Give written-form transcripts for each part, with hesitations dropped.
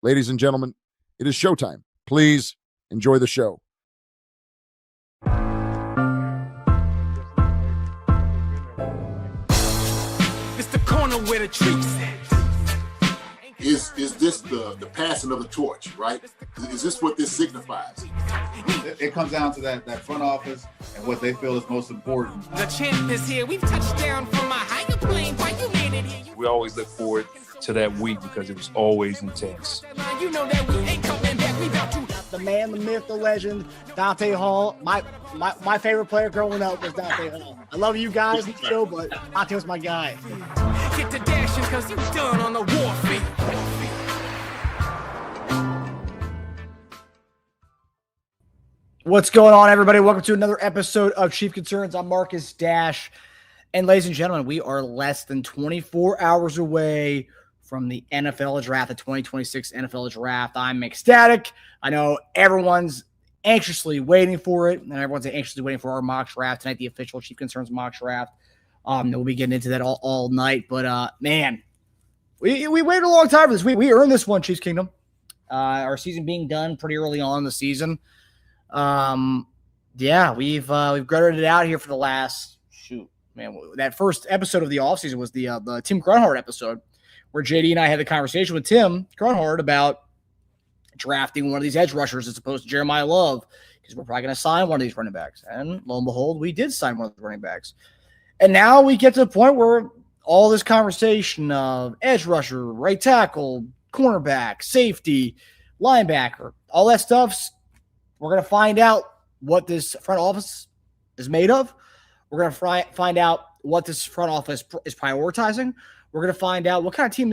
Ladies and gentlemen, it is showtime. Please enjoy the show. It's the corner where the treats Is this the passing of the torch, right? Is this what this signifies? It comes down to that front office and what they feel is most important. The champ is here. We've touched down from a higher plane. Why you made it here? We always look forward to that week because it was always intense. You know that we ain't coming back. We about to. The man, the myth, the legend, Dante Hall. My favorite player growing up was Dante Hall. I love you guys in the show, but Dante was my guy. Get to dashing because you done on the warfield. What's going on, everybody? Welcome to another episode of Chief Concerns. I'm Marcus Dash. And ladies and gentlemen, we are less than 24 hours away from the NFL draft, the 2026 NFL draft. I'm ecstatic. I know everyone's anxiously waiting for it, and everyone's anxiously waiting for our mock draft tonight, the official Chief Concerns mock draft. We'll be getting into that all night. But, man, we waited a long time for this. We earned this one, Chiefs Kingdom. Our season being done pretty early on in the season. Yeah, we've grunted it out here for the last that first episode of the offseason was the Tim Grunhard episode where JD and I had the conversation with Tim Grunhard about drafting one of these edge rushers as opposed to Jeremiah Love because we're probably going to sign one of these running backs. And lo and behold, we did sign one of the running backs. And now we get to the point where all this conversation of edge rusher, right tackle, cornerback, safety, linebacker, all that stuff's we're going to find out what this front office is made of. We're going to find out what this front office is prioritizing. We're going to find out what kind of team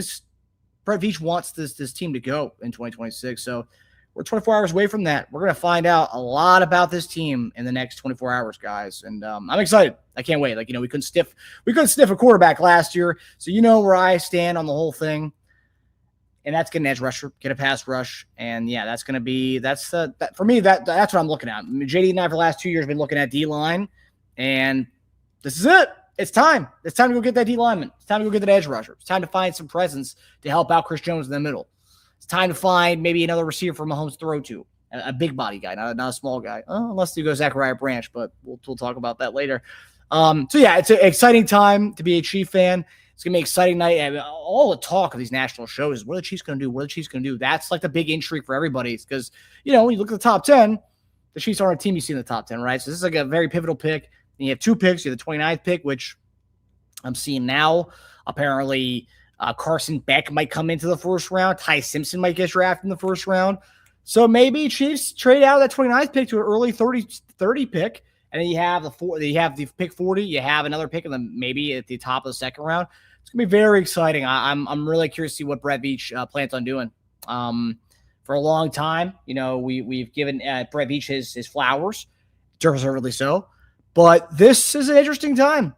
Brett Veach wants this team to go in 2026. So we're 24 hours away from that. We're going to find out a lot about this team in the next 24 hours, guys. And I'm excited. I can't wait. We couldn't sniff a quarterback last year. So you know where I stand on the whole thing. And that's get an edge rusher, get a pass rush. And yeah, that's going to be, for me, that's what I'm looking at. JD and I for the last 2 years have been looking at D-line, and this is it. It's time. It's time to go get that D-lineman. It's time to go get that edge rusher. It's time to find some presence to help out Chris Jones in the middle. It's time to find maybe another receiver for Mahomes to throw to, a big body guy, not a small guy, unless you go Zachariah Branch, but we'll talk about that later. So yeah, it's an exciting time to be a Chief fan. It's going to be an exciting night. And all the talk of these national shows is what are the Chiefs going to do? What are the Chiefs going to do? That's like the big intrigue for everybody because, when you look at the top 10, the Chiefs aren't a team you see in the top 10, right? So this is like a very pivotal pick. And you have two picks. You have the 29th pick, which I'm seeing now. Apparently, Carson Beck might come into the first round. Ty Simpson might get drafted in the first round. So maybe Chiefs trade out that 29th pick to an early 30 pick. And then you have the pick 40. You have another pick, and then maybe at the top of the second round. It's gonna be very exciting. I'm really curious to see what Brett Veach plans on doing. For a long time, we've given Brett Veach his flowers, deservedly so. But this is an interesting time.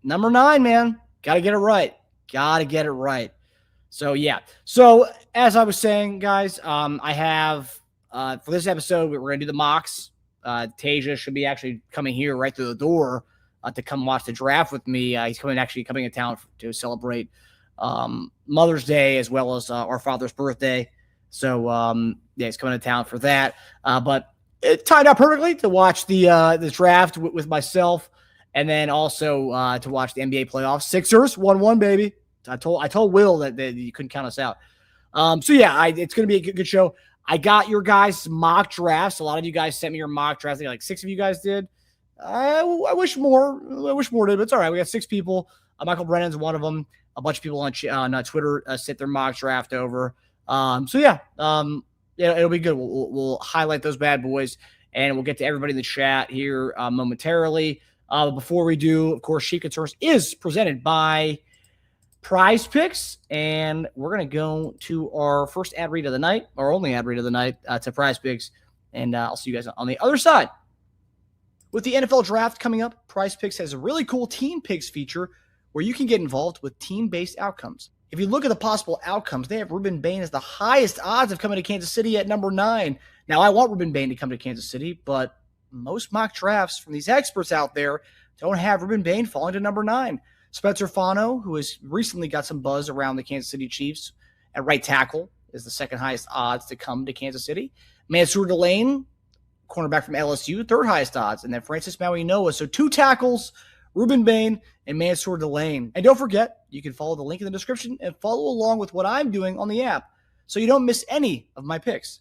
Number 9, man, gotta get it right. So yeah. So as I was saying, guys, I have for this episode we're gonna do the mocks. Tasia should be actually coming here right through the door to come watch the draft with me. He's coming in town to celebrate Mother's Day as well as our father's birthday. So yeah, he's coming to town for that. But it tied out perfectly to watch the draft with myself, and then also to watch the NBA playoffs. Sixers 1-1, baby. I told Will that you couldn't count us out. So yeah, it's going to be a good show. I got your guys' mock drafts. A lot of you guys sent me your mock drafts. I think like 6 of you guys did. I wish more did, but it's all right. We got 6 people. Michael Brennan's one of them. A bunch of people on Twitter sent their mock draft over. So yeah, it'll be good. We'll highlight those bad boys, and we'll get to everybody in the chat here momentarily. Before we do, of course, Chief Concerns is presented by Prize Picks, and we're going to go to our first ad read of the night, our only ad read of the night, to Prize Picks, and I'll see you guys on the other side. With the NFL draft coming up, Prize Picks has a really cool team picks feature where you can get involved with team-based outcomes. If you look at the possible outcomes, they have Ruben Bain as the highest odds of coming to Kansas City at number 9. Now, I want Ruben Bain to come to Kansas City, but most mock drafts from these experts out there don't have Ruben Bain falling to number 9. Spencer Fano, who has recently got some buzz around the Kansas City Chiefs at right tackle, is the second highest odds to come to Kansas City. Mansour Delane, cornerback from LSU, third highest odds. And then Francis Maui-Noah. So 2 tackles, Ruben Bain and Mansour Delane. And don't forget, you can follow the link in the description and follow along with what I'm doing on the app so you don't miss any of my picks.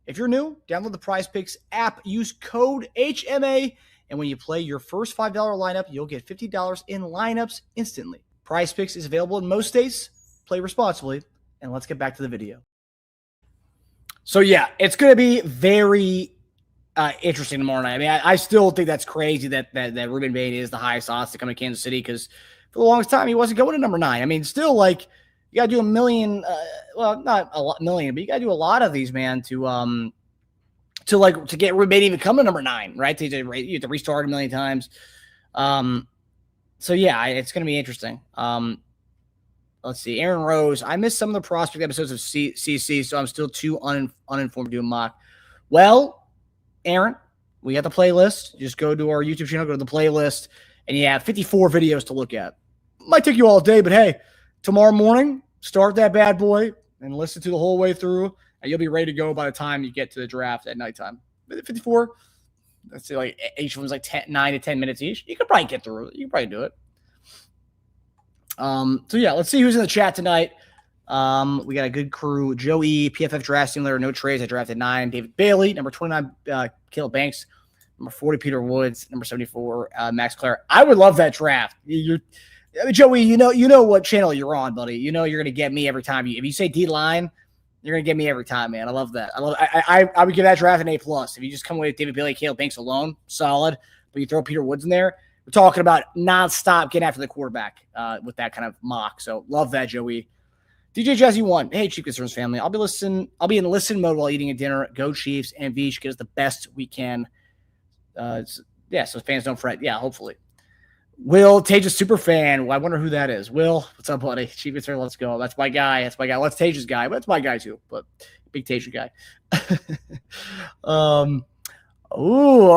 If you're new, download the PrizePicks app, use code HMA, and when you play your first $5 lineup, you'll get $50 in lineups instantly. PrizePicks is available in most states. Play responsibly, and let's get back to the video. So yeah, it's going to be very interesting tomorrow night. I mean, I still think that's crazy that Ruben Bain is the highest odds to come to Kansas City because for the longest time he wasn't going to number 9. I mean, still like you got to do a million, well, not a million, but you got to do a lot of these, man, to get Ruben Bain even come to number 9, right? You have to restart a million times. So yeah, it's going to be interesting. Let's see. Aaron Rose. I missed some of the prospect episodes of CC, so I'm still too uninformed to do a mock. Well, Aaron, we got the playlist. Just go to our YouTube channel, go to the playlist, and you have 54 videos to look at. Might take you all day, but hey, tomorrow morning, start that bad boy and listen to the whole way through, and you'll be ready to go by the time you get to the draft at nighttime. 54, let's say like each one's like 9 to 10 minutes each. You could probably get through it. You can probably do it. So yeah, let's see who's in the chat tonight. We got a good crew. Joey, PFF Draft Simulator, no trades. I drafted 9. David Bailey, number 29, Caleb Banks, number 40, Peter Woods, number 74, Max Clare. I would love that draft. Joey, you know what channel you're on, buddy. You know you're gonna get me every time. If you say D line, you're gonna get me every time, man. I love that. I would give that draft an A+. If you just come away with David Bailey, Caleb Banks alone, solid. But you throw Peter Woods in there, we're talking about nonstop getting after the quarterback with that kind of mock. So love that, Joey. DJ Jazzy 1. Hey, Chief Concerns family. I'll be in listen mode while eating a dinner. Go Chiefs and Veach. Get us the best we can. So fans don't fret. Yeah, hopefully. Will, Tage is super fan. Well, I wonder who that is. Will, what's up, buddy? Chief Concern, let's go. That's my guy. Let's Tage's guy, but that's my guy too. But big Tage guy. All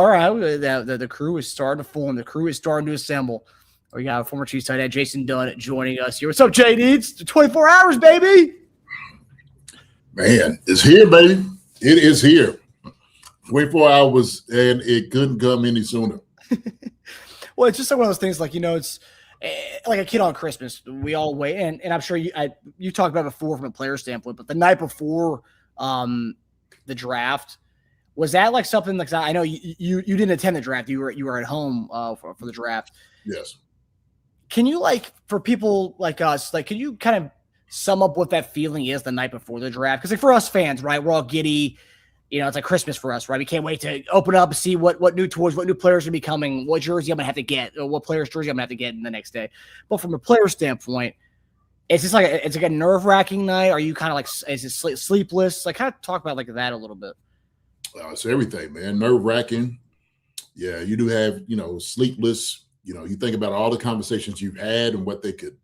right. The crew is starting to form. The crew is starting to assemble. We got a former Chiefs tight end, Jason Dunn, joining us here. What's up, JD? It's 24 hours, baby. Man, it's here, baby. It is here. 24 hours, and it couldn't come any sooner. Well, it's just like one of those things, like, it's like a kid on Christmas. We all wait, and I'm sure you talked about it before from a player standpoint, but the night before the draft, was that like something like that? I know you didn't attend the draft. You were at home for the draft. Yes. Can you, like, for people like us, like, can you kind of sum up what that feeling is the night before the draft? Because like for us fans, right, we're all giddy. It's like Christmas for us, right? We can't wait to open up and see what new toys, what new players are be coming, what jersey I'm gonna have to get, or what player's jersey I'm gonna have to get in the next day. But from a player standpoint, it's just like it's like a nerve-wracking night. Are you kind of like, is it sleepless? Like, kind of talk about like that a little bit. It's everything, man. Nerve-wracking. Yeah, you do have, sleepless. You think about all the conversations you've had and what they could,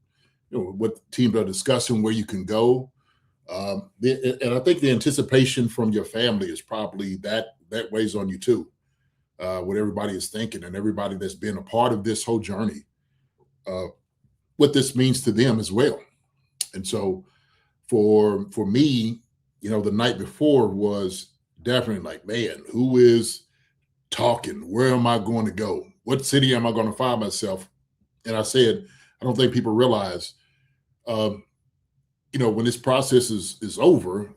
what teams are discussing, where you can go. And I think the anticipation from your family is probably that weighs on you too. What everybody is thinking and everybody that's been a part of this whole journey, what this means to them as well. And so for me, the night before was definitely like, man, who is talking? Where am I going to go? What city am I going to find myself? And I said, I don't think people realize, when this process is over,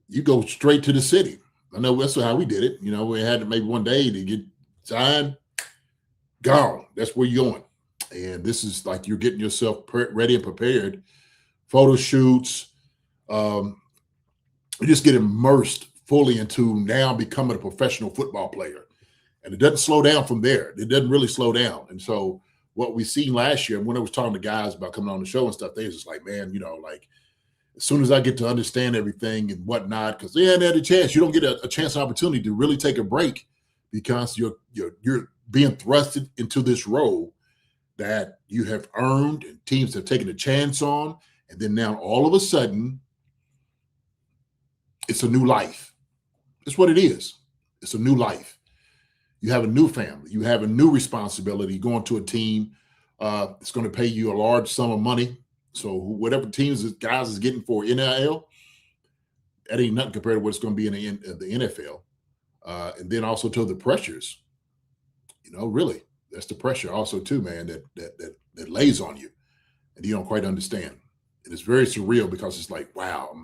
you go straight to the city. I know that's how we did it. We had maybe one day to get signed, gone. That's where you're going. And this is like you're getting yourself ready and prepared. Photo shoots. You just get immersed fully into now becoming a professional football player. And it doesn't slow down from there. It doesn't really slow down. And so what we seen last year, when I was talking to guys about coming on the show and stuff, they was just like, man, like as soon as I get to understand everything and whatnot, because they hadn't had a chance. You don't get a chance, an opportunity to really take a break because you're being thrusted into this role that you have earned and teams have taken a chance on. And then now all of a sudden, it's a new life. That's what it is. It's a new life. You have a new family. You have a new responsibility going to a team that's going to pay you a large sum of money. So whatever teams guys is getting for NIL, that ain't nothing compared to what it's going to be in the NFL. And then also to the pressures, really, that's the pressure also too, man, that lays on you and you don't quite understand. And it's very surreal because it's like, wow,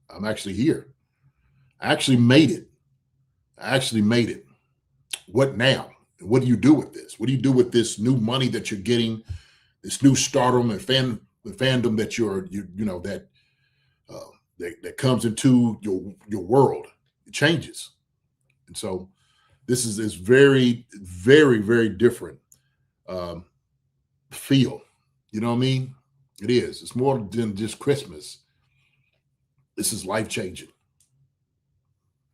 I'm actually here. I actually made it. What now? And what do you do with this? What do you do with this new money that you're getting, this new stardom and fandom that that comes into your world? It changes. And so this is very, very, very different feel. You know what I mean? It is. It's more than just Christmas. This is life-changing.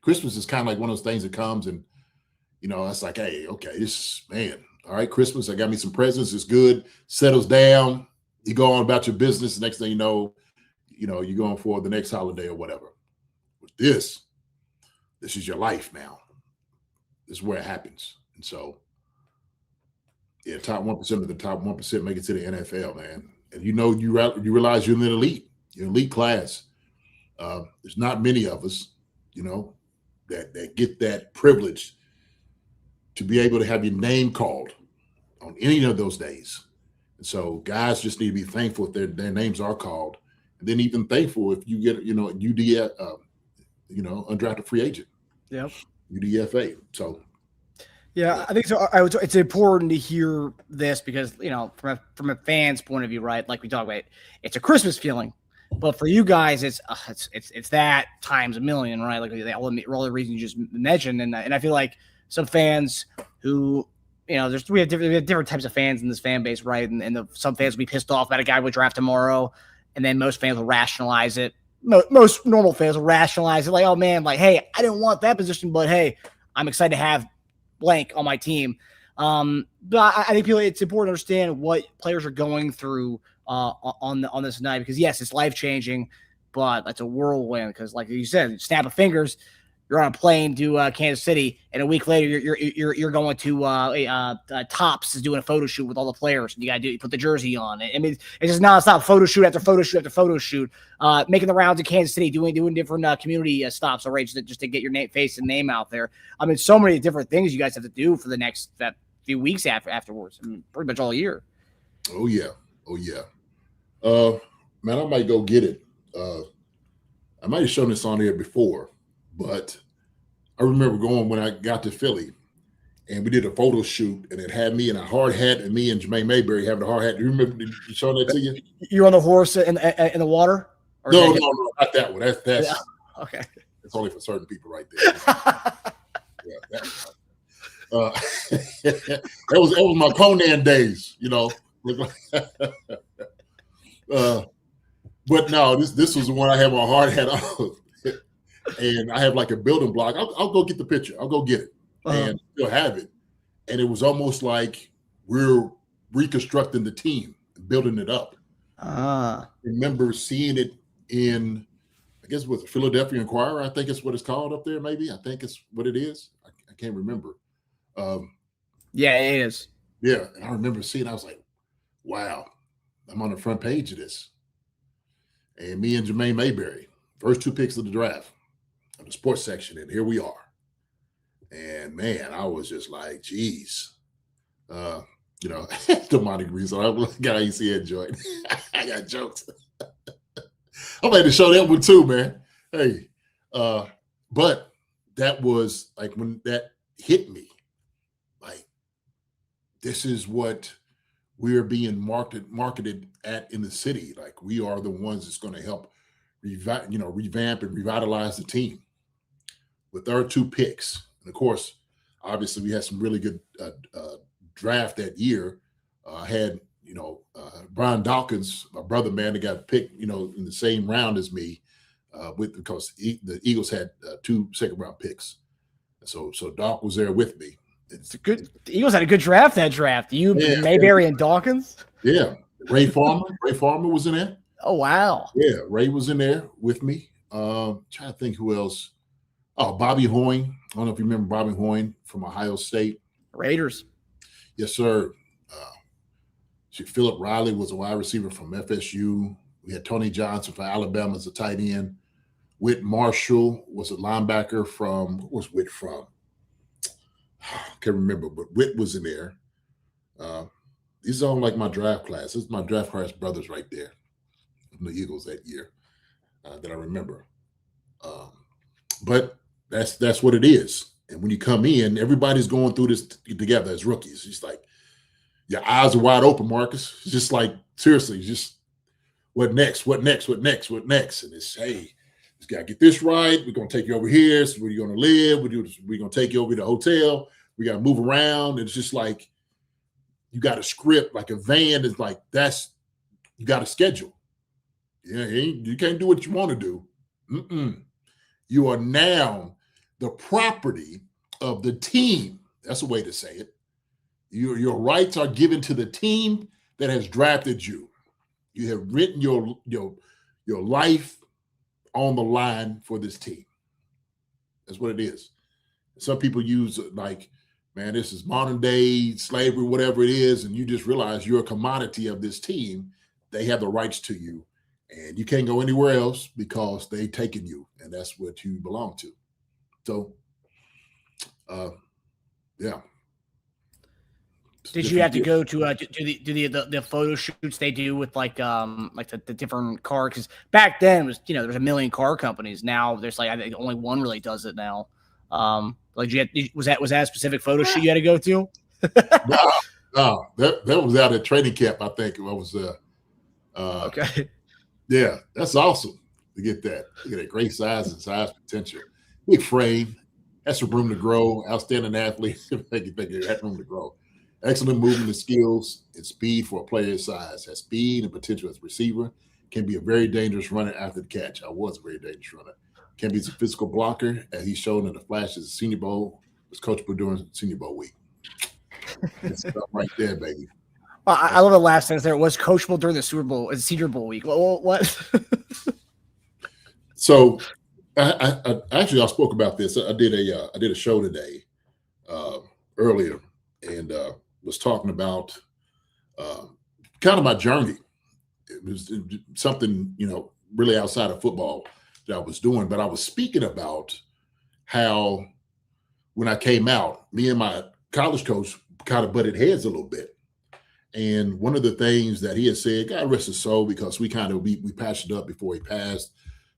Christmas is kind of like one of those things that comes and, it's like, hey, okay, all right, Christmas, I got me some presents. It's good. Settles down. You go on about your business. The next thing you know, you're going for the next holiday or whatever. With this is your life now. This is where it happens. And so, yeah, top 1% of the top 1% make it to the NFL, man. And you realize you're in the elite. You're an elite class. There's not many of us, that get that privilege to be able to have your name called on any of those days. And so guys just need to be thankful if their names are called, and then even thankful if you get, UDF, undrafted free agent. Yep. UDFA. So. Yeah, I think so. It's important to hear this because, from a fan's point of view, right? Like we talk about, it's a Christmas feeling. But for you guys, it's that times a million, right? Like all the reasons you just mentioned, and I feel like some fans who, we have different types of fans in this fan base, right? And some fans will be pissed off about a guy would draft tomorrow, and then most fans will rationalize it. Most normal fans will rationalize it, like, oh man, like, hey, I didn't want that position, but hey, I'm excited to have blank on my team. But I think it's important to understand what players are going through on this night, because yes, it's life changing, but that's a whirlwind. Because like you said, snap of fingers, you're on a plane to Kansas City, and a week later you're going to Tops is doing a photo shoot with all the players, and you put the jersey on. I mean, it's just nonstop photo shoot after photo shoot after photo shoot, making the rounds in Kansas City, doing different community stops, already just to get your face and name out there. I mean, so many different things you guys have to do for the next few weeks afterwards. I mean, pretty much all year. Oh yeah. Man, I might go get it. I might have shown this on here before, but I remember going when I got to Philly and we did a photo shoot, and it had me in a hard hat and me and Jermaine Mayberry having a hard hat. Do you remember showing that to you? You're on the horse in the water? Or no, not that one. That's yeah. Okay. That's only for certain people right there. Yeah, that was my Conan days, But no, this was the one I had my hard hat on, and I have like a building block. I'll go get the picture. I'll go get it, and still have it. And it was almost like we're reconstructing the team, building it up. I remember seeing it in, I guess, with the Philadelphia Inquirer. I think it's what it's called up there. Maybe I think it's what it is. I can't remember. Yeah, it is. Yeah, and I remember seeing. I was like, wow, I'm on the front page of this. And me and Jermaine Mayberry, first 2 picks of the draft, of the sports section, and here we are. And man, I was just like, geez, the Monte Grease. I got ACN joint. I got jokes. I'm ready to show that one too, man. Hey, but that was like when that hit me, like this is what we're being marketed at in the city. Like we are the ones that's going to help revamp and revitalize the team with our 2 picks. And of course, obviously we had some really good draft that year. I had, Brian Dawkins, my brother, man, that got picked, in the same round as me because the Eagles had 2 second-round picks. So Doc was there with me. The Eagles had a good draft that draft. Mayberry and Dawkins? Yeah. Ray Farmer was in there. Oh, wow. Yeah, Ray was in there with me. Trying to think who else. Oh, Bobby Hoyne. I don't know if you remember Bobby Hoyne from Ohio State. Raiders. Yes, sir. Philip Riley was a wide receiver from FSU. We had Tony Johnson from Alabama as a tight end. Whit Marshall was a linebacker from, what was Whit from? Can't remember, but Whit was in there. These are all like my draft class. This is my draft class brothers right there from the Eagles that year that I remember. But that's what it is. And when you come in, everybody's going through this together as rookies. It's like your eyes are wide open, Marcus. It's just like, seriously, just what next? What next? What next? What next? And it's, hey, just got to get this right. We're going to take you over here. So where you're going to live. We're going to take you over to the hotel. We got to move around. It's just like you got a script, like a van is like, you got a schedule. Yeah, you can't do what you want to do. You are now the property of the team. That's a way to say it. Your rights are given to the team that has drafted you. You have written your life on the line for this team. That's what it is. Some people use it like, man, this is modern day slavery, whatever it is, and you just realize you're a commodity of this team. They have the rights to you, and you can't go anywhere else because they've taken you, and that's what you belong to. So, yeah. Did you have to go to do the photo shoots they do with like the different car? Because back then it was, there's a million car companies. Now there's like, I think only one really does it now. Like was that a specific photo shoot you had to go to? No, that was out at training camp. I think it was. Okay. Yeah, that's awesome to get that. Look at that, great size and size potential. Big frame. That's some room to grow. Outstanding athlete. Thank you. That room to grow. Excellent movement and skills and speed for a player his size. Has speed and potential as a receiver. Can be a very dangerous runner after the catch. I was a very dangerous runner. Can be a physical blocker, as he's shown in the flashes of Senior Bowl. Was coachable during Senior Bowl week. That's stuff right there, baby. Well, I love the last sentence there. It was coachable during the Senior Bowl week. What? So, I actually spoke about this. I did a show today earlier, and was talking about kind of my journey. It was something really outside of football that I was doing, but I was speaking about how when I came out, me and my college coach kind of butted heads a little bit. And one of the things that he had said, God rest his soul, because we patched it up before he passed,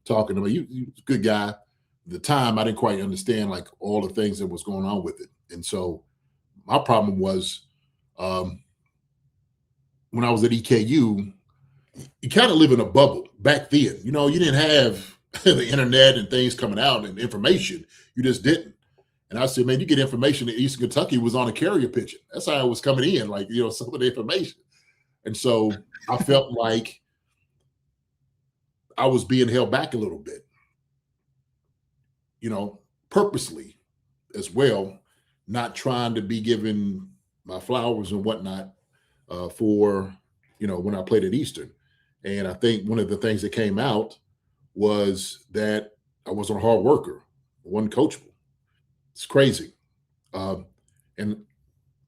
talking to me. You a good guy. At the time, I didn't quite understand like all the things that was going on with it. And so my problem was when I was at EKU, you kind of live in a bubble back then. You didn't have the internet and things coming out and information. You just didn't. And I said, man, you get information that Eastern Kentucky was on a carrier pigeon. That's how it was coming in, like, some of the information. And so I felt like I was being held back a little bit, purposely as well, not trying to be given my flowers and whatnot for, when I played at Eastern. And I think one of the things that came out was that I wasn't a hard worker, I wasn't coachable. It's crazy. And the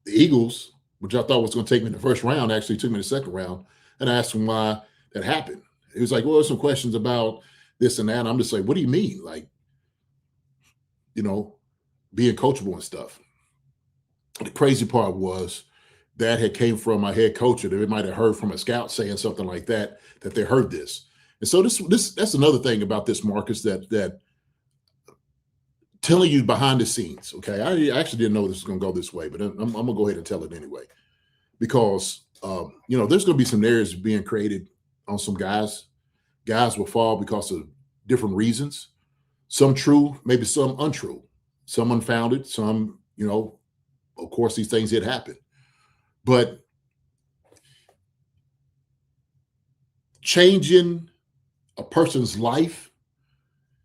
Eagles, which I thought was going to take me in the first round, actually took me in the second round. And I asked him why that happened. He was like, well, there's some questions about this and that. And I'm just like, what do you mean? Like, being coachable and stuff. The crazy part was that had came from my head coach, or they might have heard from a scout saying something like that they heard this. And so that's another thing about this, Marcus, that telling you behind the scenes. Okay. I actually didn't know this was going to go this way, but I'm going to go ahead and tell it anyway, because, there's going to be some narratives being created on some guys. Guys will fall because of different reasons. Some true, maybe some untrue, some unfounded, some, of course, these things did happen. But changing a person's life,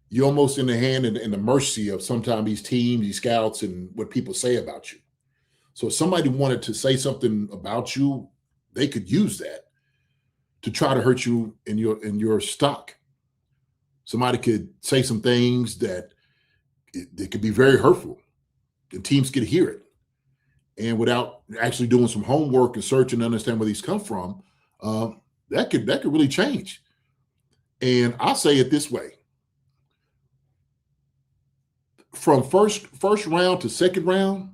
you're almost in the hand and the mercy of sometimes these teams, these scouts, and what people say about you. So if somebody wanted to say something about you, they could use that to try to hurt you in your stock. Somebody could say some things that it could be very hurtful, and teams could hear it. And without actually doing some homework and searching to understand where these come from, that could really change. And I'll say it this way. from first round to second round,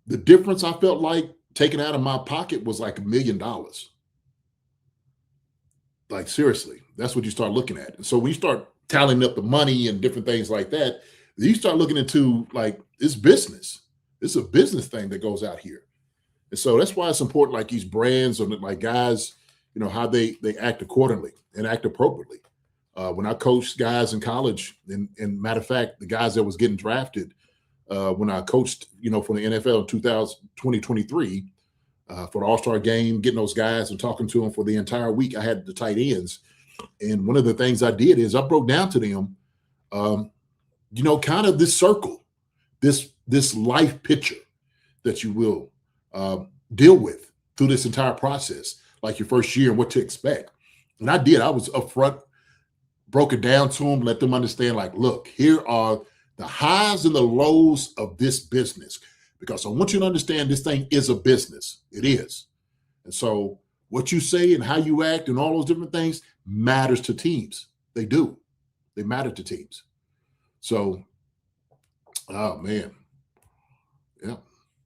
the difference I felt like taking out of my pocket was like $1 million. Like, seriously, that's what you start looking at. And so when you start tallying up the money and different things like that, you start looking into, like, it's business. It's a business thing that goes out here. And so that's why it's important, like these brands or like guys, how they act accordingly and act appropriately. When I coached guys in college, and matter of fact, the guys that was getting drafted when I coached, for the NFL in 2023 for the All-Star game, getting those guys and talking to them for the entire week, I had the tight ends. And one of the things I did is I broke down to them, kind of this circle, this life picture that you will deal with through this entire process, like your first year and what to expect. And I did. I was upfront, broke it down to them, let them understand, like, look, here are the highs and the lows of this business, because I want you to understand this thing is a business. It is. And so what you say and how you act and all those different things matters to teams. They do. They matter to teams. So, oh, man. Yeah.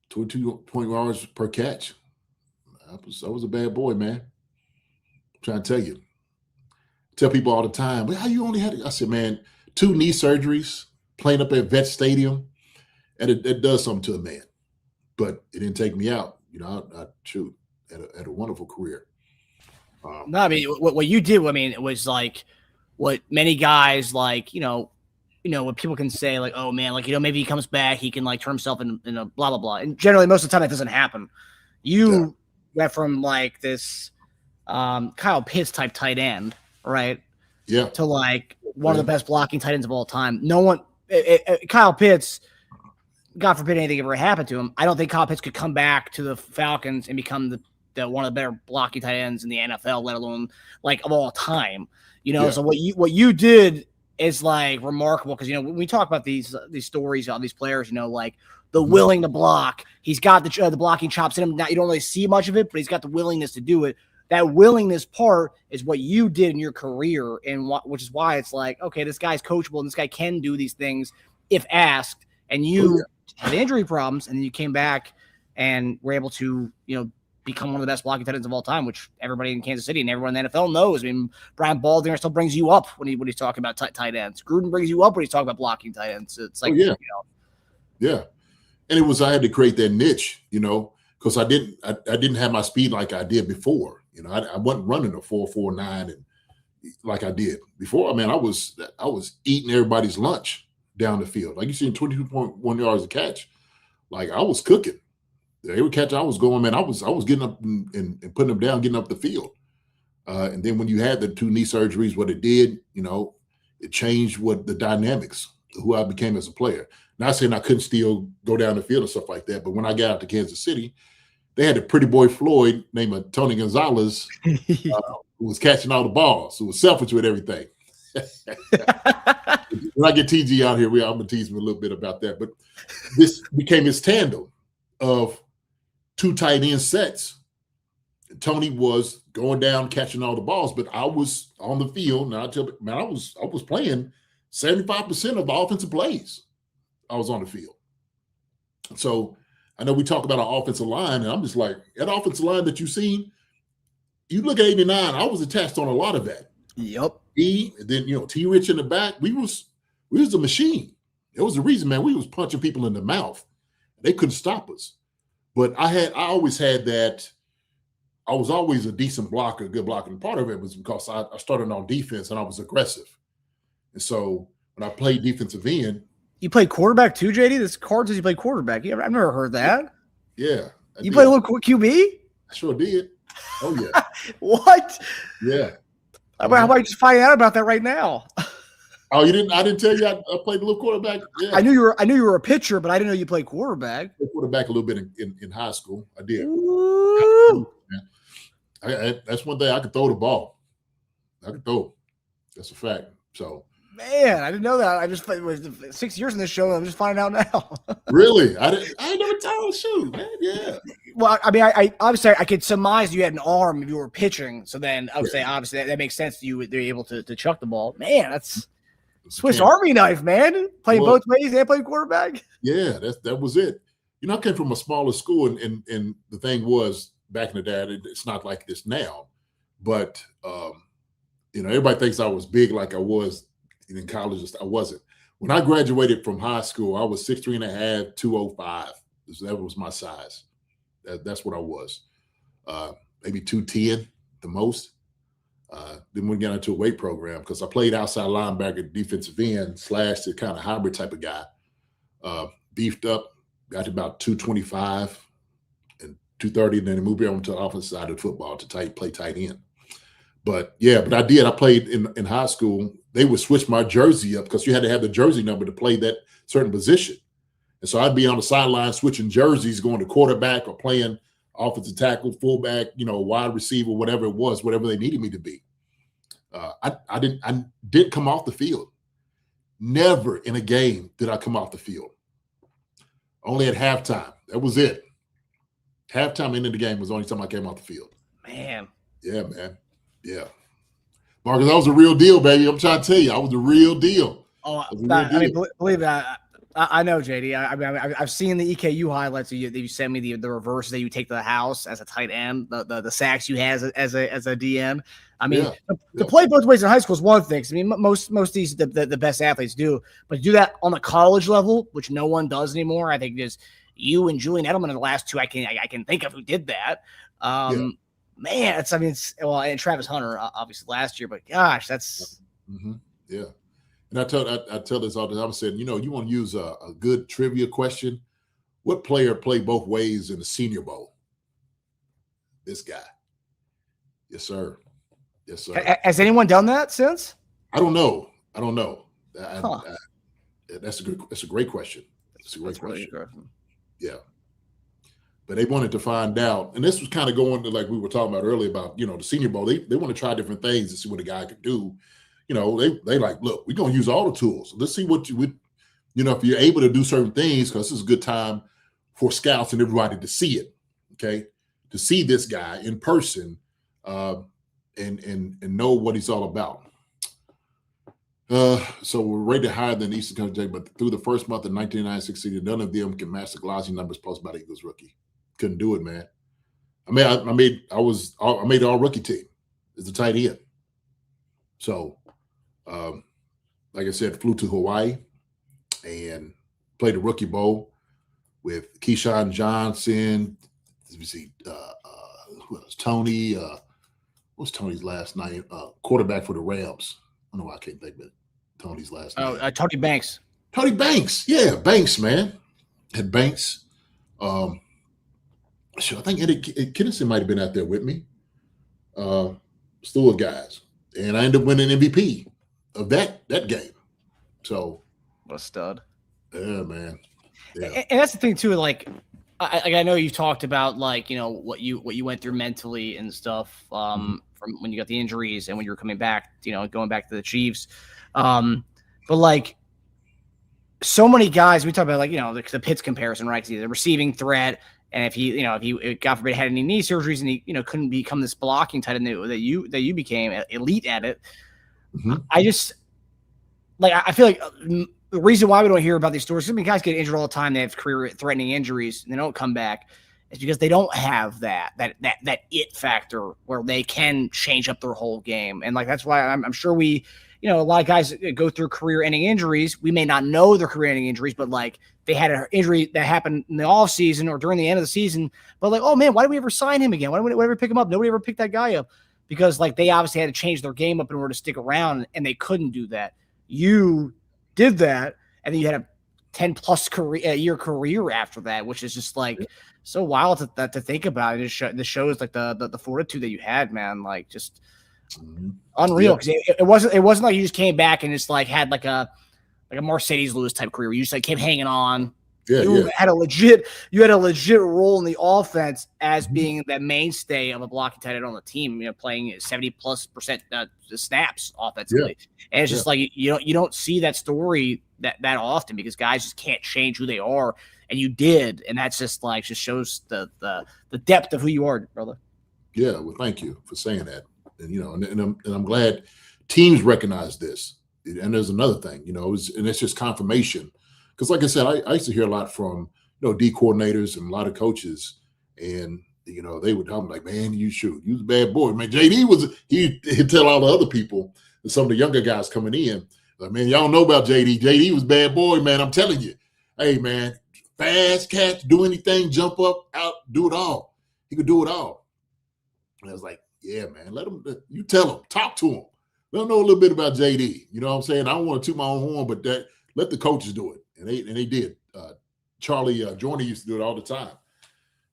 22 yards per catch. I was a bad boy, man. I'm trying to tell you. Tell people all the time, well, how you only had it? I said, man, 2 knee surgeries, playing up at Vet Stadium, and it does something to a man. But it didn't take me out. I had a wonderful career. No, I mean, what you did, it was like what many guys like, what people can say, like, oh man, like, maybe he comes back, he can like turn himself in a blah, blah, blah. And generally most of the time that doesn't happen. You went from like this Kyle Pitts type tight end, right? Yeah. To like one of the best blocking tight ends of all time. No one, Kyle Pitts, God forbid anything ever happened to him, I don't think Kyle Pitts could come back to the Falcons and become the one of the better blocking tight ends in the NFL, let alone like of all time. So what you did is like remarkable, because when we talk about these stories on these players, like the willing to block, he's got the blocking chops in him. Now you don't really see much of it, but he's got the willingness to do it. That willingness part is what you did in your career, and which is why it's like, okay, this guy's coachable and this guy can do these things if asked. And you had injury problems, and then you came back and were able to, become one of the best blocking tight ends of all time, which everybody in Kansas City and everyone in the NFL knows. I mean, Brian Baldinger still brings you up when he's talking about tight ends. Gruden brings you up when he's talking about blocking tight ends. It's like, yeah. And I had to create that niche, because I didn't have my speed like I did before. I wasn't running a 4.49 and like I did before. I mean, I was eating everybody's lunch down the field. Like you see, 22.1 yards a catch. Like I was cooking. Every catch I was going, man, I was getting up and putting them down, getting up the field. And then when you had the 2 knee surgeries, what it did, it changed what the dynamics of who I became as a player. Not saying I couldn't still go down the field and stuff like that, but when I got out to Kansas City, they had a pretty boy Floyd named Tony Gonzalez who was catching all the balls, who was selfish with everything. When I get TG out here, I'm going to tease him a little bit about that. But this became his tandem of 2 tight end sets. Tony was going down, catching all the balls, but I was on the field. And I tell you, man, I was playing 75% of the offensive plays. I was on the field. So I know we talk about our offensive line, and I'm just like, that offensive line that you've seen, you look at 89, I was attached on a lot of that. Yep. And then, T Rich in the back, we was a machine. There was a reason, man, we was punching people in the mouth. They couldn't stop us. But I always had that. I was always a decent blocker, good blocker. And part of it was because I started on defense and I was aggressive. And so when I played defensive end. You played quarterback too, JD? This card says you played quarterback. I've never heard that. Yeah. You played a little QB? I sure did. Oh, yeah. What? Yeah. How about you just finding out about that right now? Oh, you didn't? I didn't tell you I played a little quarterback. Yeah. I knew you were a pitcher, but I didn't know you played quarterback. I played quarterback a little bit in high school. I did. That's one thing. I could throw the ball. I could throw. That's a fact. So. Man, I didn't know that. I just played 6 years in this show. I'm just finding out now. Really? I never told. Shoot, man. Yeah. Well, I mean, I obviously I could surmise you had an arm if you were pitching. So then I would say obviously that makes sense. You were able to chuck the ball. Man, that's. Swiss Army knife, man. Playing both ways and playing quarterback. Yeah, that was it. You know, I came from a smaller school, and the thing was back in the day, it's not like this now, but you know, everybody thinks I was big like I was in college. I wasn't. When I graduated from high school, I was 6'3.5", 205. That was my size. That's what I was. Maybe 210 the most. Then we got into a weight program because I played outside linebacker, defensive end, / the kind of hybrid type of guy. Beefed up, got to about 225 and 230, and then moved on to the offensive side of football to play tight end. But yeah, I did. I played in high school. They would switch my jersey up because you had to have the jersey number to play that certain position. And so I'd be on the sideline switching jerseys, going to quarterback or playing offensive tackle, fullback, you know, wide receiver, whatever it was, whatever they needed me to be. I didn't come off the field. Never in a game did I come off the field. Only at halftime. That was it. Halftime into the game was the only time I came off the field. Man. Yeah, man. Yeah. Marcus, I was a real deal, baby. I'm trying to tell you, I was the real deal. Oh, I mean, believe that. I know, JD. I've seen the EKU highlights that you sent me, the reverse that you take to the house as a tight end, the sacks you had as a DM. I mean, to play both ways in high school is one thing. I mean, most of these the best athletes do, but to do that on the college level, which no one does anymore, I think there's you and Julian Edelman are the last two I can think of who did that. Man, and Travis Hunter obviously last year, but gosh, that's yeah. And I tell this all the time. I'm saying, you know, you want to use a good trivia question. What player played both ways in the Senior Bowl? This guy. Yes, sir. Yes, sir. Has anyone done that since? I don't know. That's a great question. That's a great question. Yeah. But they wanted to find out, and this was kind of going to like we were talking about earlier about, you know, the Senior Bowl. They want to try different things to see what a guy could do. You know, they like, look, we're going to use all the tools. Let's see what you would, you know, if you're able to do certain things, because this is a good time for scouts and everybody to see it, okay, to see this guy in person and know what he's all about. So we're rated higher than the Eastern Country, but through the first month of 1996 season, none of them can match the glossy numbers posted by the Eagles rookie. Couldn't do it, man. I made the all rookie team as a tight end. So, like I said, flew to Hawaii and played the Rookie Bowl with Keyshawn Johnson. Let me see, who else? Tony. What's Tony's last name? Quarterback for the Rams. I don't know why I can't think of it. Tony's last name. Tony Banks. Tony Banks. Yeah, Banks, man. Had Banks. Sure, I think Eddie Kennison might have been out there with me. Still guys. And I ended up winning MVP of that game. So, what a stud. Yeah, man. Yeah. And that's the thing too. Like, I know you've talked about like, you know, what you went through mentally and stuff from when you got the injuries and when you were coming back, you know, going back to the Chiefs. But like, so many guys we talk about, like, you know, the Pitts comparison, right? 'Cause he's a receiving threat. And if he, God forbid, had any knee surgeries and he, you know, couldn't become this blocking tight end that you became elite at it, I just like, I feel like the reason why we don't hear about these stories, I mean, guys get injured all the time. They have career-threatening injuries and they don't come back. It's because they don't have that it factor where they can change up their whole game. And like, that's why I'm sure we, you know, a lot of guys go through career-ending injuries. We may not know they're career-ending injuries, but like they had an injury that happened in the off season or during the end of the season. But like, oh man, why did we ever sign him again? Why did we ever pick him up? Nobody ever picked that guy up because like they obviously had to change their game up in order to stick around, and they couldn't do that. You did that, and then you had a 10+ year career after that, which is just like so wild to think about. This shows like the fortitude that you had, man. Like just unreal. Because it wasn't like you just came back and just like had like a Mercedes Lewis type career where you just like kept hanging on. You had a legit role in the offense as being that mainstay of a blocking tight end on the team, you know, playing 70+% snaps offensively. And it's just like you don't see that story that often because guys just can't change who they are, and you did, and that's just shows the depth of who you are, brother. Yeah, well, thank you for saying that. And you know, and I'm glad teams recognize this. And there's another thing, and it's just confirmation. Because like I said, I used to hear a lot from, D coordinators and a lot of coaches, and, they would tell me like, man, you was a bad boy. Man, he'd tell all the other people and some of the younger guys coming in, like, man, y'all know about JD. JD was a bad boy, man. I'm telling you. Hey, man, fast catch, do anything, jump up, out, do it all. He could do it all. And I was like, yeah, man, you tell him, talk to him. Let them know a little bit about JD. You know what I'm saying? I don't want to toot my own horn, but let the coaches do it. And they did. Charlie Joyner used to do it all the time.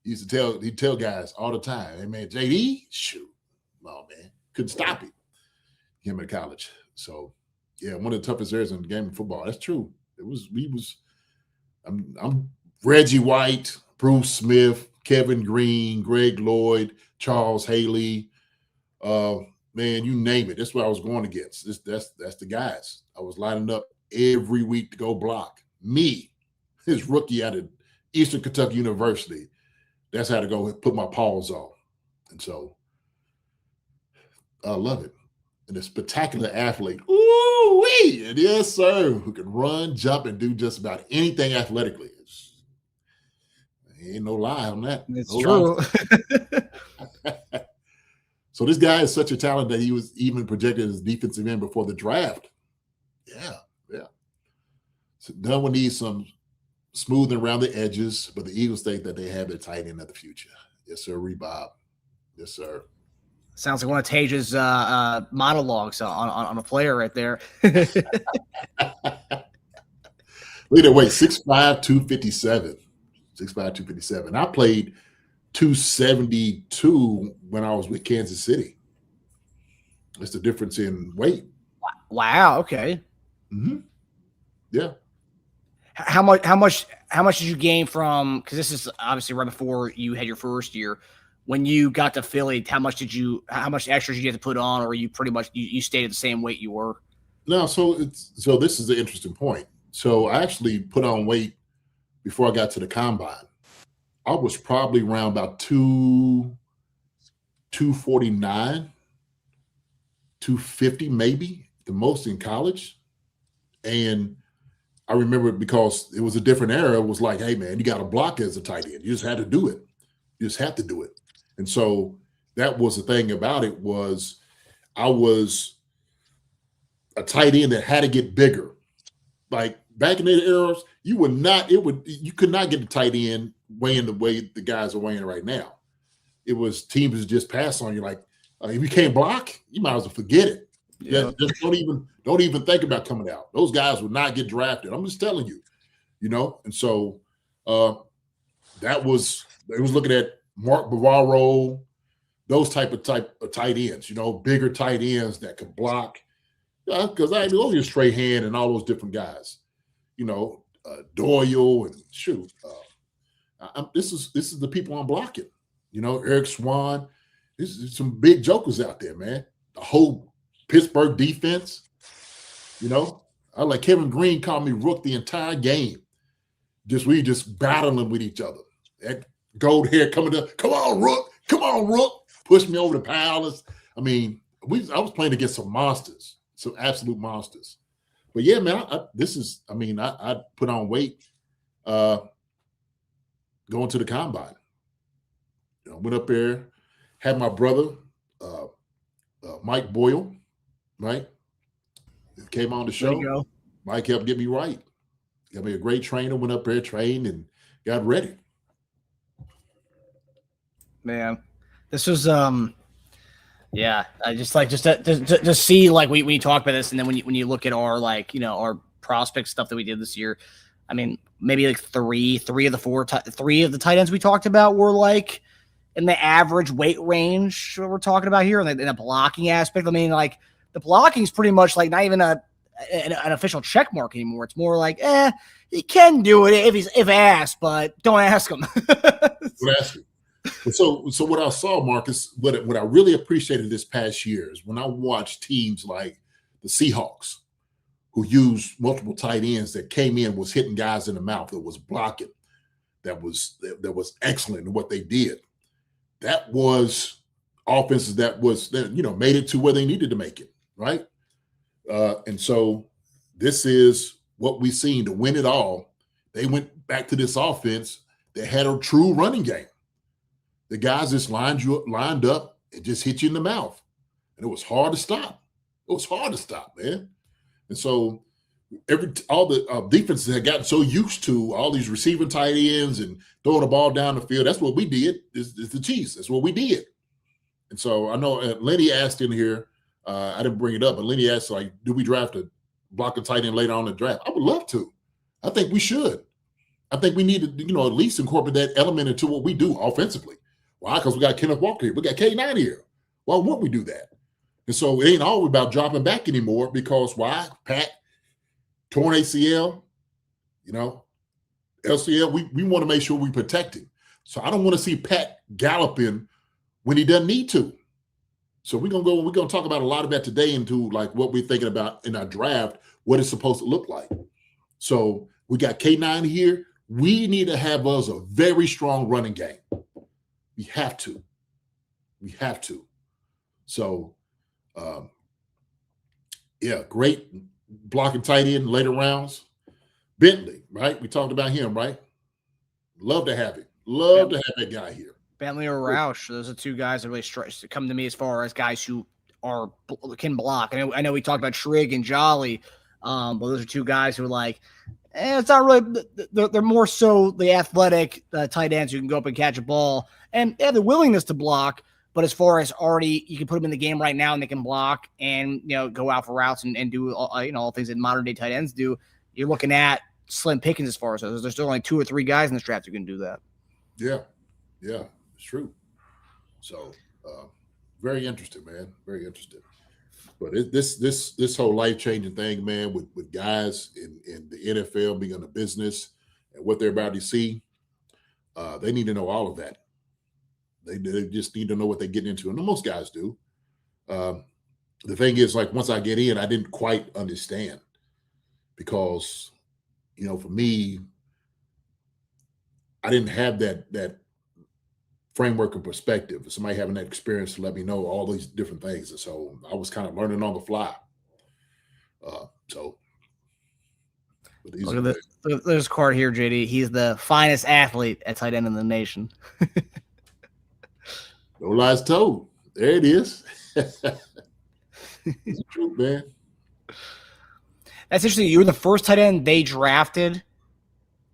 He'd tell guys all the time, hey, man, JD, shoot. No, man, couldn't stop him in college. So, yeah, one of the toughest areas in the game of football. That's true. I'm Reggie White, Bruce Smith, Kevin Green, Greg Lloyd, Charles Haley, man, you name it. That's what I was going against. That's the guys. I was lining up every week to go block. Me, his rookie out of Eastern Kentucky University. That's how to go put my paws on. And so I love it. And a spectacular athlete. Ooh-wee! And yes, sir, who can run, jump, and do just about anything athletically. Ain't no lie on that. It's no true. So this guy is such a talent that he was even projected as defensive end before the draft. Yeah. So Dunn will need some smoothing around the edges, but the Eagles think that they have their tight end of the future. Yes, sir, Bob. Yes, sir. Sounds like one of Tage's monologues on a player right there. Look at that weight, 6'5", 257. 6'5", 257. I played 272 when I was with Kansas City. That's the difference in weight. Wow. Okay. Mm-hmm. Yeah. How much did you gain from? Because this is obviously right before you had your first year. When you got to Philly, how much extra did you have to put on, or you pretty much you stayed at the same weight you were? No. So this is the interesting point. So I actually put on weight before I got to the combine. I was probably around about 249, 250 maybe, the most in college. And I remember because it was a different era. It was like, hey, man, you got to block as a tight end. You just had to do it. You just have to do it. And so that was the thing about it was I was a tight end that had to get bigger. Like back in the eras, you could not get the tight end weighing the way the guys are weighing right now. It was teams that just pass on you. Like if you can't block, you might as well forget it. Yeah. Just don't even think about coming out. Those guys would not get drafted. I'm just telling you, And so it was looking at Mark Bavaro, those type of tight ends, bigger tight ends that could block. Because those are straight hand and all those different guys, Doyle and this is the people I'm blocking, Eric Swan. There's some big jokers out there, man. The whole Pittsburgh defense, I like Kevin Green called me Rook the entire game. We just battling with each other. That gold hair coming up, come on, Rook, push me over the palace. I was playing against some monsters. Some absolute monsters. But yeah, man, I put on weight going to the combine. Went up there, had my brother, Mike Boyle, right? Came on the show. Mike helped get me right. Got me a great trainer, went up there, trained, and got ready. Man, this was yeah, I just to see like when you talk about this, and then when you look at our our prospect stuff that we did this year, maybe like three of the tight ends we talked about were like in the average weight range we're talking about here, in the blocking aspect. The blocking is pretty much like not even an official check mark anymore. It's more like he can do it if asked, but don't ask him. Don't ask him. So what I saw, Marcus, what I really appreciated this past year is when I watched teams like the Seahawks, who used multiple tight ends that came in, was hitting guys in the mouth, that was blocking, that was excellent in what they did. That was offenses that made it to where they needed to make it, right? And so this is what we've seen to win it all. They went back to this offense that had a true running game. The guys just lined up and just hit you in the mouth. And it was hard to stop. It was hard to stop, man. And so all the defenses had gotten so used to all these receiving tight ends and throwing the ball down the field. That's what we did. It's the Chiefs. That's what we did. And so I know Lenny asked in here, I didn't bring it up, but Lenny asked, like, do we draft a blocking tight end later on in the draft? I would love to. I think we should. I think we need to, at least incorporate that element into what we do offensively. Why? Because we got Kenneth Walker here. We got K9 here. Why wouldn't we do that? And so it ain't always about dropping back anymore because why? Pat, torn ACL, LCL, we want to make sure we protect him. So I don't want to see Pat galloping when he doesn't need to. So we're gonna talk about a lot of that today into like what we're thinking about in our draft, what it's supposed to look like. So we got K9 here. We need to have us a very strong running game. We have to. So great blocking tight end later rounds. Bentley, right? We talked about him, right? Love to have it. Love to have that guy here. Bentley or Roush, those are two guys that really come to me as far as guys who can block. I know we talked about Trigg and Jolly, but those are two guys who are like, it's not really. They're more so the athletic tight ends who can go up and catch a ball and they have the willingness to block. But as far as already, you can put them in the game right now and they can block and go out for routes and do all things that modern day tight ends do. You're looking at slim pickings as far as those. There's still only 2 or 3 guys in this draft who can do that. Yeah, it's true. So very interesting, man. Very interesting. But this whole life-changing thing, man, with guys in the NFL being in the business and what they're about to see, they need to know all of that. They just need to know what they're getting into. And most guys do. The thing is, like, once I get in, I didn't quite understand because, for me, I didn't have that framework and perspective. Somebody having that experience to let me know all these different things. And so I was kind of learning on the fly. Look at this card here, JD. He's the finest athlete at tight end in the nation. No lies told. There it is. It's true, man. That's interesting. You were the first tight end they drafted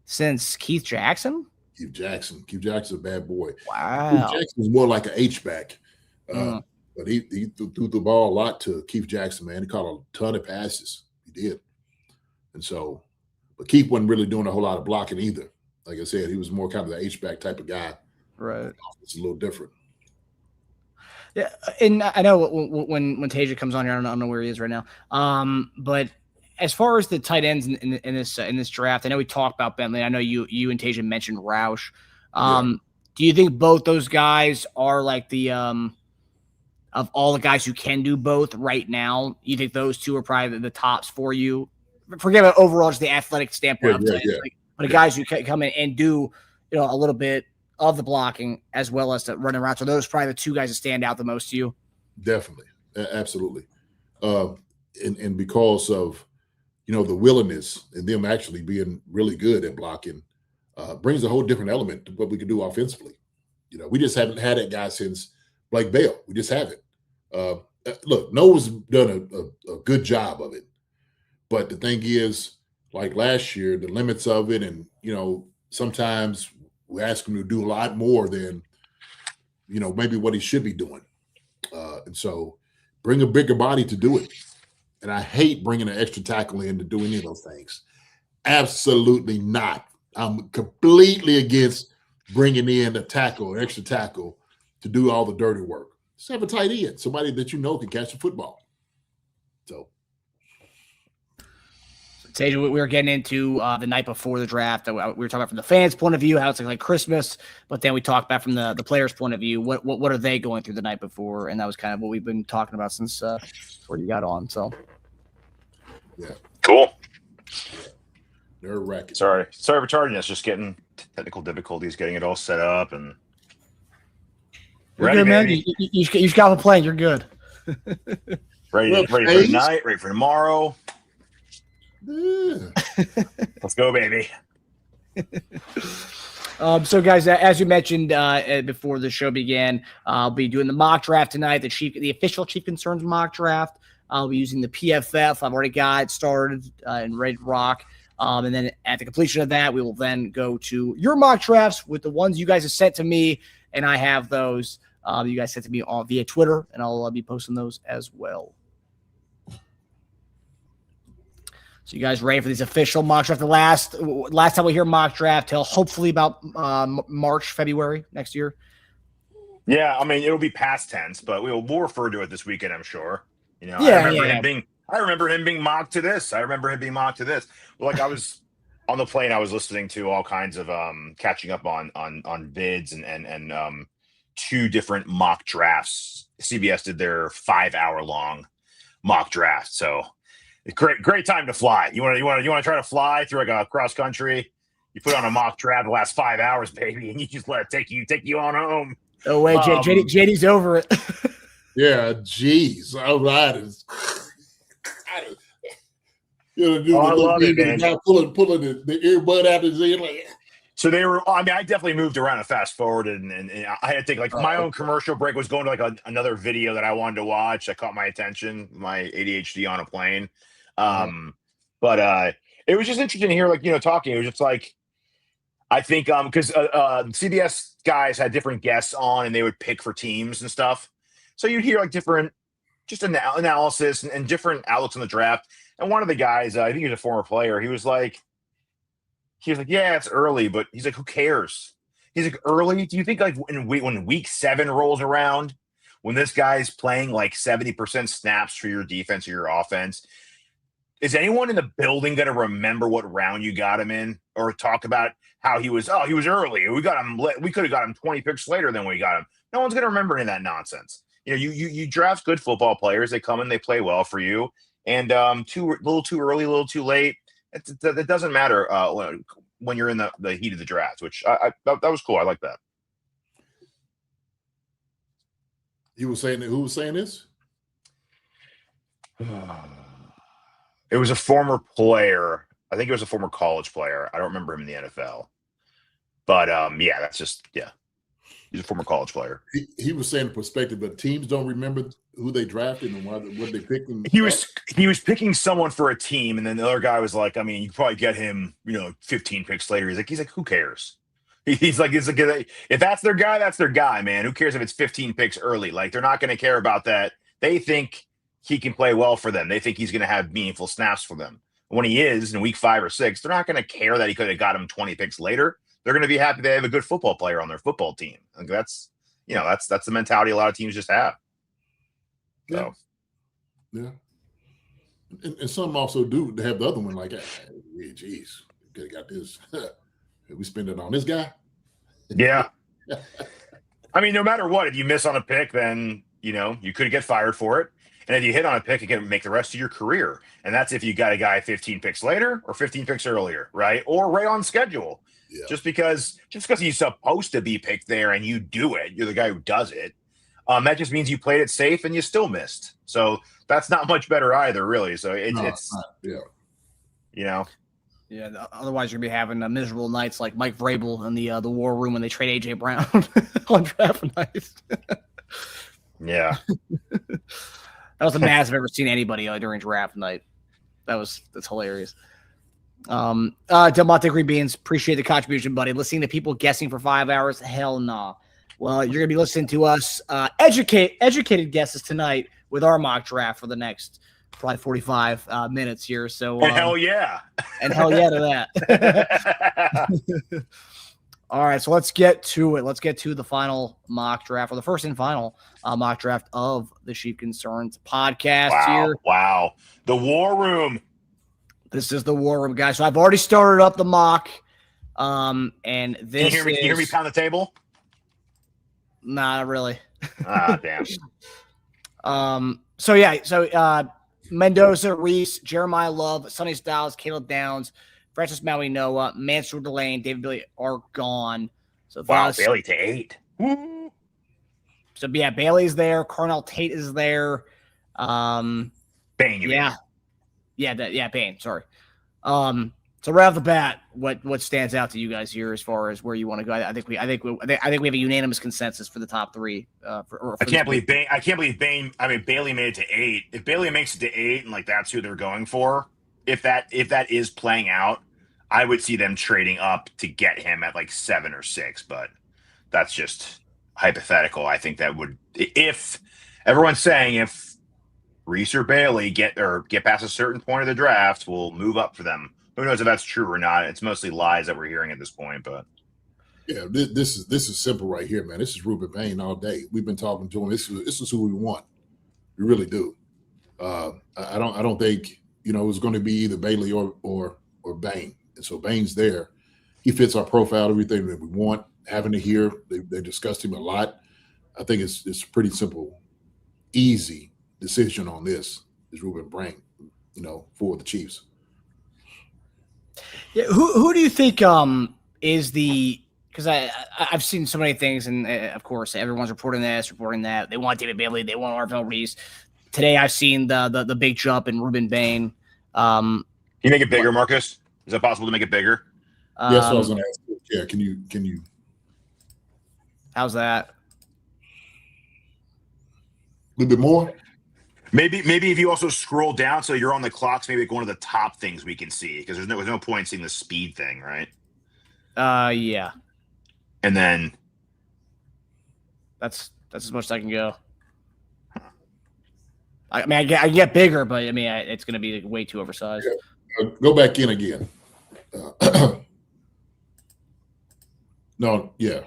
since Keith Jackson? Keith Jackson's a bad boy. Wow. Keith Jackson was more like an H-back. But he threw the ball a lot to Keith Jackson, man. He caught a ton of passes. He did. And so, but Keith wasn't really doing a whole lot of blocking either. Like I said, he was more kind of the H-back type of guy. Right. It's a little different. Yeah, and I know when Tasia comes on here, I don't know where he is right now. But as far as the tight ends in this draft, I know we talked about Bentley. I know you and Tasia mentioned Roush. Do you think both those guys are like the of all the guys who can do both right now? You think those two are probably the tops for you? Forget about overall just the athletic standpoint, but the guys who can come in and do a little bit of the blocking as well as the running routes. Are those probably the two guys that stand out the most to you? Definitely. Absolutely. And because of, the willingness and them actually being really good at blocking brings a whole different element to what we can do offensively. We just haven't had that guy since Blake Bell. We just haven't. Look, Noah's done a good job of it. But the thing is, like last year, the limits of it and, sometimes we ask him to do a lot more than, maybe what he should be doing. And so bring a bigger body to do it. And I hate bringing an extra tackle in to do any of those things. Absolutely not. I'm completely against bringing in a tackle, an extra tackle to do all the dirty work. Just have a tight end, somebody that can catch the football. So. Tasia, we were getting into the night before the draft. We were talking about from the fans' point of view, how it's like Christmas, but then we talked about from the players' point of view, what are they going through the night before? And that was kind of what we've been talking about since before you got on. So, yeah, cool. They're wrecking. Sorry for charging us. Just getting technical difficulties, getting it all set up, and you're good, man. You got the plane. You're good. Ready for tonight, ready for tomorrow. Yeah. Let's go, baby. So, guys, as you mentioned before the show began, I'll be doing the mock draft tonight, the official Chief Concerns mock draft. I'll be using the PFF. I've already got it started and ready to rock. And then at the completion of that, we will then go to your mock drafts with the ones you guys have sent to me, and I have those you guys sent to me via Twitter, and I'll be posting those as well. So you guys ready for these official mock draft? The last time we hear mock draft till hopefully about March, February next year. Yeah, I mean, it'll be past tense, but we'll refer to it this weekend, I'm sure. You know, Yeah, I remember him being mocked to this. I remember him being mocked to this. Well, like I was on the plane, I was listening to all kinds of catching up on vids and 2 different mock drafts. CBS did their 5-hour long mock draft. So great time to fly. You want to try to fly through like a cross country? You put on a mock draft the last 5 hours, baby, and you just let it take you on home. Oh wait, JD's over it. Yeah, geez. All right. I love it, man. Pulling the earbud out of his ear. Like, so they were. I mean, I definitely moved around and fast forwarded, and I had to think like my own commercial break was going to like another video that I wanted to watch. That caught my attention. My ADHD on a plane. But it was just interesting to hear like talking. It was just like I think because CBS guys had different guests on, and they would pick for teams and stuff. So you'd hear like different just analysis and different outlooks on the draft. And one of the guys, I think he was a former player, he was like, yeah, it's early, but he's like, who cares? He's like, early? Do you think like when week 7 rolls around, when this guy's playing like 70% snaps for your defense or your offense, is anyone in the building going to remember what round you got him in or talk about how he was early? We could have got him 20 picks later than we got him. No one's going to remember any of that nonsense. You draft good football players. They come in, they play well for you. And a little too early, a little too late. It doesn't matter when you're in the heat of the draft, which that was cool. I like that. who was saying this? It was a former player. I think it was a former college player. I don't remember him in the NFL. But yeah, that's just he's a former college player. He was saying the perspective, but teams don't remember who they drafted and what they picked. He was picking someone for a team, and then the other guy was like, I mean, you probably get him, 15 picks later. He's like, who cares? He's like, if that's their guy, that's their guy, man. Who cares if it's 15 picks early? Like, they're not going to care about that. They think he can play well for them. They think he's going to have meaningful snaps for them. When he is in week 5 or 6, they're not going to care that he could have got him 20 picks later. They're going to be happy they have a good football player on their football team. Like that's the mentality a lot of teams just have. So. Yeah. And some also do have the other one like, hey, geez, we could have got this. We spend it on this guy. Yeah. I mean, no matter what, if you miss on a pick, then, you could get fired for it. And if you hit on a pick, it can make the rest of your career. And that's if you got a guy 15 picks later or 15 picks earlier, right? Or right on schedule. Yeah. Just because he's supposed to be picked there and you do it, you're the guy who does it. That just means you played it safe and you still missed. So that's not much better either, really. So it's Yeah, otherwise you're gonna be having miserable nights like Mike Vrabel in the war room when they trade AJ Brown on draft night. Yeah, that was the maddest I've ever seen anybody during draft night. That's hilarious. Delmonte Green Beans, appreciate the contribution, buddy. Listening to people guessing for 5 hours, hell nah. Well, you're gonna be listening to us educated guesses tonight with our mock draft for the next probably 45 minutes here. So and hell yeah. And hell yeah to that. All right, so let's get to it. Let's get to the final mock draft, or the first and final mock draft of the Chief Concerns podcast here. Wow. The War Room. This is the War Room, guys. So I've already started up the mock. And this Can you hear me pound the table? Nah, not really. Damn. So Mendoza, Reese, Jeremiah Love, Sonny Styles, Caleb Downs, Francis Maui Noah, Mansour Delane, David Bailey are gone. So Bailey to 8. So yeah, Bailey's there. Cornell Tate is there. Bane, you mean? Bane. Sorry. So right off the bat, what stands out to you guys here as far as where you want to go? I think we have a unanimous consensus for the top three. I can't believe Bane. I can't believe Bane. I mean, Bailey made it to 8. If Bailey makes it to 8, and like that's who they're going for, if that is playing out, I would see them trading up to get him at like 7 or 6. But that's just hypothetical. I think that would, if everyone's saying if Reese or Bailey get past a certain point of the draft, will move up for them. Who knows if that's true or not? It's mostly lies that we're hearing at this point, but Yeah, this is simple right here, man. This is Ruben Payne all day. We've been talking to him. This is who we want. We really do. I don't think it's going to be either Bailey or Bane. And so Bane's there. He fits our profile, everything that we want. Having to hear, they discussed him a lot. I think it's pretty simple, easy decision on this is Ruben Payne, for the Chiefs. Yeah, who do you think is the, because I've seen so many things, and of course everyone's reporting this, reporting that. They want David Bailey, they want Arvell Reese. Today I've seen the big jump in Ruben Payne. Can you make it bigger, Marcus? Is it possible to make it bigger? Yes, I was going to ask you. Yeah, can you? How's that? A little bit more? Maybe if you also scroll down so you're on the clocks, maybe one of the top things we can see, because there's no point in seeing the speed thing, right? Yeah. And then that's as much as I can go. I mean, I can get bigger, but I mean, it's going to be way too oversized. Yeah. Go back in again. No, yeah.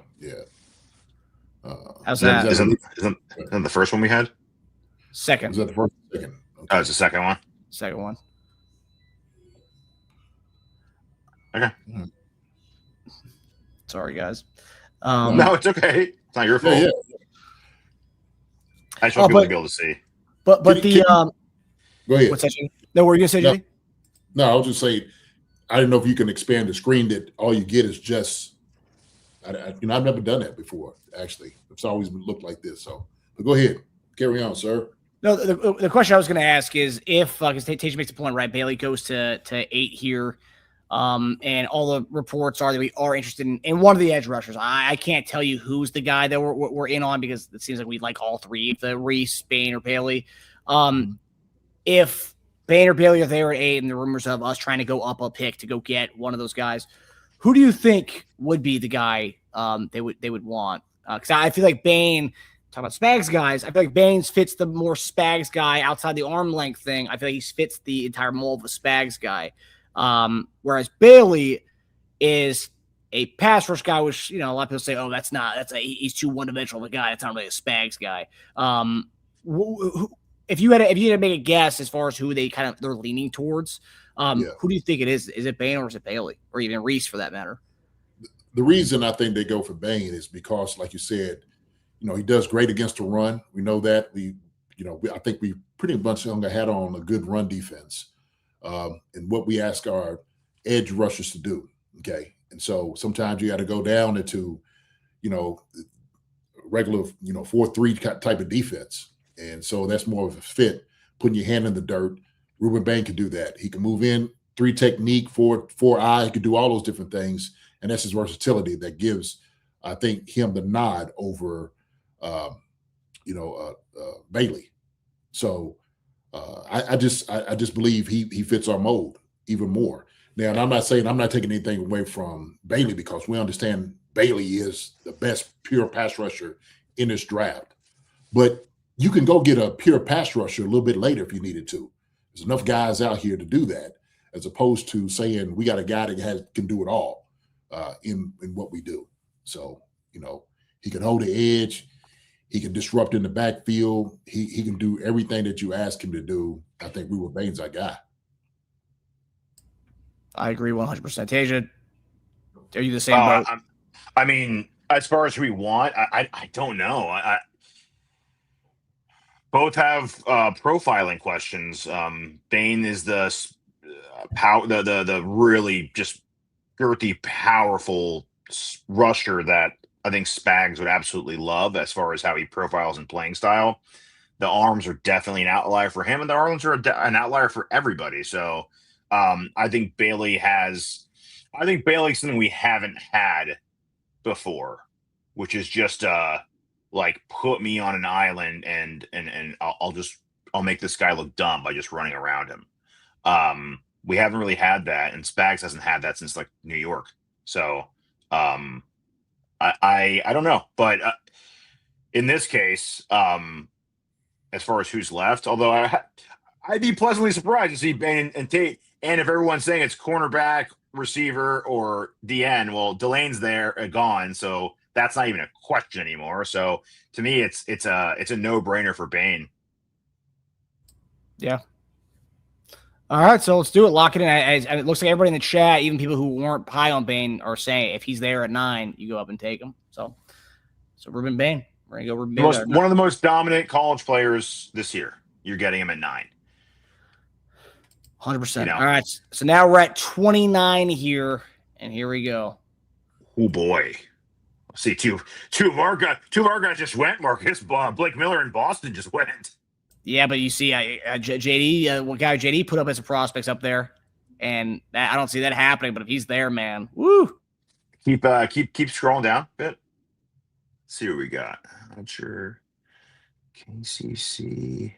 How's that? Isn't the first one we had? Second. Was that the first? Second. Okay. Oh, it's the second one. Second one. Okay. Sorry, guys. No, it's okay. It's not your fault. Yeah. I just want people to be able to see. But Go ahead. What's that? No, what were you gonna say, Jimmy? No, I was just saying. I don't know if you can expand the screen that all you get is just. I've never done that before. Actually, it's always looked like this. So, but go ahead, carry on, sir. No, the question I was going to ask is if, because Tage makes a point, right? Bailey goes to 8 here, and all the reports are that we are interested in one of the edge rushers. I can't tell you who's the guy that we're in on, because it seems like we like all three, the Reese, Bane, or Bailey. If Bane or Bailey are there at 8, and the rumors of us trying to go up a pick to go get one of those guys, who do you think would be the guy they would want? Because I feel like Bane. Talk about Spags guys. I feel like Baines fits the more Spags guy outside the arm length thing. I feel like he fits the entire mold of a Spags guy. Whereas Bailey is a pass rush guy, which, a lot of people say, oh, he's too one-dimensional of a guy. That's not really a Spags guy. If you had to make a guess as far as who they're leaning towards, who do you think it is? Is it Bane or is it Bailey, or even Reese for that matter? The reason I think they go for Bane is because, like you said, he does great against the run. We know that. I think we pretty much had on a good run defense, and what we ask our edge rushers to do. Okay, and so sometimes you got to go down into, regular, 4-3 type of defense, and so that's more of a fit. Putting your hand in the dirt. Ruben Payne can do that. He can move in 3 technique, 4-eye. He can do all those different things, and that's his versatility that gives, I think, him the nod over. Bailey. So I just believe he fits our mold even more. Now, and I'm not taking anything away from Bailey, because we understand Bailey is the best pure pass rusher in this draft. But you can go get a pure pass rusher a little bit later if you needed to. There's enough guys out here to do that, as opposed to saying we got a guy that can do it all in what we do. So, he can hold the edge. He can disrupt in the backfield. He can do everything that you ask him to do. I think Ruben Payne's our guy. I agree 100%. Tasia, are you the same boat? I mean, as far as who we want, I don't know. Both have profiling questions. Bane is the really just girthy, powerful rusher that I think Spags would absolutely love as far as how he profiles and playing style. the arms are definitely an outlier for him, and the arms are an outlier for everybody. So I think Bailey's something we haven't had before, which is just like put me on an island and I'll make this guy look dumb by just running around him. We haven't really had that, and Spags hasn't had that since like New York. So I don't know, but in this case, as far as who's left, although I'd be pleasantly surprised to see Bane and Tate. And if everyone's saying it's cornerback, receiver, or DN, well, Delane's there, gone, so that's not even a question anymore. So to me, it's a no-brainer for Bane. Yeah. All right, so let's do it. Lock it in. It looks like everybody in the chat, even people who weren't high on Bane, are saying if he's there at 9, you go up and take him. So Ruben Bane. We're gonna go Ruben Bane. One of the most dominant college players this year. You're getting him at 9. 100%. All right, so now we're at 29 here, and here we go. Oh boy. See, two of our guys just went. Marcus, Blake Miller in Boston just went. Yeah, but you see, JD, what guy JD put up as a prospects up there, and I don't see that happening. But if he's there, man, woo! Keep scrolling down a bit. Let's see what we got. Not sure. KCC.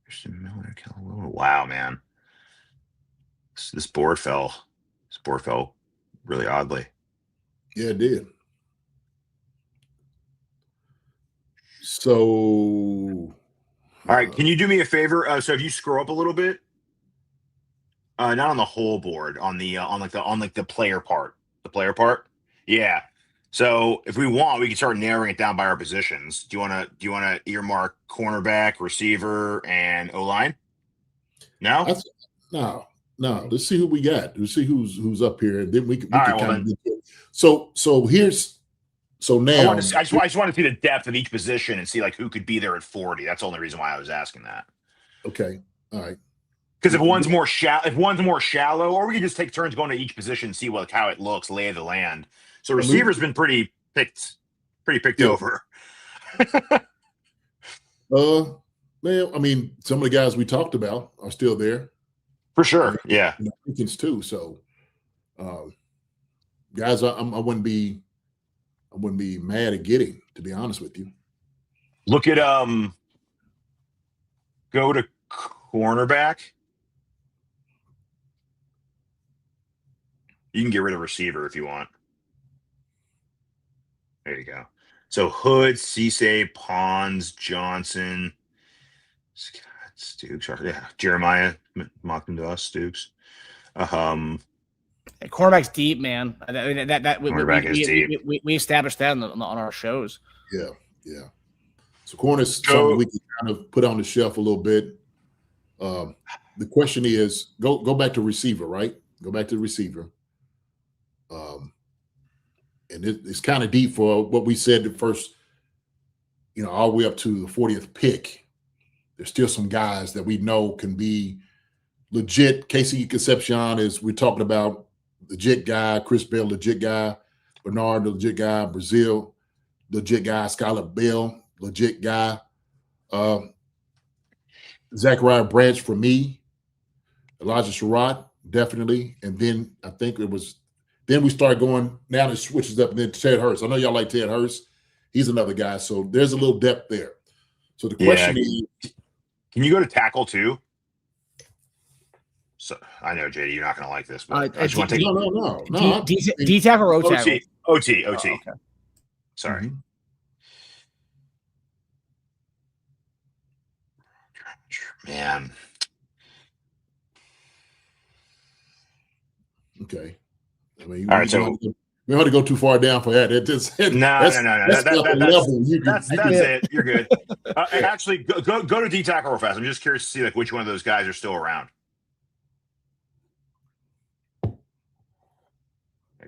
Christian Miller. Wow, man. This board fell. Really oddly. Yeah, it did. So, all right, can you do me a favor? So if you scroll up a little bit, not on the whole board, on the the player part, yeah. So if we want, we can start narrowing it down by our positions. Do you want to earmark cornerback, receiver, and O-line? No. No. Let's see who we got. Let's see who's up here, and then we can kind of get to it. So now I just want to see the depth of each position and see like who could be there at 40. That's the only reason why I was asking that. Okay. All right. Because if one's more shallow, or we can just take turns going to each position and see how it looks, lay of the land. So receiver's been pretty picked over. Man, I mean, some of the guys we talked about are still there. For sure. Yeah. Jenkins too. So guys, I wouldn't be mad at getting, to be honest with you. Look at go to cornerback. You can get rid of receiver if you want. There you go. So Hood, Cisse, Pons, Johnson, Scott, Stooks, yeah, Jeremiah, Malcolm Doss, Stooks. Cornerback's deep, man. Cornerback is deep. We established that on our shows. Yeah. So corner's something we can kind of put on the shelf a little bit. The question is, go back to receiver, right? Go back to the receiver. And it's kind of deep for what we said the first, all the way up to the 40th pick. There's still some guys that we know can be legit. Casey Concepcion is, we're talking about legit guy. Chris Bell, legit guy. Bernard, legit guy. Brazil, legit guy. Skylar Bell, legit guy. Zachariah Branch for me. Elijah Sherrod, definitely. And then I think then we start going, now it switches up, and then Ted Hurst. I know y'all like Ted Hurst. He's another guy. So there's a little depth there. So the question is, can you go to tackle too? So I know, JD, you're not going to like this, but I just want to take no. D tackle or O tackle? OT. Oh, okay. Sorry. Man. Okay. I mean, all right, so we don't have to go too far down for that. No. That's it. You're good. Actually, go to D tackle real fast. I'm just curious to see like which one of those guys are still around.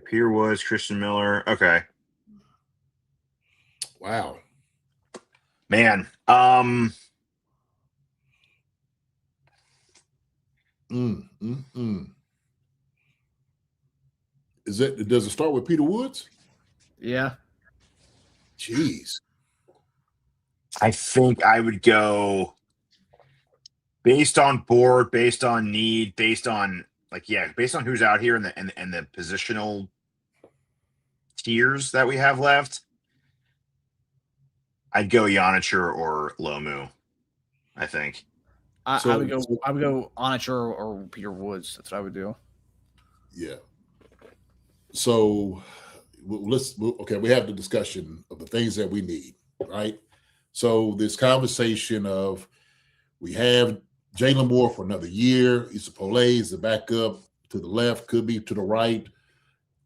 Peter Woods, Christian Miller. Okay. Wow. Man. Does it start with Peter Woods? Yeah. Jeez. I think I would go based on board, based on need, based on based on who's out here and the positional tiers that we have left. I'd go Yonicher or Lomu, I think. I would go Onicher or Peter Woods. That's what I would do. Yeah. So we have the discussion of the things that we need, right? So this conversation of we have Jalen Moore for another year. He's a Pole, he's a backup to the left, could be to the right.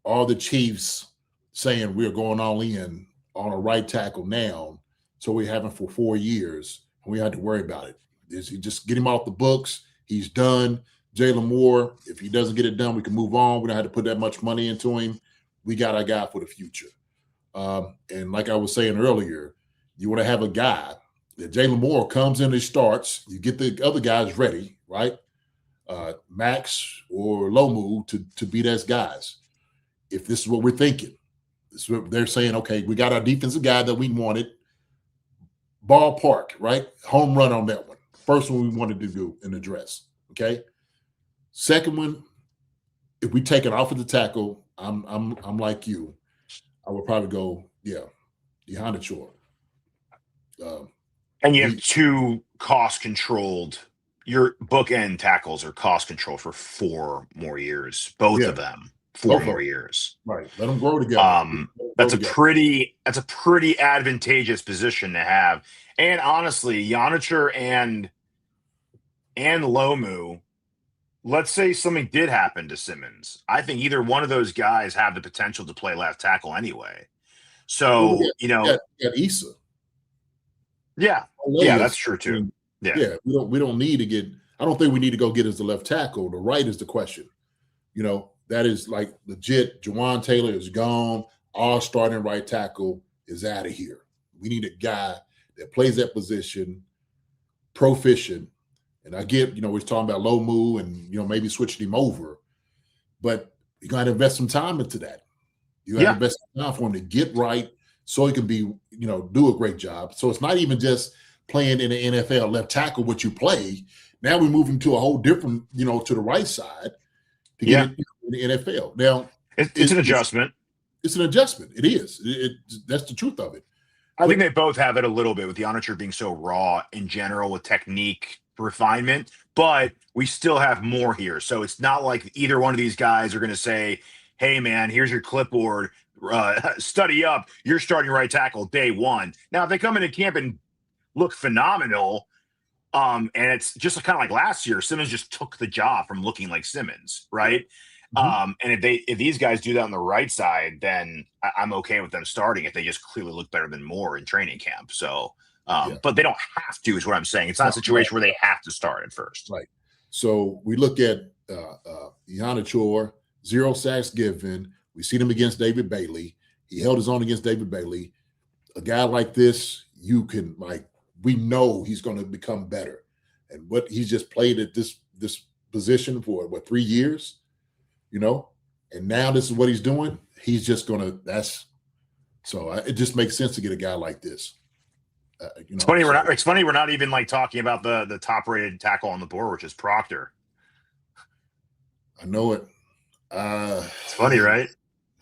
All the Chiefs saying we're going all in on a right tackle now. So we haven't for 4 years, and we had to worry about it. You just get him off the books. He's done. Jalen Moore, if he doesn't get it done, we can move on. We don't have to put that much money into him. We got our guy for the future. And like I was saying earlier, you want to have a guy that Jalen Moore comes in and starts. You get the other guys ready, right? Max or Lomu to be those guys. If this is what we're thinking, this is what they're saying, okay, we got our defensive guy that we wanted. Ballpark, right? Home run on that one. First one we wanted to do and address. Okay. Second one, if we take it off of the tackle, I'm like you. I would probably go, Yonicher. And you have two cost-controlled. Your bookend tackles are cost-controlled for 4 more years. Both of them, 4 more years. Right. Let them grow together. That's a pretty advantageous position to have. And honestly, Yonicher and Lomu, let's say something did happen to Simmons. I think either one of those guys have the potential to play left tackle anyway. So, got Issa. Yeah, that's true too. Yeah, we don't need to get. I don't think we need to go get as the left tackle. The right is the question. That is like legit. Jawan Taylor is gone. Our starting right tackle is out of here. We need a guy that plays that position, proficient. And I get, we're talking about Lomu and maybe switching him over, but you got to invest some time into that. You got to invest some time for him to get right, so he can be, do a great job. So it's not even just playing in the NFL left tackle, what you play. Now we move him to a whole different, to the right side to get it in the NFL. Now it's an adjustment. It's an adjustment. It is. That's the truth of it. I think they both have it a little bit with the Yonicher being so raw in general with technique refinement, but we still have more here. So it's not like either one of these guys are going to say, hey, man, here's your clipboard. Study up. You're starting right tackle day 1. Now, if they come into camp and look phenomenal, and it's just kind of like last year, Simmons just took the job from looking like Simmons, right? And if these guys do that on the right side, then I'm okay with them starting if they just clearly look better than Moore in training camp. So, but they don't have to, is what I'm saying. It's not a situation where they have to start at first. Right. So we look at Yonicher, 0 sacks given. We see him against David Bailey. He held his own against David Bailey. A guy like this, you can we know he's going to become better. And what he's just played at this position for 3 years, and now this is what he's doing. He's just going to, it just makes sense to get a guy like this. It's funny we're not even talking about the top rated tackle on the board, which is Proctor. I know it. It's funny, right?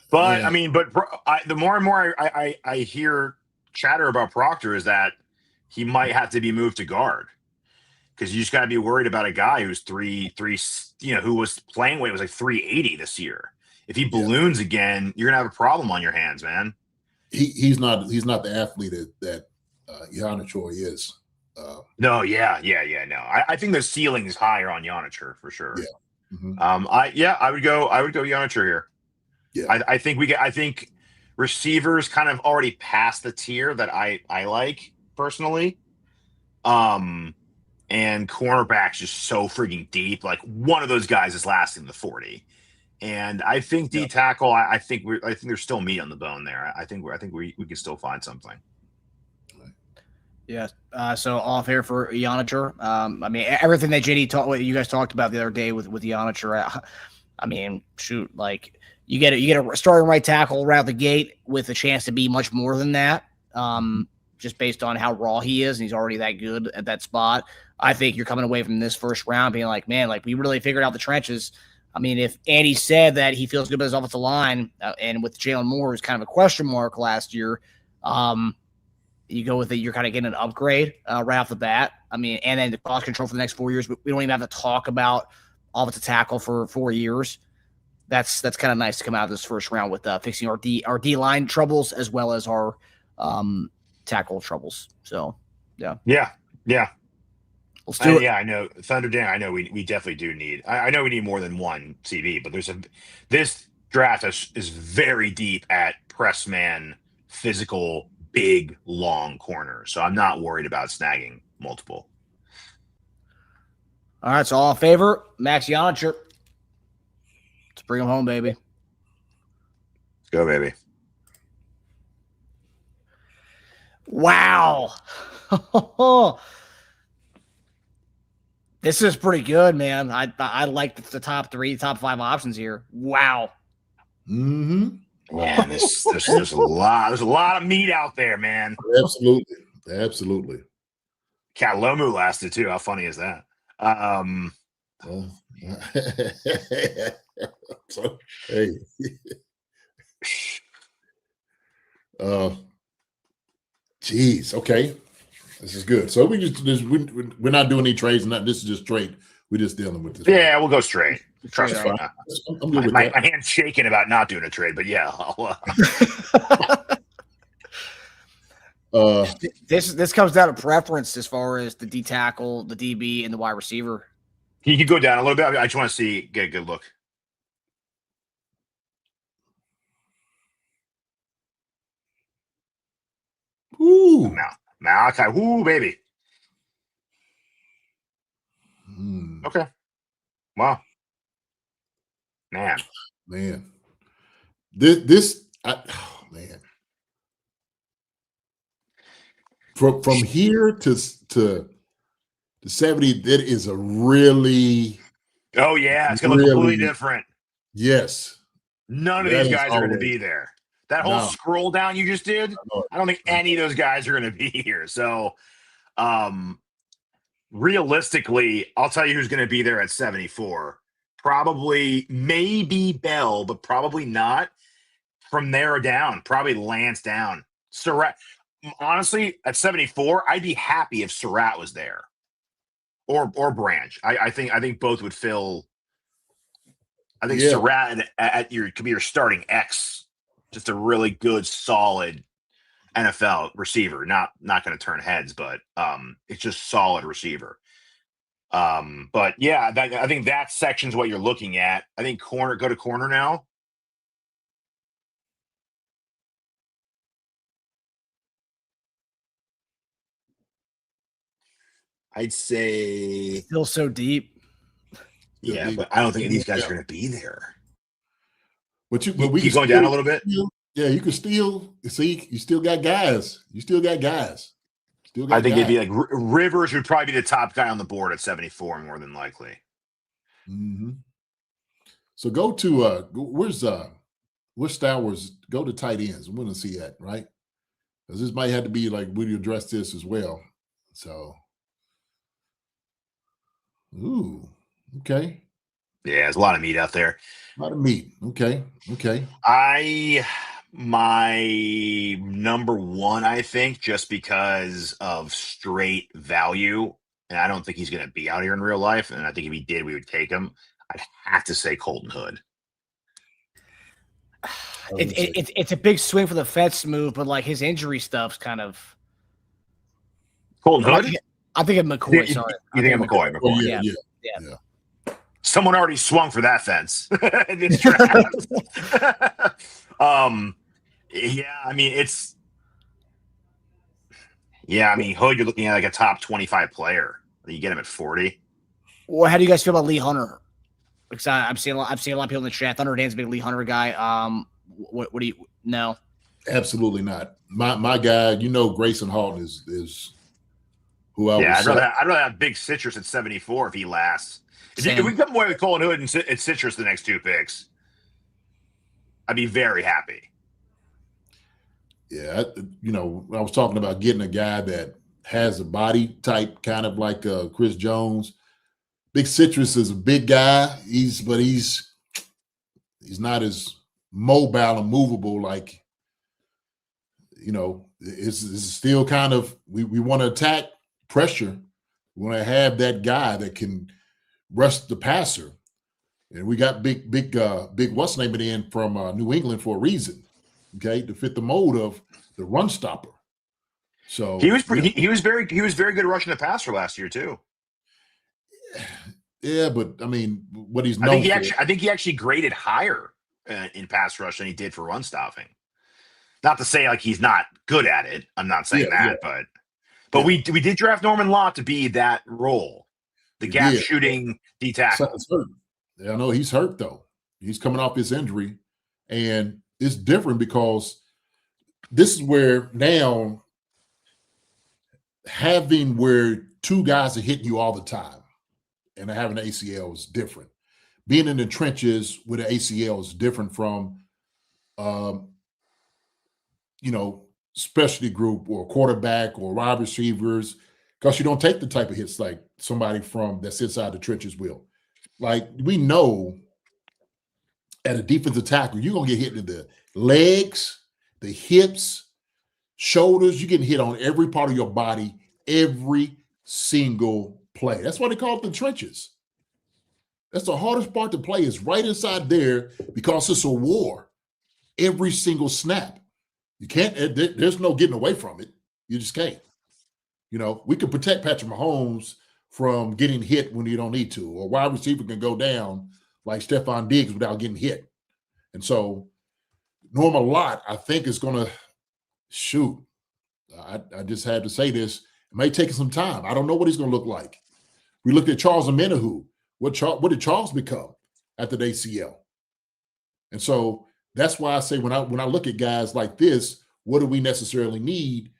But I mean, the more and more I hear chatter about Proctor is that he might have to be moved to guard, because you just got to be worried about a guy who's who was playing weight was like 380 this year. If he balloons again, you're gonna have a problem on your hands, man. He's not the athlete that Yonicher is. No. I think the ceiling is higher on Yonicher for sure. Yeah. Mm-hmm. I would go Yonicher here. Yeah. I think receivers kind of already passed the tier that I like personally. And cornerbacks just so freaking deep. Like one of those guys is lasting the 40. And I think D tackle, I think there's still meat on the bone there. I think we can still find something. Yeah. So off here for Yonicher. I mean, everything that what you guys talked about the other day with Yonicher. I mean, shoot, you get a starting right tackle right out the gate with a chance to be much more than that. just based on how raw he is, and he's already that good at that spot. I think you're coming away from this first round being like, man, like we really figured out the trenches. I mean, if Andy said that he feels good about his offensive line, and with Jalen Moore, who's kind of a question mark last year, you go with it, you're kind of getting an upgrade right off the bat. I mean, and then the cost control for the next 4 years. We don't even have to talk about offensive tackle for 4 years. That's kind of nice to come out of this first round with fixing our D line troubles as well as our tackle troubles. So, yeah. Let's do it. Yeah, I know. Thunder Dan, I know we definitely do need. I know we need more than one CB, but this draft is very deep at press man, physical, big, long corner. So I'm not worried about snagging multiple. All right, so all in favor, Max Yonicher. Let's bring him home, baby. Let's go, baby. Wow. This is pretty good, man. I like the top 5 options here. Wow. Mm-hmm. Man, there's a lot of meat out there, man. Absolutely. Kalomu lasted too. How funny is that? So, hey. Geez. Okay. This is good. So we're not doing any trades. This is just straight. We're just dealing with this. Yeah, we'll go straight. Trust me. I'm good with My that. hand's shaking about not doing a trade, but yeah. This comes down to preference as far as the D tackle, the DB, and the wide receiver. You can go down a little bit. I just want to get a good look. Ooh. Malachi. Ooh, baby. Okay. Wow. Man. Man. From here to 70, that is a really. Oh yeah, it's gonna look completely different. Yes. None of these guys are going to be there. That whole scroll down you just did, I don't think any of those guys are going to be here. So, realistically, I'll tell you who's going to be there at 74. Probably, maybe Bell, but probably not. From there down, probably Lance down. Surratt. Honestly, at 74, I'd be happy if Surratt was there, or Branch. I think both would fill. I think Surratt could be your starting X, just a really good, solid NFL receiver. Not going to turn heads, but it's just solid receiver. But yeah, I think that section's what you're looking at. I think go to corner now. I'd say still so deep. Yeah, but I don't think these guys are going to be there. But we keep going down a little bit. Yeah, you can still see. You still got guys. I think it'd be like Rivers would probably be the top guy on the board at 74, more than likely. Mm-hmm. So go to where's Star Wars? Go to tight ends. I'm going to see that, right? Because this might have to be like we address this as well. So, okay. Yeah, there's a lot of meat out there. A lot of meat. Okay. My number one, I think, just because of straight value, and I don't think he's going to be out here in real life, and I think if he did, we would take him. I'd have to say Colton Hood. It's a big swing for the fence move, but like his injury stuff's kind of. Colton Hood? I think of McCoy. Sorry, you think of McCoy? Yeah. Someone already swung for that fence in this draft. Hood, you're looking at like a top 25 player. You get him at 40. Well, how do you guys feel about Lee Hunter? Because I'm seeing a lot of people in the chat. Thunder Dan's a big Lee Hunter guy. What do you know? Absolutely not. My guy, Grayson Halton is who I would I'd rather have Big Citrus at 74 if he lasts. If we come away with Colin Hood and Citrus the next two picks, I'd be very happy. Yeah, I was talking about getting a guy that has a body type kind of like Chris Jones. Big Citrus is a big guy. He's not as mobile and movable like, it's still kind of we want to attack pressure. We want to have that guy that can rush the passer. And we got big what's name it in from New England for a reason, okay, to fit the mold of the run stopper. So he was very good rushing the passer last year too. Yeah, but I mean, what he's known I think he actually graded higher in pass rush than he did for run stopping. Not to say like he's not good at it. I'm not saying but we did draft Norman Lott to be that role, the gap shooting D tackle. I know he's hurt though. He's coming off his injury, and it's different because this is where now having where two guys are hitting you all the time and having an ACL is different. Being in the trenches with an ACL is different from, specialty group or quarterback or wide receivers, because you don't take the type of hits like somebody from that sits inside the trenches will. Like we know at a defensive tackle, you're going to get hit in the legs, the hips, shoulders. You're getting hit on every part of your body, every single play. That's why they call it the trenches. That's the hardest part to play is right inside there because it's a war every single snap. You can't, there's no getting away from it. You just can't. We can protect Patrick Mahomes from getting hit when you don't need to, or wide receiver can go down like Stephon Diggs without getting hit. And so Norman Lott, I think, is going to shoot. I just had to say this. It may take some time. I don't know what he's going to look like. We looked at Charles Omenihu. What did Charles become after the ACL? And so that's why I say when I look at guys like this, what do we necessarily need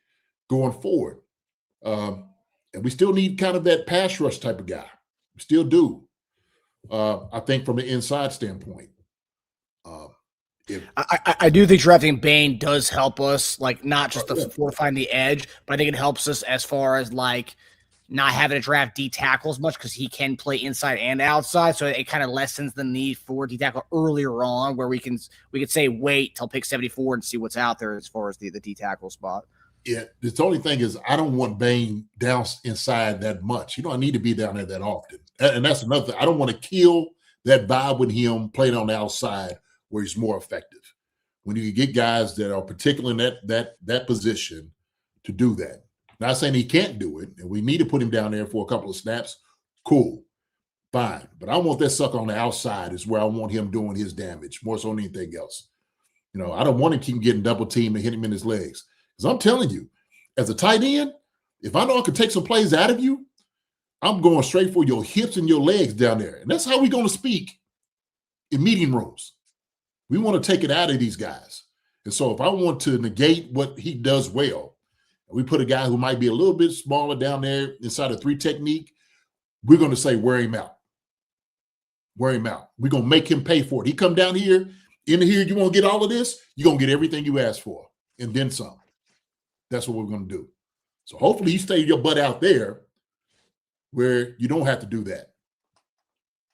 going forward? And we still need kind of that pass rush type of guy. We still do. I think from the inside standpoint. I do think drafting Bain does help us, like not just fortifying the edge, but I think it helps us as far as like not having to draft D tackle as much because he can play inside and outside. So it kind of lessens the need for D tackle earlier on, where we could say wait till pick 74 and see what's out there as far as the D tackle spot. Yeah, the only thing is I don't want Bain down inside that much. You don't need to be down there that often. And that's another thing. I don't want to kill that vibe with him playing on the outside where he's more effective. When you get guys that are particularly in that position to do that. Not saying he can't do it, and we need to put him down there for a couple of snaps. Cool, fine. But I want that sucker on the outside is where I want him doing his damage more so than anything else. I don't want to keep getting double teamed and hit him in his legs. Because I'm telling you, as a tight end, if I know I can take some plays out of you, I'm going straight for your hips and your legs down there. And that's how we're going to speak in meeting rooms. We want to take it out of these guys. And so if I want to negate what he does well, we put a guy who might be a little bit smaller down there inside a 3 technique, we're going to say wear him out. Wear him out. We're going to make him pay for it. He come down here, in here, you want to get all of this, you're going to get everything you asked for and then some. That's what we're going to do. So hopefully you stay your butt out there where you don't have to do that.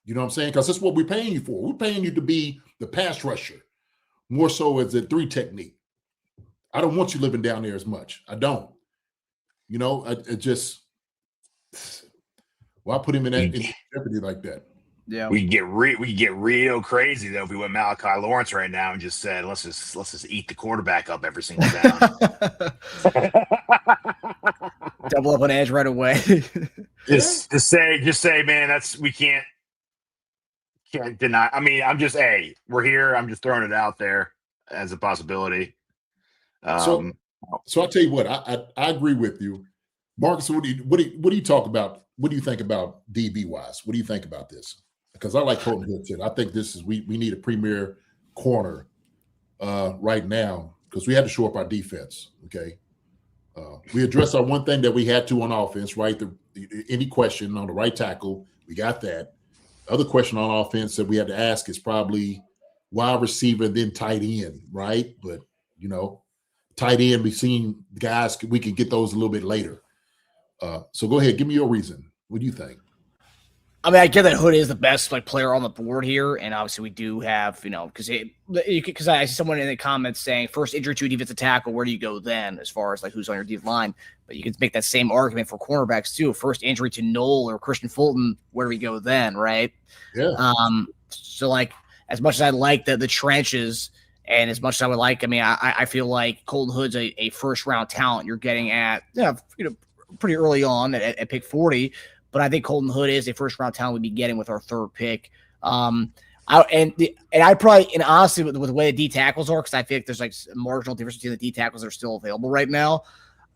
You know what I'm saying? Because that's what we're paying you for. We're paying you to be the pass rusher, more so as a 3 technique. I don't want you living down there as much. I don't. I just, I put him in jeopardy like that. Yeah, we get real crazy though if we went Malachi Lawrence right now and just said let's just eat the quarterback up every single down. Double up on edge right away. just say, man, we can't deny. I mean, we're here. I'm just throwing it out there as a possibility. So I'll tell you what, I agree with you, Marcus. What do you talk about? What do you think about DB wise? What do you think about this? Because I like Colton Hilton. I think this is we need a premier corner right now because we had to shore up our defense. Okay, we addressed our one thing that we had to on offense, right? Any question on the right tackle, we got that. Other question on offense that we had to ask is probably wide receiver, then tight end, right? But tight end, we've seen guys, we can get those a little bit later. So go ahead, give me your reason. What do you think? I mean, I get that Hood is the best player on the board here, and obviously we do have, because I see someone in the comments saying first injury to a defensive tackle, where do you go then as far as who's on your defensive line? But you can make that same argument for cornerbacks too. First injury to Knoll or Christian Fulton, where do we go then, right? Yeah. So as much as I like the trenches, and as much as I would like, I feel like Colton Hood's a first round talent you're getting at pretty early on at pick 40. But I think Colton Hood is a first round talent we'd be getting with our third pick. Honestly, with the way the D tackles are, because I think there's a marginal difference between the D tackles that are still available right now.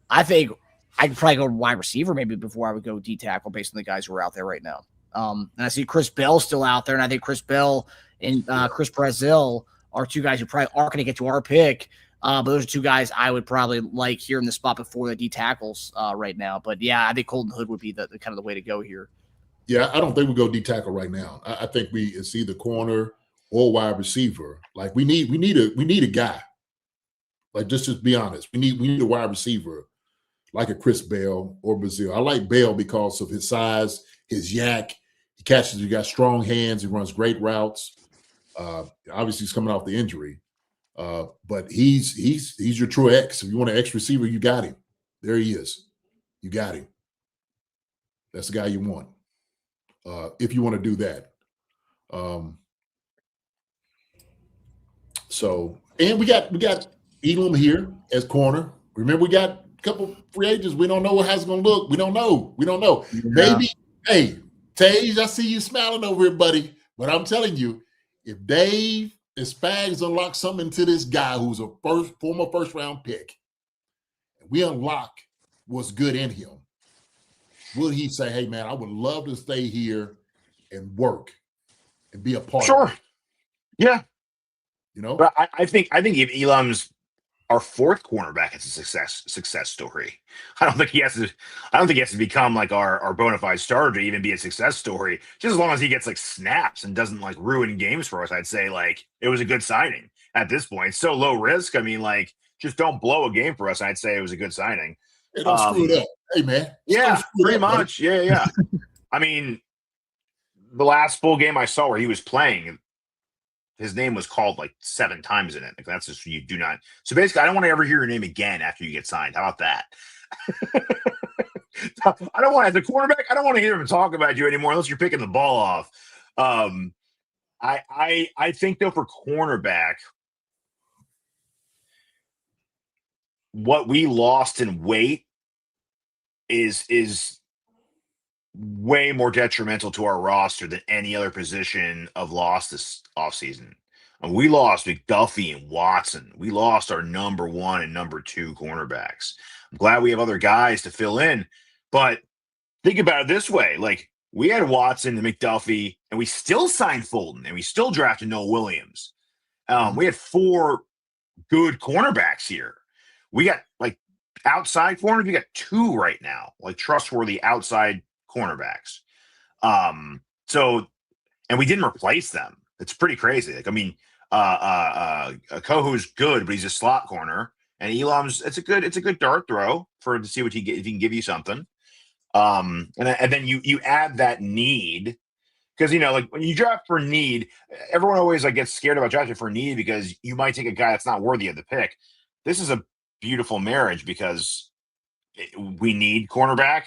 I think I could probably go wide receiver maybe before I would go D tackle based on the guys who are out there right now. And I see Chris Bell still out there, and I think Chris Bell and Chris Brazil are two guys who probably aren't going to get to our pick. But those are two guys I would probably like here in the spot before the D tackles right now. But yeah, I think Colton Hood would be the kind of the way to go here. Yeah, I don't think we go D tackle right now. I think it's either corner or wide receiver. We need a guy. Just be honest. We need a wide receiver like a Chris Bell or Brazil. I like Bell because of his size, his yak. He catches. He got strong hands. He runs great routes. Obviously, he's coming off the injury. But he's your true X. If you want an X receiver, you got him. There he is. You got him. That's the guy you want. If you want to do that. And we got Elam here as corner. Remember, we got a couple free agents. We don't know how it's going to look. We don't know. Yeah. Maybe, hey, Tage, I see you smiling over here, buddy. But I'm telling you, if Dave and Spags unlock something to this guy who's a former first-round pick, and we unlock what's good in him, will he say, hey, man, I would love to stay here and work and be a part of it? Yeah. But I think if Elam's our fourth cornerback, it's a success story. I don't think he has to become our bona fide starter to even be a success story. Just as long as he gets snaps and doesn't ruin games for us, I'd say it was a good signing at this point. So low risk. Just don't blow a game for us. I'd say it was a good signing. Hey, don't screw it up. Hey, man. Yeah, pretty much. Buddy. Yeah. The last full game I saw where he was playing, his name was called 7 times in it. That's just, you do not. So basically, I don't want to ever hear your name again after you get signed. How about that? I don't want, as a quarterback, I don't want to hear him talk about you anymore unless you're picking the ball off. I think though, for cornerback, what we lost in weight is way more detrimental to our roster than any other position of loss this offseason. We lost McDuffie and Watson. We lost our number 1 and number 2 cornerbacks. I'm glad we have other guys to fill in, but think about it this way. We had Watson and McDuffie, and we still signed Fulton, and we still drafted Noah Williams. We had 4 good cornerbacks here. We got outside corners. We got 2 right now, trustworthy outside cornerbacks. And we didn't replace them. It's pretty crazy. Kohu's good, but he's a slot corner, and Elam's it's a good dart throw to see if he can give you something. And then you add that need, because when you draft for need, everyone always gets scared about drafting for need because you might take a guy that's not worthy of the pick. This is a beautiful marriage because we need cornerback.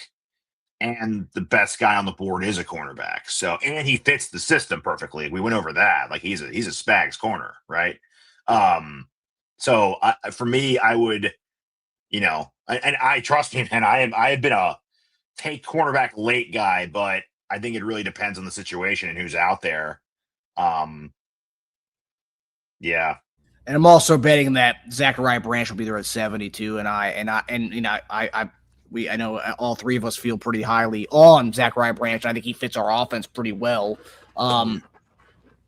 And the best guy on the board is a cornerback. So, and he fits the system perfectly. We went over that. He's a Spags corner, right? For me, I would, and I trust him. And I have been a take cornerback late guy, but I think it really depends on the situation and who's out there. Yeah. And I'm also betting that Zachariah Branch will be there at 72, I know all 3 of us feel pretty highly on Zachariah Branch. I think he fits our offense pretty well.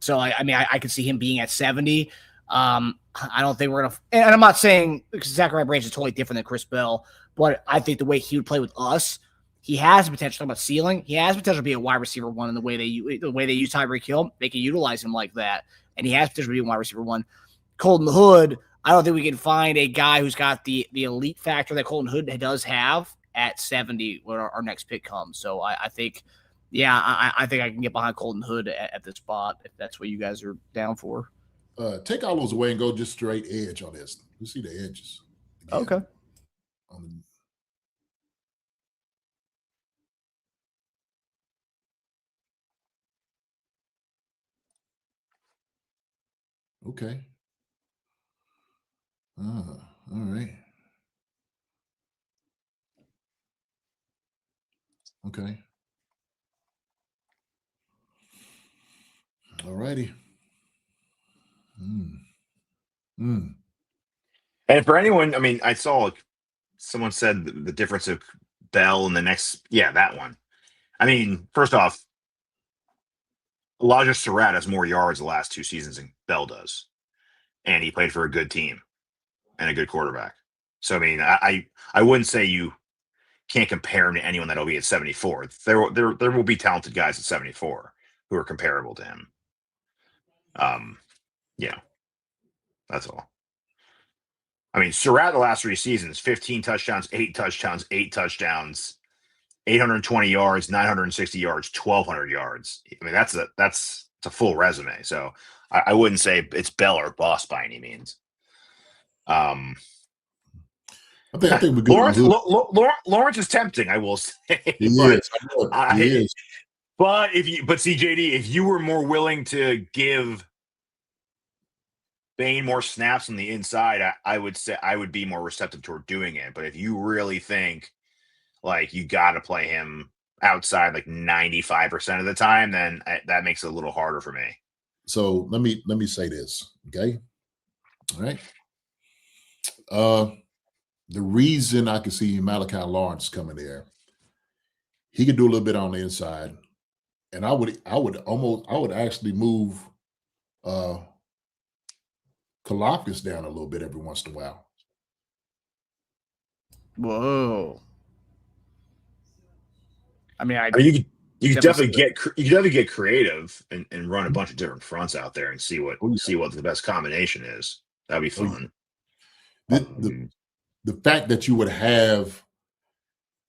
So I could see him being at 70. I don't think we're gonna. And I'm not saying because Zachariah Branch is totally different than Chris Bell, but I think the way he would play with us, he has the potential. Talking about ceiling, he has potential to be a wide receiver 1 in the way they use Tyreek Hill. They can utilize him like that, and he has potential to be a wide receiver 1. Colton Hood, I don't think we can find a guy who's got the elite factor that Colton Hood does have at 70 when our next pick comes. So I think, I think I can get behind Colton Hood at this spot if that's what you guys are down for. Take all those away and go just straight edge on this. You see the edges. Again, Okay. Okay. All right. Okay. All righty. And for anyone, I mean, I saw someone said the difference of Bell and the next, that one. I mean, first off, Elijah Surratt has more yards the last 2 seasons than Bell does, and he played for a good team and a good quarterback. So I mean, I wouldn't say you can't compare him to anyone that'll be at 74. There will be talented guys at 74 who are comparable to him. That's all. I mean, Surratt the last 3 seasons, 15 touchdowns, 8 touchdowns, 8 touchdowns, 820 yards, 960 yards, 1,200 yards. I mean, that's a full resume. So I wouldn't say it's Bell or bust by any means. I think we're good. Lawrence is tempting, I will say. He is. But see, JD, if you were more willing to give Bain more snaps on the inside, I would say I would be more receptive toward doing it. But if you really think like you got to play him outside like 95% of the time, then that makes it a little harder for me. So let me say this, okay? All right. The reason I could see Malachi Lawrence coming there, he could do a little bit on the inside, and I would actually move Kalafkas down a little bit every once in a while. Whoa. I mean, you could definitely get creative and run a bunch of different fronts out there and see what the best combination is. That'd be fun. The fact that you would have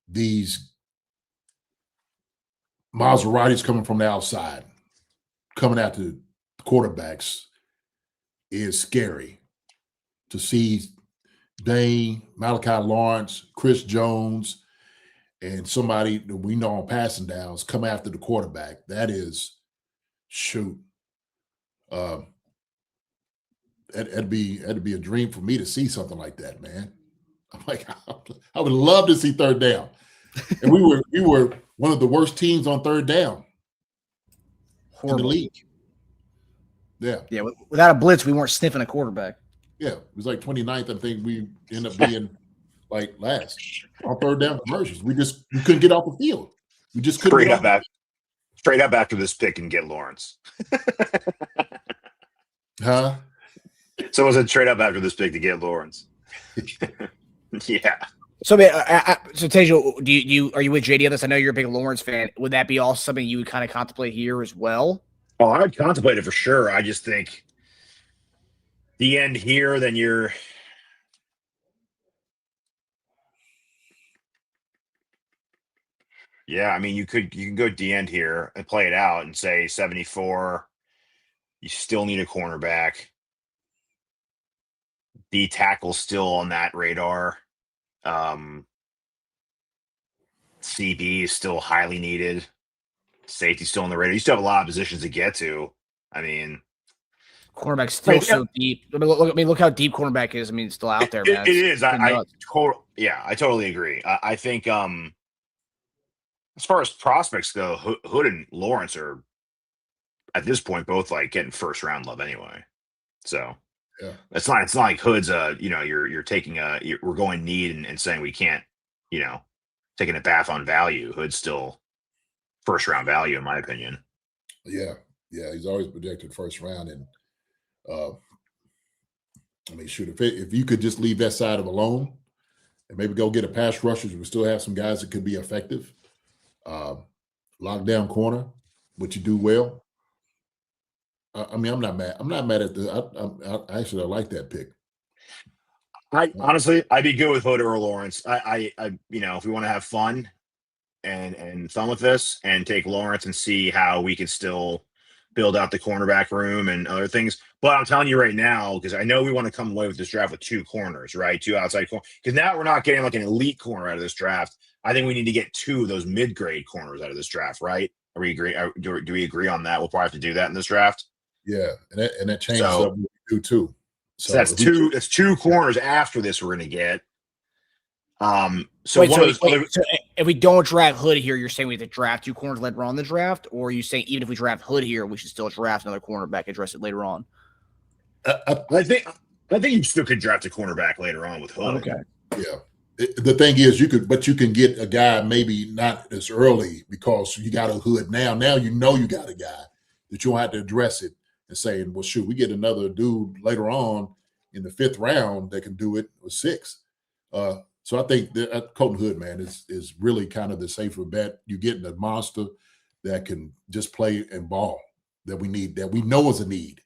these Maseratis coming from the outside, coming at the quarterbacks, is scary. To see Dane, Malachi Lawrence, Chris Jones, and somebody that we know on passing downs come after the quarterback, that is shoot. That'd be a dream for me to see something like that, man. I'm like, I would love to see third down. And we were one of the worst teams on third down in the league. Yeah. Yeah. Without a blitz, we weren't sniffing a quarterback. Yeah. It was like 29th. I think we ended up being like last on third down conversions. We couldn't get off the field. We just couldn't straight up after this pick and get Lawrence. Huh? So was it straight up after this pick to get Lawrence? Yeah. So, so Tejo, are you with JD on this? I know you're a big Lawrence fan. Would that be also something you would kind of contemplate here as well? Oh, I would contemplate it for sure. I just think the end here, then you're. Yeah, I mean, you can go the end here and play it out and say 74. You still need a cornerback. The tackle's still on that radar. CB is still highly needed. Safety's still on the radar. You still have a lot of positions to get to. I mean, cornerback's still so deep. Look how deep cornerback is. I mean, it's still out there, man. It is. I totally agree. I think as far as prospects go, Hood and Lawrence are at this point both like getting first round love anyway. So yeah, it's not like Hood's you're taking we're going need and saying we can't, taking a bath on value. Hood's still first round value in my opinion. Yeah, he's always projected first round, and I mean, shoot, if you could just leave that side of alone and maybe go get a pass rushers, we still have some guys that could be effective. Lockdown corner, which you do well. I mean, I'm not mad. I'm not mad at I like that pick. I'd be good with Hood or Lawrence. If we want to have fun and fun with this and take Lawrence and see how we can still build out the cornerback room and other things. But I'm telling you right now, because I know we want to come away with this draft with 2 corners, right? 2 outside corners. Because now we're not getting like an elite corner out of this draft. I think we need to get 2 of those mid-grade corners out of this draft, right? Are we agree? Do we agree on that? We'll probably have to do that in this draft. Yeah, and that changes up what we do too. So that's 2. That's 2 corners after this we're going to get. So if we don't draft Hood here, you're saying we have to draft 2 corners later on in the draft, or are you saying even if we draft Hood here, we should still draft another cornerback, address it later on? I think you still could draft a cornerback later on with Hood. Okay. Yeah. The thing is, you can get a guy maybe not as early because you got a Hood now. Now you know you got a guy that you don't have to address it and saying, well, shoot, we get another dude later on in the 5th round that can do it or 6th. So I think that Colton Hood, man, is really kind of the safer bet. You're getting a monster that can just play and ball that we need, that we know is a need.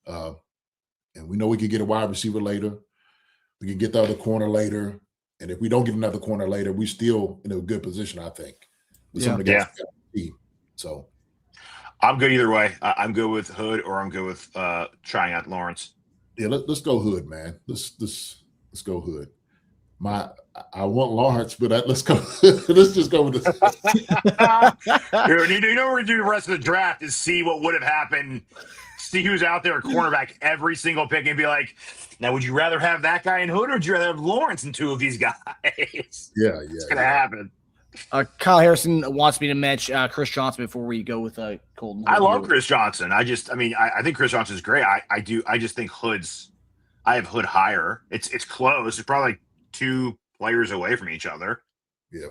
And we know we can get a wide receiver later. We can get the other corner later. And if we don't get another corner later, we're still in a good position, I think, with some of the guys we got on the team. So I'm good either way. I'm good with Hood or I'm good with trying out Lawrence. Yeah, let's go Hood, man. Let's go Hood. I want Lawrence, but let's go. Let's just go with this. You know what we're gonna do the rest of the draft is see what would have happened. See who's out there at cornerback every single pick and be like, now would you rather have that guy in Hood or would you rather have Lawrence in 2 of these guys? Yeah. It's gonna happen. Kyle Harrison wants me to mention Chris Johnson before we go with Colton. I love Chris Johnson. I think Chris Johnson is great. I just think I have Hood higher. It's close. It's probably like 2 players away from each other. Yeah.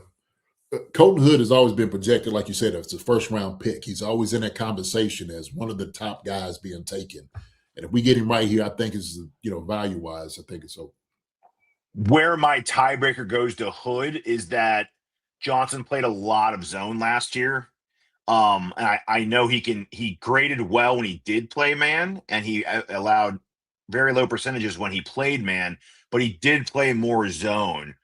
Colton Hood has always been projected, like you said, as a 1st round pick. He's always in that conversation as one of the top guys being taken. And if we get him right here, I think it's, value wise, I think it's so. Where my tiebreaker goes to Hood is that Johnson played a lot of zone last year. And I know he graded well when he did play man, and he allowed very low percentages when he played man, but he did play more zone.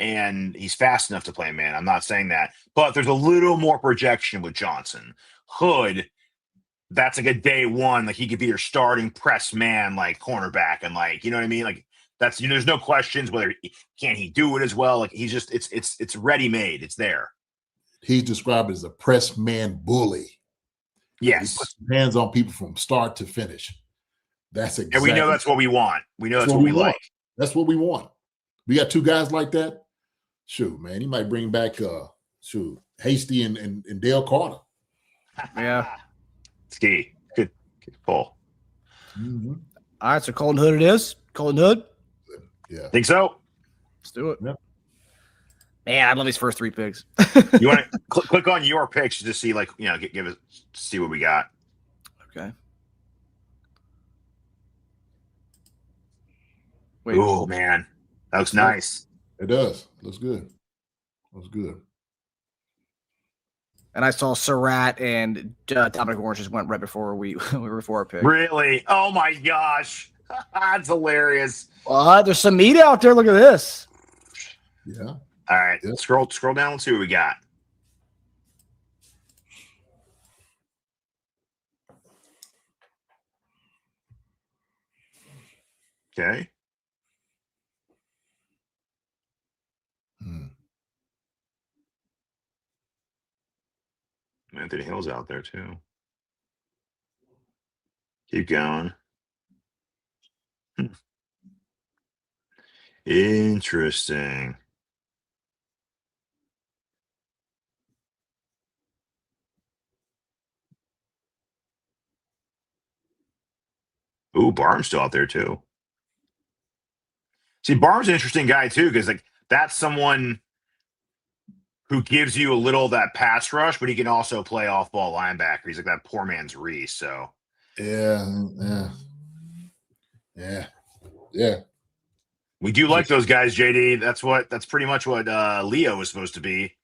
And he's fast enough to play man. I'm not saying that, but there's a little more projection with Johnson. Hood, that's like a day one. Like he could be your starting press man, like cornerback, and like, you know what I mean? Like that's, there's no questions whether can he do it as well. Like he's just, it's ready made. It's there. He's described as a press man bully. Yes. He puts his hands on people from start to finish. That's exactly. And we know that's what we want. We know that's what we like. That's what we want. We got 2 guys like that. Shoot, man, he might bring back Hasty and Dale Carter. Yeah. Ski. Good pull. Mm-hmm. All right, so Colton Hood it is. Colton Hood? Yeah. Think so? Let's do it. Yeah. Man, I love these first 3 picks. You want to click on your picks to see, like, give us, see what we got. Okay. Wait. Oh, man. That looks nice. It does. Looks good. Looks good. And I saw Surratt and Dominic Orange just went right before we were before our pick. Really? Oh my gosh. That's hilarious. There's some meat out there. Look at this. Yeah. All right. Yeah. Scroll down and see what we got. Okay. Anthony Hill's out there too. Keep going. Interesting. Ooh, Barnes still out there too. See, Barnes is an interesting guy too, because like that's someone who gives you a little of that pass rush, but he can also play off-ball linebacker. He's like that poor man's Reese. So Yeah. we do like those guys, JD. That's pretty much what Leo was supposed to be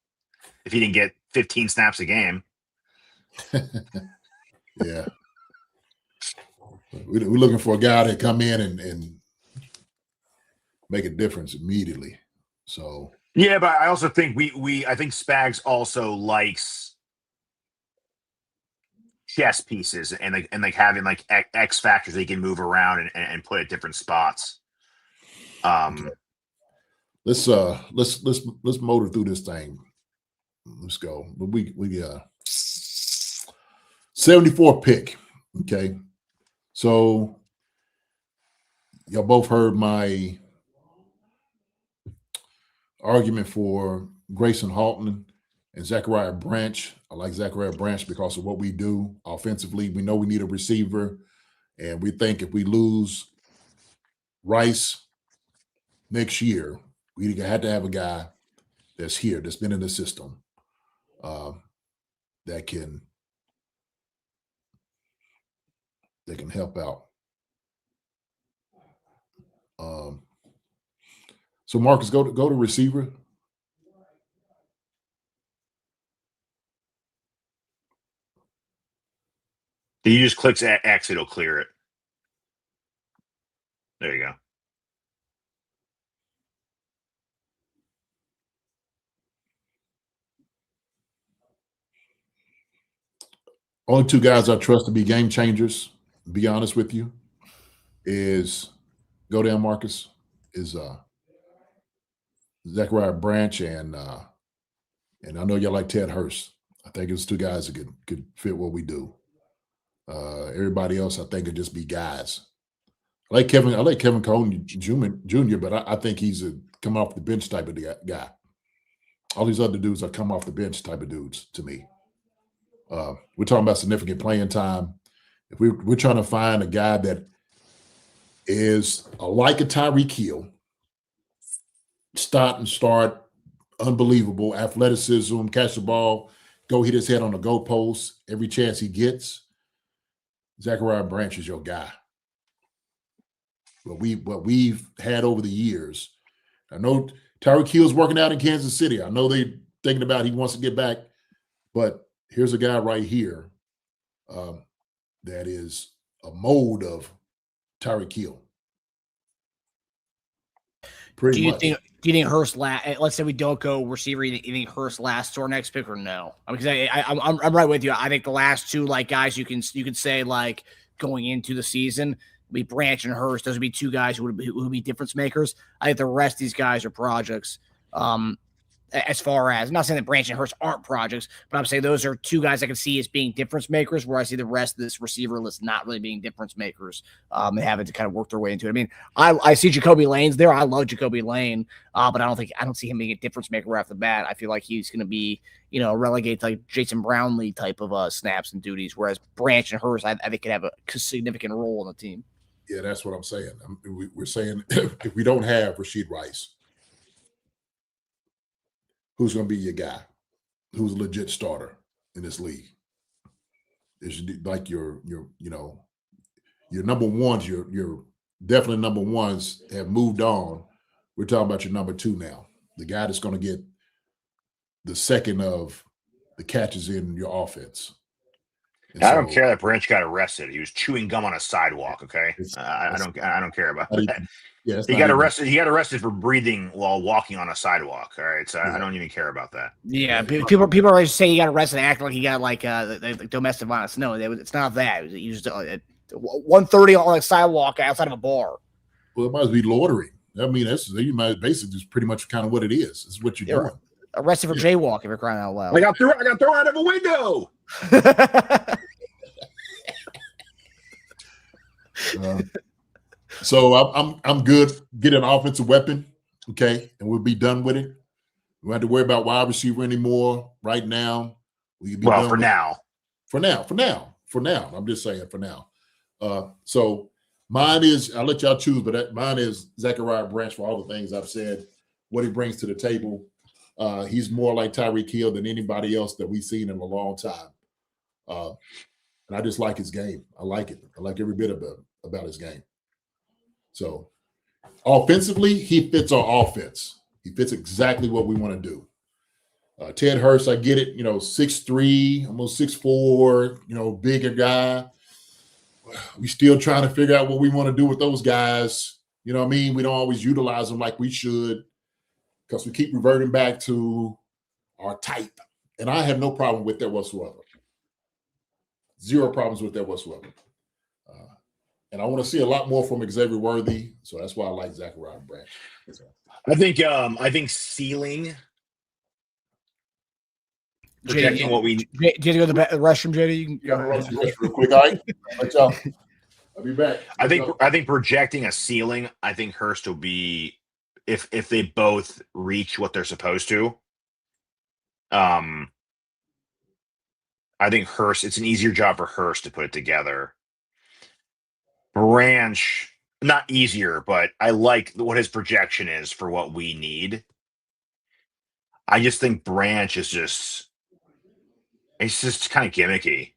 if he didn't get 15 snaps a game. Yeah. We're looking for a guy to come in and make a difference immediately. So yeah, but I also think I think Spags also likes chess pieces and like having like X factors they can move around and put at different spots. okay. Let's motor through this thing. Let's go. But we 74 pick. Okay. So y'all both heard my argument for Grayson Halton and Zachariah Branch. I like Zachariah Branch because of what we do offensively. We know we need a receiver, and we think if we lose Rice next year, we had to have a guy that's here, that's been in the system, that can help out. So Marcus, go to receiver. You just click X, it'll clear it. There you go. Only two guys I trust to be game changers, to be honest with you, is go down Marcus, is Zachariah Branch and I know y'all like Ted Hurst. I think it's two guys that could fit what we do. Everybody else, I think, could just be guys. I like Kevin Cohn Jr., but I think he's a come off the bench type of guy. All these other dudes are come off the bench type of dudes to me. We're talking about significant playing time. If we're trying to find a guy that is like a Tyreek Hill, start, unbelievable athleticism, catch the ball, go hit his head on the goalpost every chance he gets. Zachariah Branch is your guy. What we've had over the years. I know Tyreek Hill's working out in Kansas City. I know they're thinking about he wants to get back, but here's a guy right here that is a mold of Tyreek Hill. Do you think Hurst let's say we don't go receiver, you think Hurst lasts to our next pick or no? Because I'm right with you. I think the last two guys you can say going into the season be Branch and Hurst. Those would be two guys who would be difference makers. I think the rest of these guys are projects. As far as, I'm not saying that Branch and Hurst aren't projects, but I'm saying those are two guys I can see as being difference makers, where I see the rest of this receiver list not really being difference makers, and having to kind of work their way into it. I mean, I see Jacoby Lane's there. I love Jacoby Lane, but I don't see him being a difference maker right off the bat. I feel like he's going to be, relegate to like Jason Brownlee type of snaps and duties, whereas Branch and Hurst, I think could have a significant role in the team. Yeah, that's what I'm saying. We're saying if we don't have Rashid Rice, who's going to be your guy? Who's a legit starter in this league? It's like your number ones, your definitely number ones have moved on. We're talking about your number two now, the guy that's going to get the second of the catches in your offense. I don't care that Branch got arrested. He was chewing gum on a sidewalk. Okay, I don't care about that. Yeah, he got arrested. He got arrested for breathing while walking on a sidewalk. All right, so I don't even care about that. Yeah, people always say he got arrested, and act like he got like domestic violence. No, it's not that. He was at 1:30 on a sidewalk outside of a bar. Well, it might be loitering. I mean, you might basically just pretty much kind of what it is. It's what you're doing. Arrested for jaywalking, if you're crying out loud. I got thrown out of a window. So I'm good. Get an offensive weapon, okay, and we'll be done with it. We don't have to worry about wide receiver anymore. Right now, we can be done for now. For now. I'm just saying for now. So mine is, I'll let y'all choose, but mine is Zachariah Branch for all the things I've said. What he brings to the table. He's more like Tyreek Hill than anybody else that we've seen in a long time. And I just like his game. I like it. I like every bit about his game. So offensively, he fits our offense. He fits exactly what we want to do. Ted Hurst, I get it, 6'3", almost 6'4", bigger guy. we still trying to figure out what we want to do with those guys. You know what I mean? We don't always utilize them like we should because we keep reverting back to our type. And I have no problem with that whatsoever. Zero problems with that whatsoever. And I want to see a lot more from Xavier Worthy. So that's why I like Zachariah Branch. I think ceiling. Projecting what we. Do you have to go to the restroom, JD? You can go Run ahead. some real quick. All right. Right, y'all. I'll be back. I think projecting a ceiling. I think Hurst will be if they both reach what they're supposed to. I think Hurst. It's an easier job for Hurst to put it together. Branch, not easier, but I like what his projection is for what we need. I just think Branch is it's just kind of gimmicky.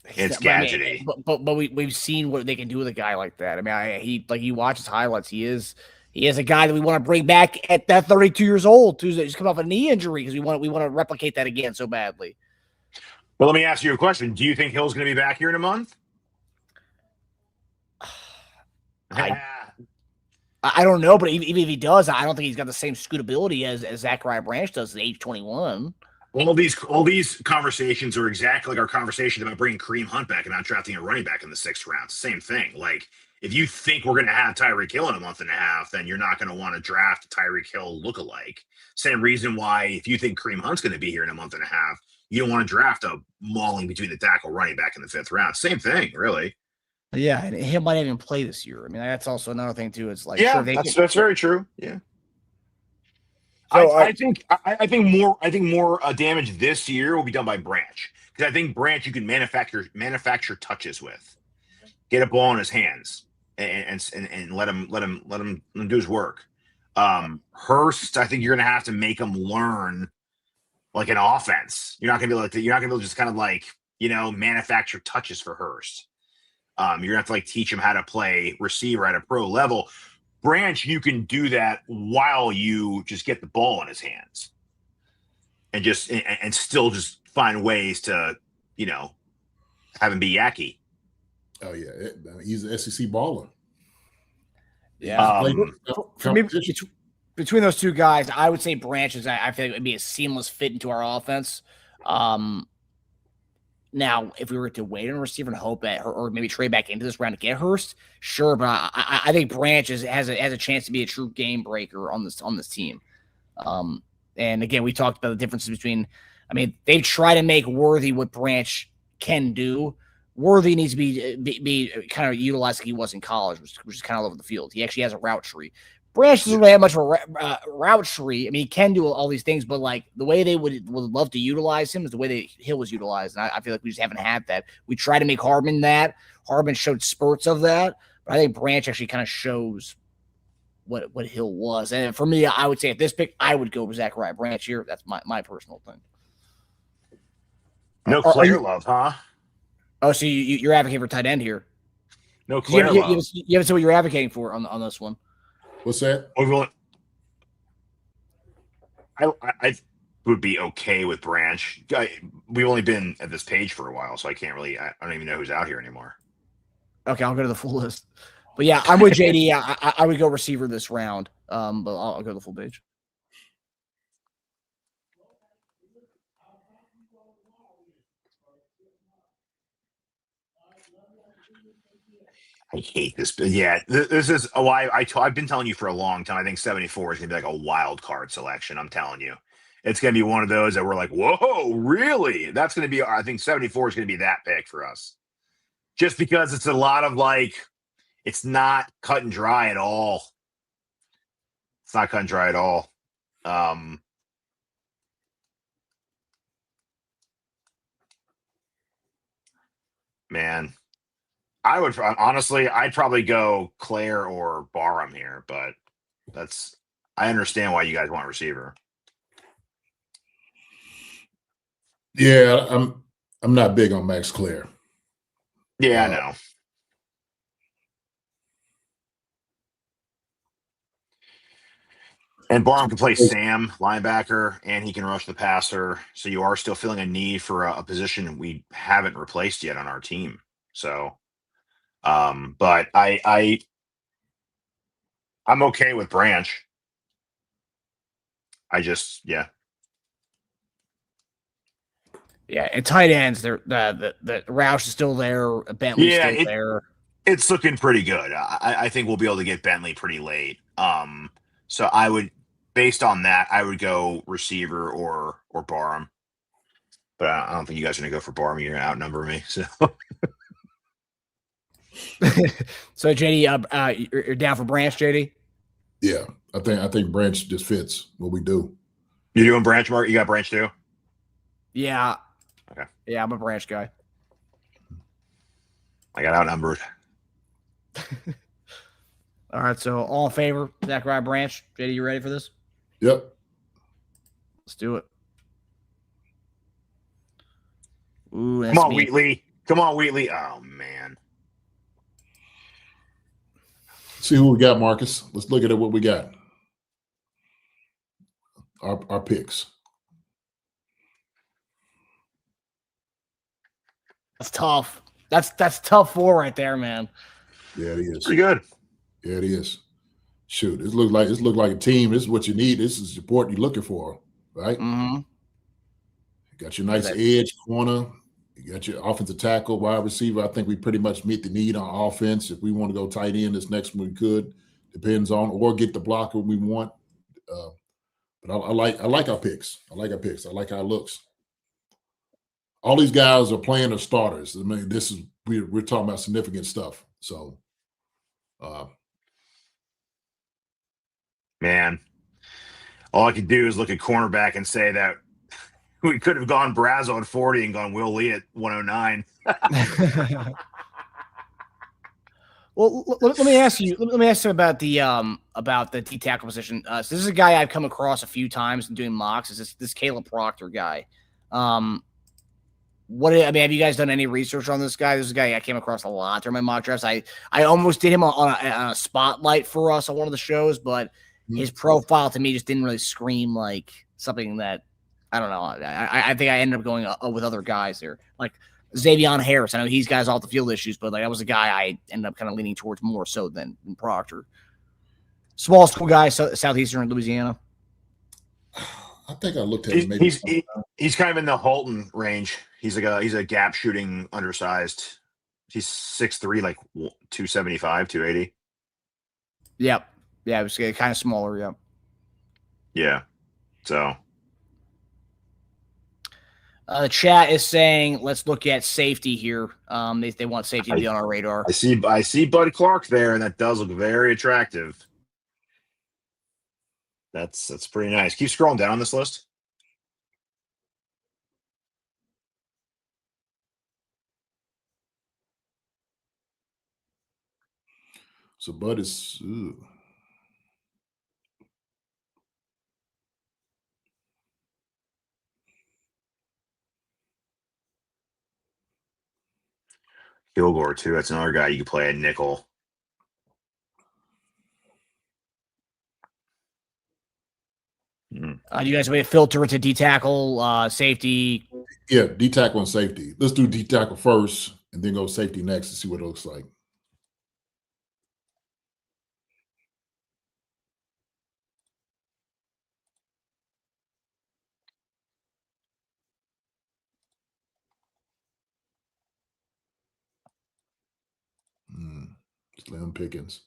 It's gadgety. But we've seen what they can do with a guy like that. I mean, he watches highlights. He is a guy that we want to bring back at that 32 years old. He's come off a knee injury because we want to replicate that again so badly. Well, let me ask you a question. Do you think Hill's going to be back here in a month? I don't know, but even if he does, I don't think he's got the same scootability as Zachariah Branch does at age 21. All these conversations are exactly like our conversation about bringing Kareem Hunt back and not drafting a running back in the 6th round. Same thing. Like, if you think we're going to have Tyreek Hill in a month and a half, then you're not going to want to draft a Tyreek Hill lookalike. Same reason why if you think Kareem Hunt's going to be here in a month and a half, you don't want to draft a mauling between the tackle running back in the 5th round. Same thing, really. Yeah, and he might even play this year. I mean, that's also another thing too. It's like, yeah, sure, that's very true. Yeah. So I think more damage this year will be done by Branch because I think Branch you can manufacture touches with, get a ball in his hands and let him do his work. Hurst, I think you're gonna have to make him learn like an offense. You're not gonna be able to just kind of like manufacture touches for Hurst. You're gonna have to like teach him how to play receiver at a pro level. Branch, you can do that while you just get the ball in his hands, and still just find ways to have him be yacky. Oh yeah, he's an SEC baller. Yeah. For me, between those two guys, I would say Branch is. I feel like it would be a seamless fit into our offense. Now, if we were to wait on a receiver and hope that, or maybe trade back into this round to get Hurst, sure. But I think Branch has a chance to be a true game breaker on this team. And again, we talked about the differences between. I mean, they've tried to make Worthy what Branch can do. Worthy needs to be kind of utilized like he was in college, which is kind of all over the field. He actually has a route tree. Branch doesn't really have much of a route tree. I mean, he can do all these things, but like the way they would love to utilize him is the way that Hill was utilized. And I feel like we just haven't had that. We tried to make Hardman that. Hardman showed spurts of that, but I think Branch actually kind of shows what Hill was. And for me, I would say at this pick, I would go with Zachariah Branch here. That's my personal thing. No Claire love, huh? Oh, so you're advocating for tight end here? No Claire love. You haven't said what you're advocating for on this one. What's that? I would be okay with Branch. We've only been at this page for a while, so I can't really. I don't even know who's out here anymore. Okay, I'll go to the full list. But yeah, I'm with JD. I would go receiver this round. But I'll go to the full page. I hate this. Yeah, this is why I've been telling you for a long time. I think 74 is going to be like a wild card selection. I'm telling you. It's going to be one of those that we're like, whoa, really? That's going to be, I think 74 is going to be that pick for us. Just because it's a lot of like, it's not cut and dry at all. It's not cut and dry at all. Man. I'd probably go Claire or Barham here, but I understand why you guys want receiver. Yeah, I'm not big on Max Claire. Yeah, I know. And Barham can play Sam, linebacker, and he can rush the passer. So you are still feeling a need for a position we haven't replaced yet on our team. So But I'm okay with Branch. Yeah. Yeah, and tight ends, the Roush is still there, Bentley's still there. It's looking pretty good. I think we'll be able to get Bentley pretty late. So I would, based on that, I would go receiver or Barham. But I don't think you guys are gonna go for Barham. You're gonna outnumber me. So So JD, you're down for Branch, JD? Yeah, I think Branch just fits what we do. you doing Branch, Mark? You got Branch too? Yeah. Okay. Yeah, I'm a Branch guy. I got outnumbered. All right, so all in favor, Zachariah Branch. JD, you ready for this? Yep. Let's do it. Ooh, Come on, Wheatley. Come on, Wheatley. Oh, man. See who we got, Marcus. Let's look at what we got. Our picks. That's tough. That's tough 4 right there, man. Yeah, it is. Pretty good. Yeah, it is. Shoot, this look like a team. This is what you need. This is support you're looking for, right? Mm-hmm. You got your nice edge corner. You got your offensive tackle, wide receiver. I think we pretty much meet the need on offense. If we want to go tight end this next one, we could. Depends on, or get the blocker we want. But I like our picks. I like our picks. I like how it looks. All these guys are playing as starters. I mean, we're talking about significant stuff. So, Man, all I could do is look at cornerback and say that we could have gone Brazo at 40 and gone Will Lee at 109. Well, let me ask you. Let me ask you about the D tackle position. So this is a guy I've come across a few times in doing mocks. Is this Caleb Proctor guy? Have you guys done any research on this guy? This is a guy I came across a lot during my mock drafts. I almost did him on a spotlight for us on one of the shows, but his profile to me just didn't really scream like something that, I don't know. I think I ended up going with other guys there, like Xavion Harris. I know he's got off the field issues, but like that was a guy I ended up kind of leaning towards more so than Proctor. Small school guy, southeastern Louisiana. I think I looked at him. Maybe he's kind of in the Holton range. He's a gap shooting undersized. He's 6'3", like 275, 280. Yep. Yeah, it was kind of smaller. Yep. Yeah. So. The chat is saying, let's look at safety here. They want safety to be on our radar. I see Bud Clark there, and that does look very attractive. That's pretty nice. Keep scrolling down on this list. So Bud is. Kilgore too. That's another guy you could play at nickel. Do you guys want to filter it to D tackle, safety? Yeah, D tackle and safety. Let's do D tackle first, and then go safety next to see what it looks like. Slim Pickens.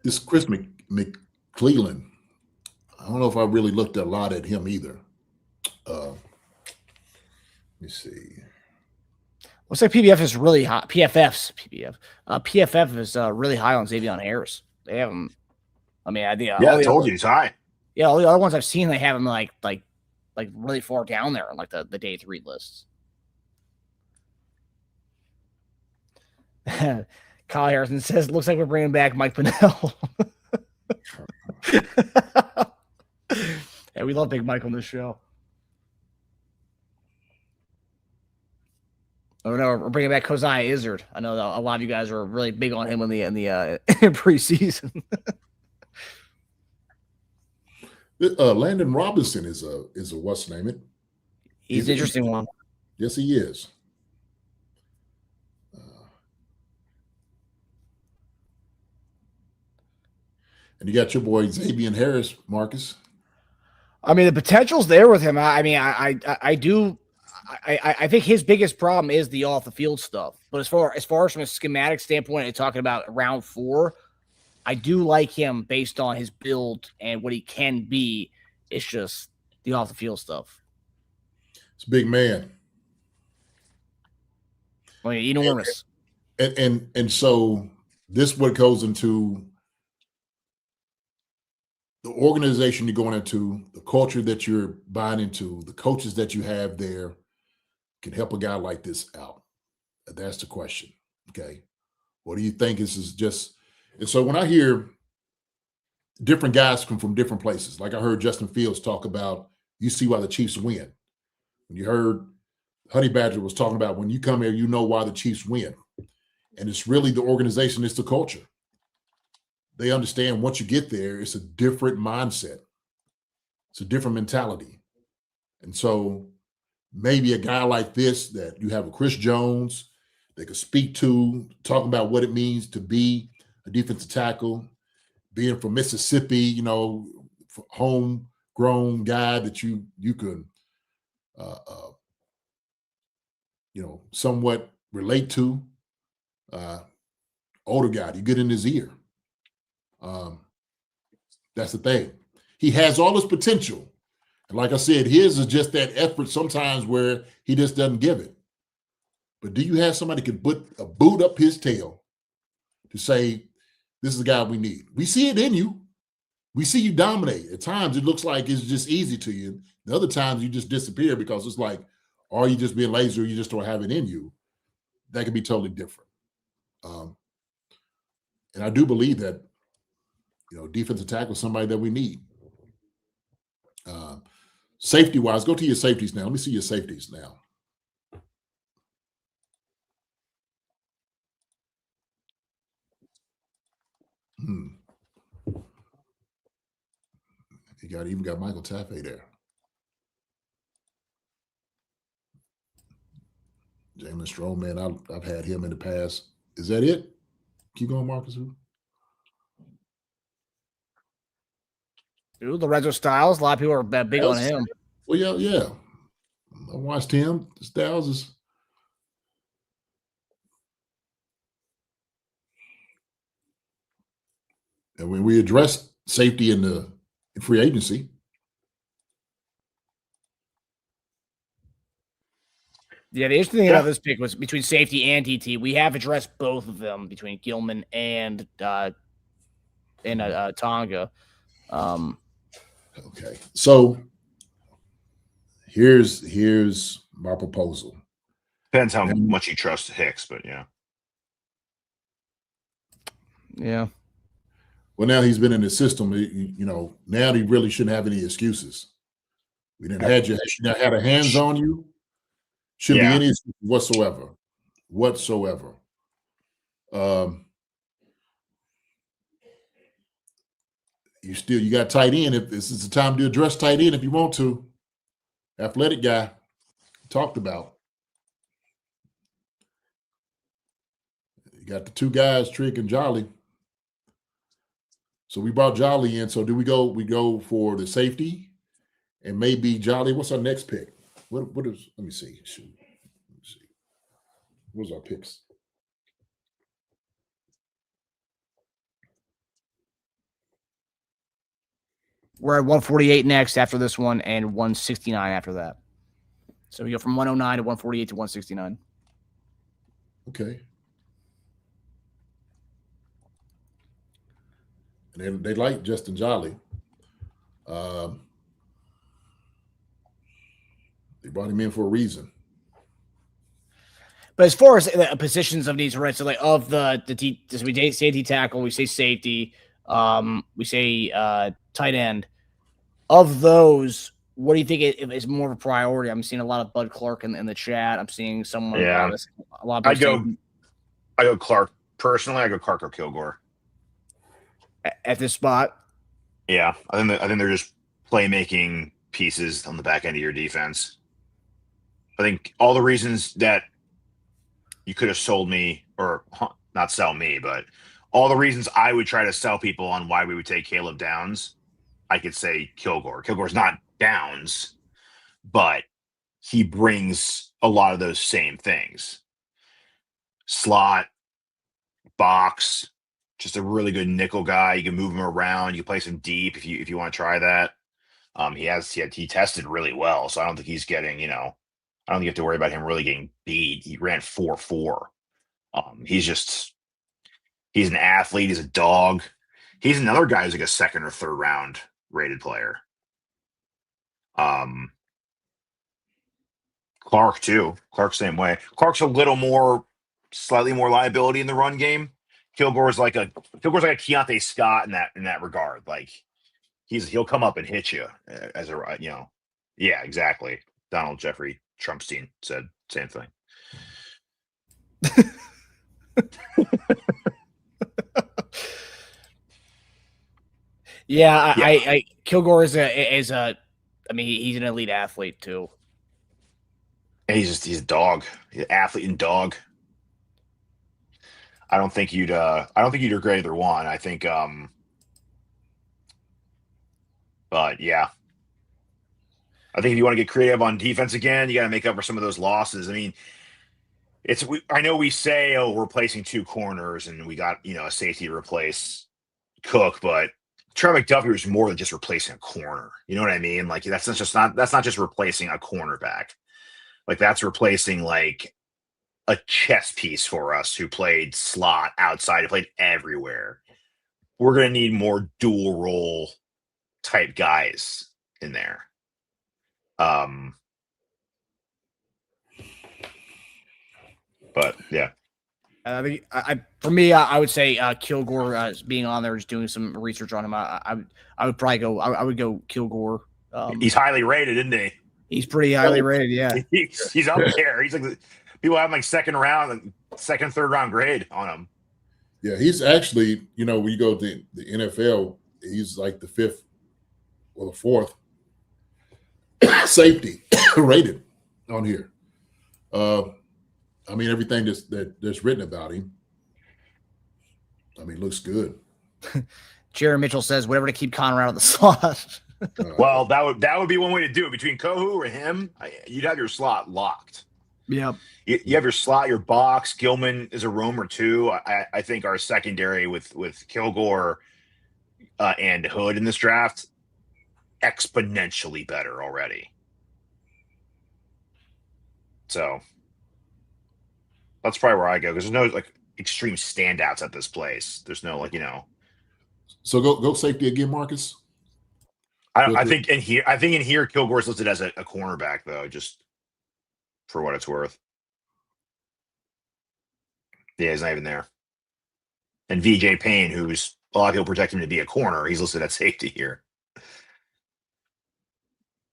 This Chris McClellan. I don't know if I really looked a lot at him either. Let me see. Looks like PBF is really high. PFF is really high on Xavion Harris. They have him. I mean, I told you he's high. Yeah, all the other ones I've seen, they have him like really far down there on like the day 3 lists. Kyle Harrison says, looks like we're bringing back Mike Pinnell. Yeah, we love Big Mike on this show. Oh no, we're bringing back Kozai Izzard. I know a lot of you guys are really big on him in the preseason. Landon Robinson is a what's name it? He's an interesting one. Yes, he is. And you got your boy Xavier Harris, Marcus. I mean, the potential's there with him. I think his biggest problem is the off the field stuff. But as far as from a schematic standpoint and talking about round 4, I do like him based on his build and what he can be. It's just the off the field stuff. It's a big man. I mean, enormous. And so this what goes into the organization you're going into, the culture that you're buying into, the coaches that you have there can help a guy like this out. That's the question. Okay. What do you think? This is just, and so when I hear different guys come from different places, like I heard Justin Fields talk about, you see why the Chiefs win. When you heard Honey Badger was talking about, when you come here, you know why the Chiefs win. And it's really the organization, it's the culture. They understand once you get there, it's a different mindset. It's a different mentality. And so maybe a guy like this, that you have a Chris Jones, they could speak to, talking about what it means to be a defensive tackle, being from Mississippi, you know, homegrown guy that you could, you know, somewhat relate to. Older guy, you get in his ear. That's the thing. He has all his potential. And like I said, his is just that effort sometimes where he just doesn't give it. But do you have somebody who can put a boot up his tail to say, this is the guy we need? We see it in you. We see you dominate. At times, it looks like it's just easy to you. The other times, you just disappear because it's like, are you just being lazy or you just don't have it in you? That could be totally different. And I do believe that, you know, defensive tackle is somebody that we need. Safety-wise, go to your safeties now. Let me see your safeties now. You even got Michael Taffey there. Jalen Strome, man, I've had him in the past. Is that it? Keep going, Marcus. Dude, Lorenzo Styles, a lot of people are big on him. Well, yeah. I watched him. Styles is. And when we address safety in free agency. Yeah, the interesting thing about this pick was between safety and DT. We have addressed both of them between Gilman and Tonga. Okay, so here's my proposal. Depends how much you trust Hicks, but yeah. Yeah. Well, now he's been in the system. You know, now he really shouldn't have any excuses. We didn't had a hands on you. Shouldn't be any excuse whatsoever. You got tight end. If this is the time to address tight end, if you want to, athletic guy talked about. You got the two guys, Trick and Jolly. So we brought Jolly in. So do we go? We go for the safety, and maybe Jolly. What's our next pick? What is? Let me see. Shoot. Let me see. What's our picks? We're at 148 next after this one, and 169 after that. So we go from 109 to 148 to 169. Okay. And they like Justin Jolly. They brought him in for a reason. But as far as the positions of needs, right? So like of we say D tackle, we say safety, we say tight end. Of those, what do you think is more of a priority? I'm seeing a lot of Bud Clark in the chat. I'm seeing someone. Yeah, a lot of people I go Clark personally. I go Clark or Kilgore at this spot. Yeah, I think they're just playmaking pieces on the back end of your defense. I think all the reasons that you could have sold me, or not sell me, but all the reasons I would try to sell people on why we would take Caleb Downs, I could say Kilgore. Kilgore's not Downs, but he brings a lot of those same things. Slot, box, just a really good nickel guy. You can move him around. You can place him deep if you want to try that. He tested really well, so I don't think he's getting, I don't think you have to worry about him really getting beat. He ran 4.4. He's an athlete. He's a dog. He's another guy who's like a second or third round rated player. Clark too. Clark's same way. Clark's slightly more liability in the run game. Kilgore's like a Keontae Scott in that regard. Like he'll come up and hit you as a yeah, exactly. Donald Jeffrey Trumpstein said same thing. Yeah, I Kilgore is he's an elite athlete too. And he's a dog. He's an athlete and dog. I don't think you'd regret either one. I think but yeah. I think if you want to get creative on defense again, you got to make up for some of those losses. I mean, I know we say, we're replacing 2 corners and we got, a safety to replace Cook, but Trey McDuffie was more than just replacing a corner. You know what I mean? Like that's not just replacing a cornerback. Like that's replacing like a chess piece for us who played slot outside, who played everywhere. We're going to need more dual role type guys in there. But yeah. For me, I would say Kilgore being on there is doing some research on him. I would probably go. I would go Kilgore. He's highly rated, isn't he? He's pretty highly rated. Yeah, he's up there. He's like people have like second, third round grade on him. Yeah, he's actually, when you go to the NFL, he's like the 5th or the 4th safety rated on here. Everything that's written about him, looks good. Jerry Mitchell says whatever to keep Connor out of the slot. Well, that would be one way to do it. Between Kohu or him, you'd have your slot locked. Yep. You have your slot, your box. Gilman is a roamer too. I think our secondary with Kilgore and Hood in this draft exponentially better already. So that's probably where I go, because there's no like extreme standouts at this place. There's no So go safety again, Marcus. I think in here Kilgore's listed as a cornerback though, just for what it's worth. Yeah, he's not even there. And VJ Payne, who's a lot of people project him to be a corner, he's listed at safety here.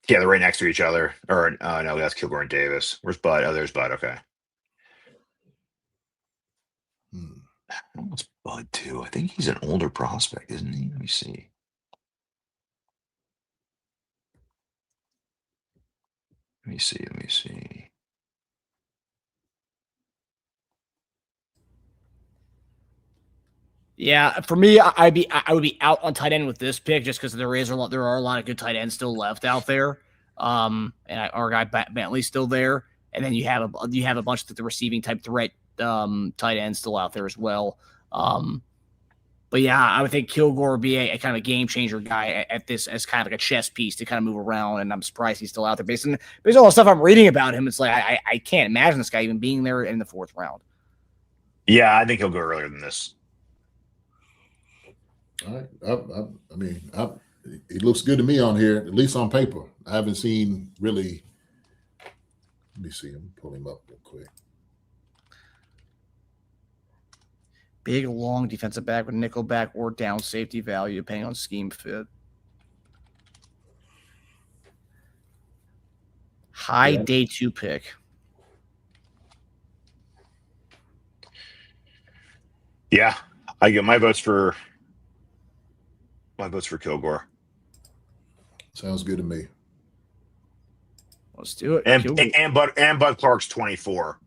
Yeah, they're right next to each other. Or no, that's Kilgore and Davis. Where's Bud? Oh, there's Bud. Okay. What's Bud too? I think he's an older prospect, isn't he? Let me see. Let me see. Yeah, for me, I would be out on tight end with this pick just because there are a lot of good tight ends still left out there. And our guy Bentley's still there, and then you have a bunch of the receiving type threat tight ends still out there as well. But yeah, I would think Kilgore would be a kind of a game changer guy at this as kind of like a chess piece to kind of move around, and I'm surprised he's still out there. Based on all the stuff I'm reading about him, it's like I can't imagine this guy even being there in the 4th round. Yeah, I think he'll go earlier than this. All right. He looks good to me on here, at least on paper. I haven't seen really. Let me see him. Pull him up real quick. Big, long defensive back with nickel back or down safety value, depending on scheme fit. High day 2 pick. Yeah, I get my votes for Kilgore. Sounds good to me. Let's do it. And Bud Clark's 24.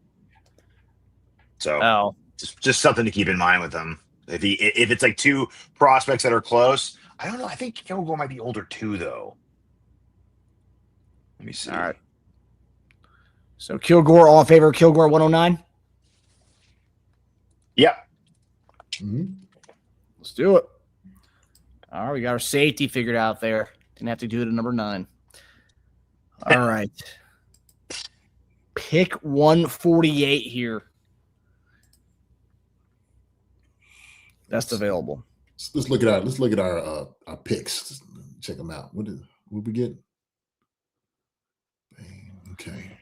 So just something to keep in mind with him. If it's like two prospects that are close, I don't know. I think Kilgore might be older too, though. Let me see. All right. So Kilgore, all in favor of Kilgore 109? Yep. Mhm. Let's do it. All right, we got our safety figured out there. Didn't have to do it at number 9. All right. Pick 148 here. Best available. Let's look at our picks. Check them out. What we get? Okay.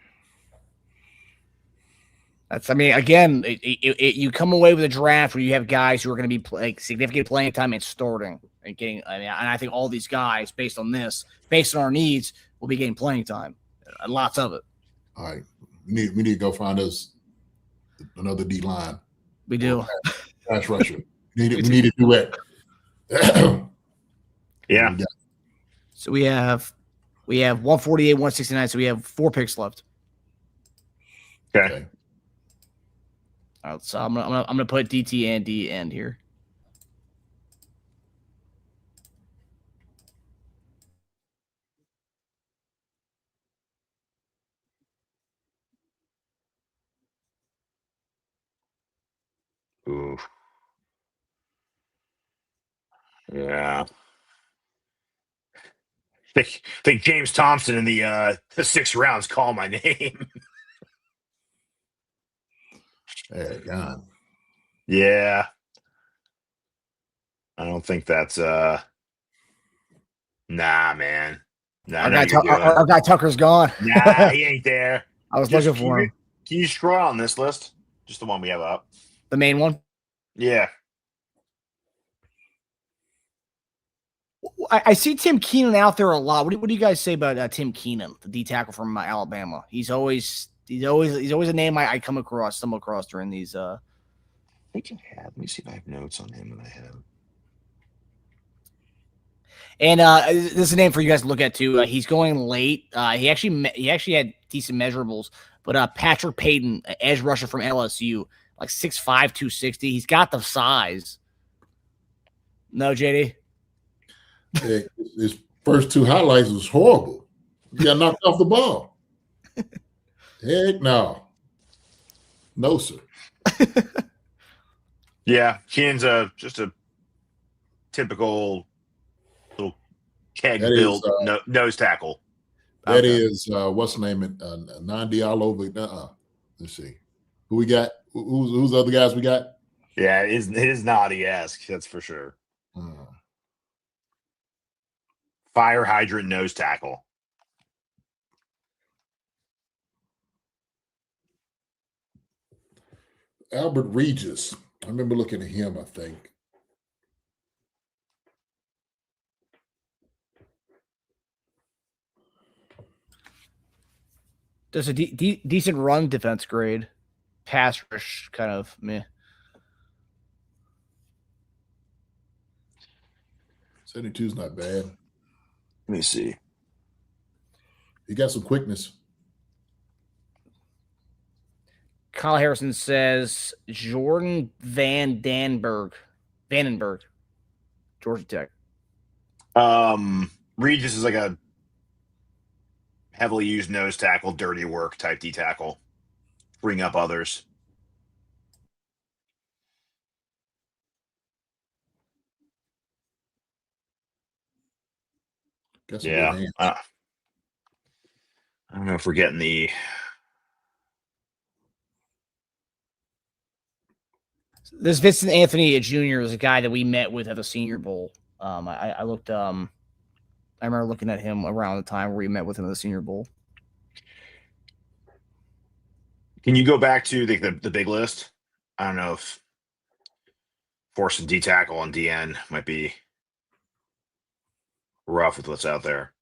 Again, you come away with a draft where you have guys who are going to be like significant playing time and starting and getting. And I think all these guys, based on our needs, will be getting playing time, lots of it. All right, we need to go find us another D line. We do. Pass rusher. We need to do it. Yeah. So we have 148, 169. So we have 4 picks left. Okay. All right, so I'm gonna put DT and D end here. Ooh. Yeah. Think James Thompson in the 6th rounds call my name. Hey, God. Yeah. I don't think that's nah, man. Nah, Our guy Tucker's gone. Nah, he ain't there. I was looking for him. Can you scroll on this list? Just the one we have up. The main one. Yeah. I see Tim Keenan out there a lot. What do you guys say about Tim Keenan, the D tackle from Alabama? He's always a name I stumble across during these. I think I have. Let me see if I have notes on him that I have. And this is a name for you guys to look at too. He's going late. He actually had decent measurables, but Patrick Payton, edge rusher from LSU, like 6'5", 260. He's got the size. No, JD. His first 2 highlights was horrible. He got knocked off the ball. Heck no. No, sir. Yeah, Keenan's just a typical little keg-built nose tackle. That is what's the name? Nandi all over. Let's see. Who we got? Who's the other guys we got? Yeah, it is naughty-esque, that's for sure. Fire hydrant nose tackle. Albert Regis. I remember looking at him, I think. Does a decent run defense grade. Pass rush kind of meh. 72 is not bad. Let me see. He got some quickness. Kyle Harrison says Jordan Vandenberg, Georgia Tech. Regis is like a heavily used nose tackle, dirty work type D tackle. Bring up others. Yeah. I don't know if we're getting the. This Vincent Anthony Jr. is a guy that we met with at the Senior Bowl. I looked. I remember looking at him around the time where we met with him at the Senior Bowl. Can you go back to the big list? I don't know if forcing D tackle on DN might be rough with what's out there.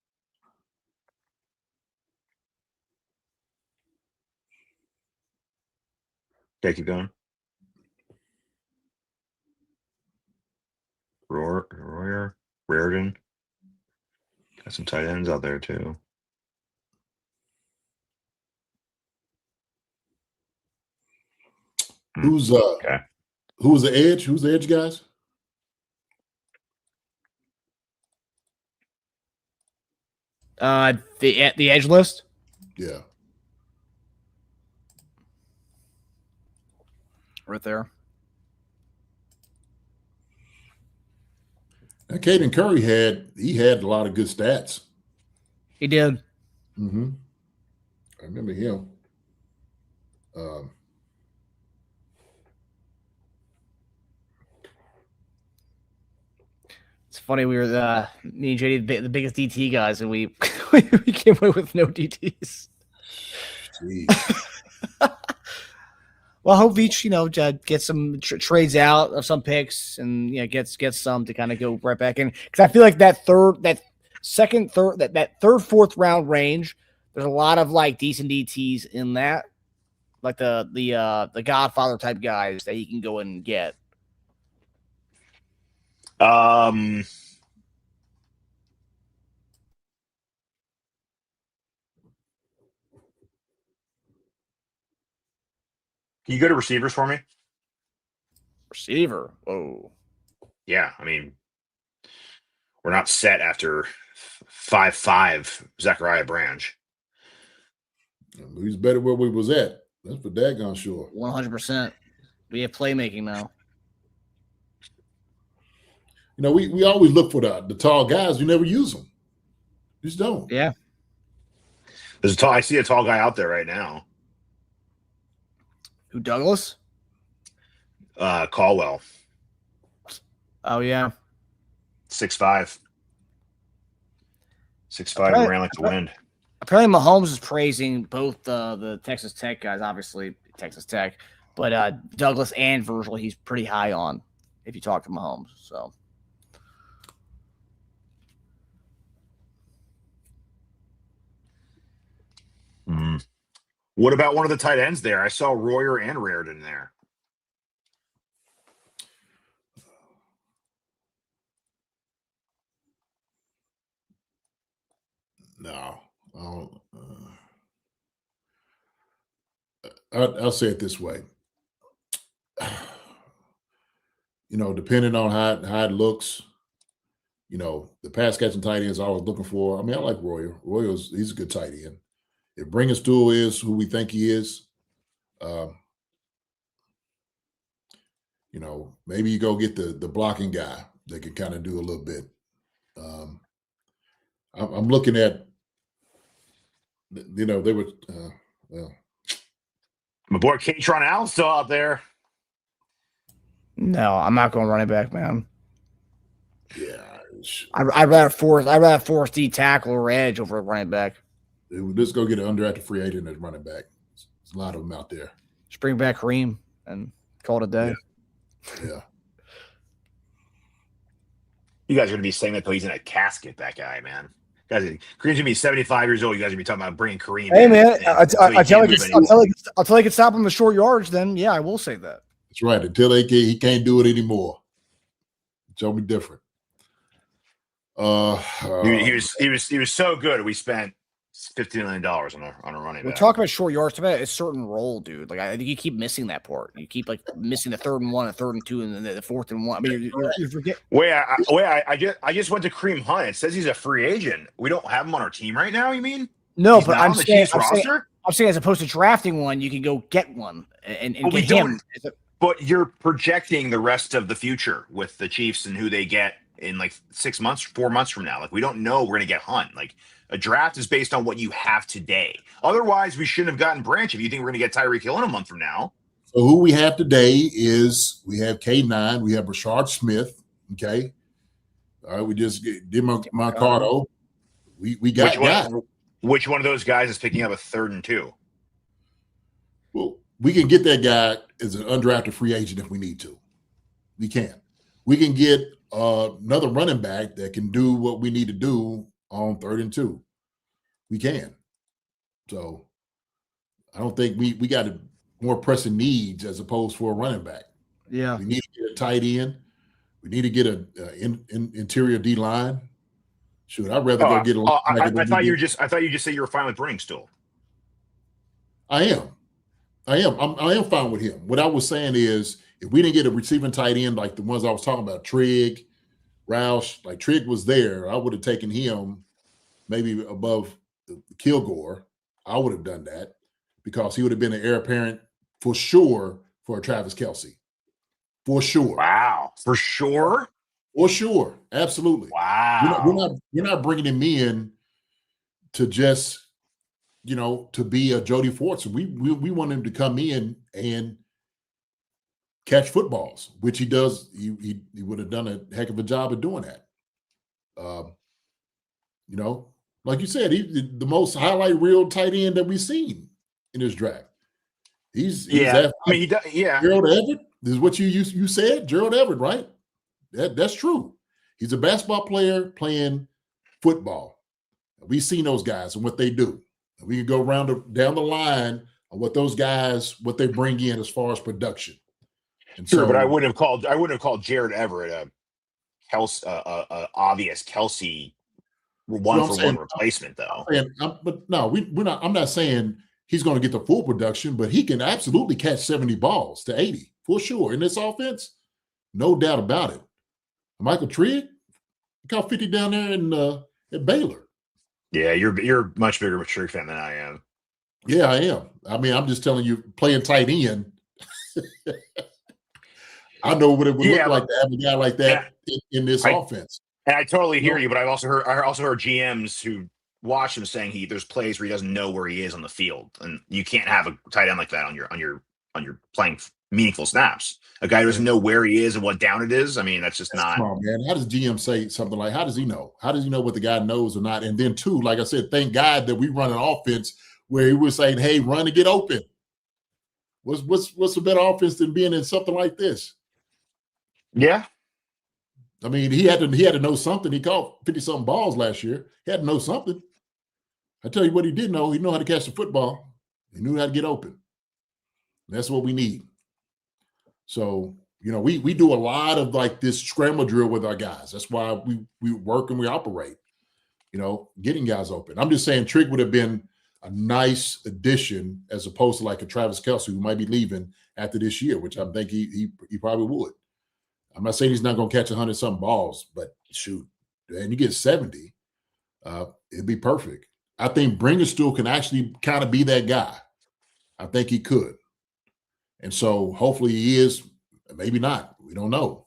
Okay, keep going. Royer, Reardon. Got some tight ends out there too. Who's Okay. who's the edge? Who's the edge guys? The edge list. Yeah. Right there. Now, Caden Curry had a lot of good stats. He did. Mm-hmm. I remember him. It's funny. We were me and JD the biggest DT guys, and we we came away with no DTs. Well, I hope each get some trades out of some picks, and gets some to kind of go right back in, because I feel like that third, fourth round range, there's a lot of like decent DTs in that, like the Godfather type guys that you can go and get. Can you go to receivers for me? Receiver. Whoa. Yeah, I mean, we're not set after 5'5" Zachariah Branch. He's better where we was at. That's for daggone sure. 100%. We have playmaking now. We always look for the tall guys. We never use them. Just don't. Yeah. I see a tall guy out there right now. Who, Douglas? Caldwell. Oh, yeah. 6'5". 6'5" and ran like the wind. Apparently, Mahomes is praising both the Texas Tech guys, obviously Texas Tech, but Douglas and Virgil, he's pretty high on if you talk to Mahomes. So, What about one of the tight ends there? I saw Royer and Raridan there. No. I'll say it this way. Depending on how it looks, the pass catching tight ends I was looking for. I mean, I like Royer. He's a good tight end. If Bringenstool is who we think he is, maybe you go get the blocking guy that can kind of do a little bit. I'm looking at, they were, My boy Katron Allen's still out there. no, I'm not going running back, man. Yeah. I'd rather force D tackle or edge over a running back. Let's go get an undrafted free agent as running back. There's a lot of them out there. Just bring back Kareem and call it a day. Yeah. You guys are going to be saying that until he's in a casket, that guy, man. Guys, Kareem's going to be 75 years old. You guys are going to be talking about bringing Kareem. Hey, man, until he can stop him the short yards, then, yeah, I will say that. That's right. Until he can't do it anymore. Show me different. He was so good. We spent $15 million on a running back. We're talking about short yards. About a certain role, dude. Like, I think you keep missing that part. You keep missing the 3rd and 1, the 3rd and 2, and then the 4th and 1. I mean, you forget. I just went to Kareem Hunt. It says he's a free agent. We don't have him on our team right now. You mean? No, He's but not on the Chiefs roster? I'm saying as opposed to drafting one, you can go get one and get him. But you're projecting the rest of the future with the Chiefs and who they get in like 6 months, 4 months from now. Like, we don't know we're going to get Hunt. Like, a draft is based on what you have today. Otherwise, we shouldn't have gotten Branch if you think we're going to get Tyreek Hill in a month from now. So who we have today is we have K9, we have Rashard Smith. Okay. All right. We just did Mercado. We got guys. Which one of those guys is picking up a 3rd and 2? Well, we can get that guy as an undrafted free agent if we need to. We can. We can get another running back that can do what we need to do on 3rd and 2. We can. So I don't think we got more pressing needs as opposed for a running back. Yeah. We need to get a tight end. We need to get an interior D line. Shoot, I'd rather go get a. I thought you just said you were fine with Bringenstool. I am. I am. I am fine with him. What I was saying is, if we didn't get a receiving tight end like the ones I was talking about, Trigg, Roush, like Trigg was there, I would have taken him maybe above Kilgore. I would have done that because he would have been an heir apparent for sure for Travis Kelce. For sure. Wow. For sure? For sure. Absolutely. Wow. We're not bringing him in to just, to be a Jody Fortson. We want him to come in and catch footballs, which he does. He would have done a heck of a job of doing that. Like you said, he's the most highlight reel tight end that we've seen in this draft. He's I mean, he does. Yeah. Gerald Everett. This is what you said, Gerald Everett, right? That's true. He's a basketball player playing football. We've seen those guys and what they do. And we can go down the line of what those guys, what they bring in as far as production. And sure, but I wouldn't have called Jared Everett a obvious Kelce one-for-one replacement, though. But no, we're not. I'm not saying he's going to get the full production, but he can absolutely catch 70 balls to 80 for sure in this offense. No doubt about it. Michael Trigg, he caught 50 down there at Baylor. Yeah, you're much bigger of a Trigg fan than I am. Yeah, I am. I mean, I'm just telling you, playing tight end. I know what it would look like to have a guy like that in this offense. And I totally hear you, but I've also heard GMs who watch him saying there's plays where he doesn't know where he is on the field, and you can't have a tight end like that on your playing meaningful snaps. A guy who doesn't know where he is and what down it is. I mean, that's just not. Come on, man. How does GM say something like? How does he know? How does he know what the guy knows or not? And then two, like I said, thank God that we run an offense where he was saying, "Hey, run and get open." What's a better offense than being in something like this? Yeah. I mean, he had to know something. He caught 50-something balls last year. He had to know something. I tell you what he did know. He knew how to catch the football. He knew how to get open. That's what we need. So, we do a lot of like this scramble drill with our guys. That's why we work and we operate, getting guys open. I'm just saying Trigg would have been a nice addition as opposed to like a Travis Kelce who might be leaving after this year, which I think he probably would. I'm not saying he's not going to catch 100-something balls, but shoot, and you get 70, it'd be perfect. I think Bringerstool can actually kind of be that guy. I think he could. And so hopefully he is, maybe not. We don't know.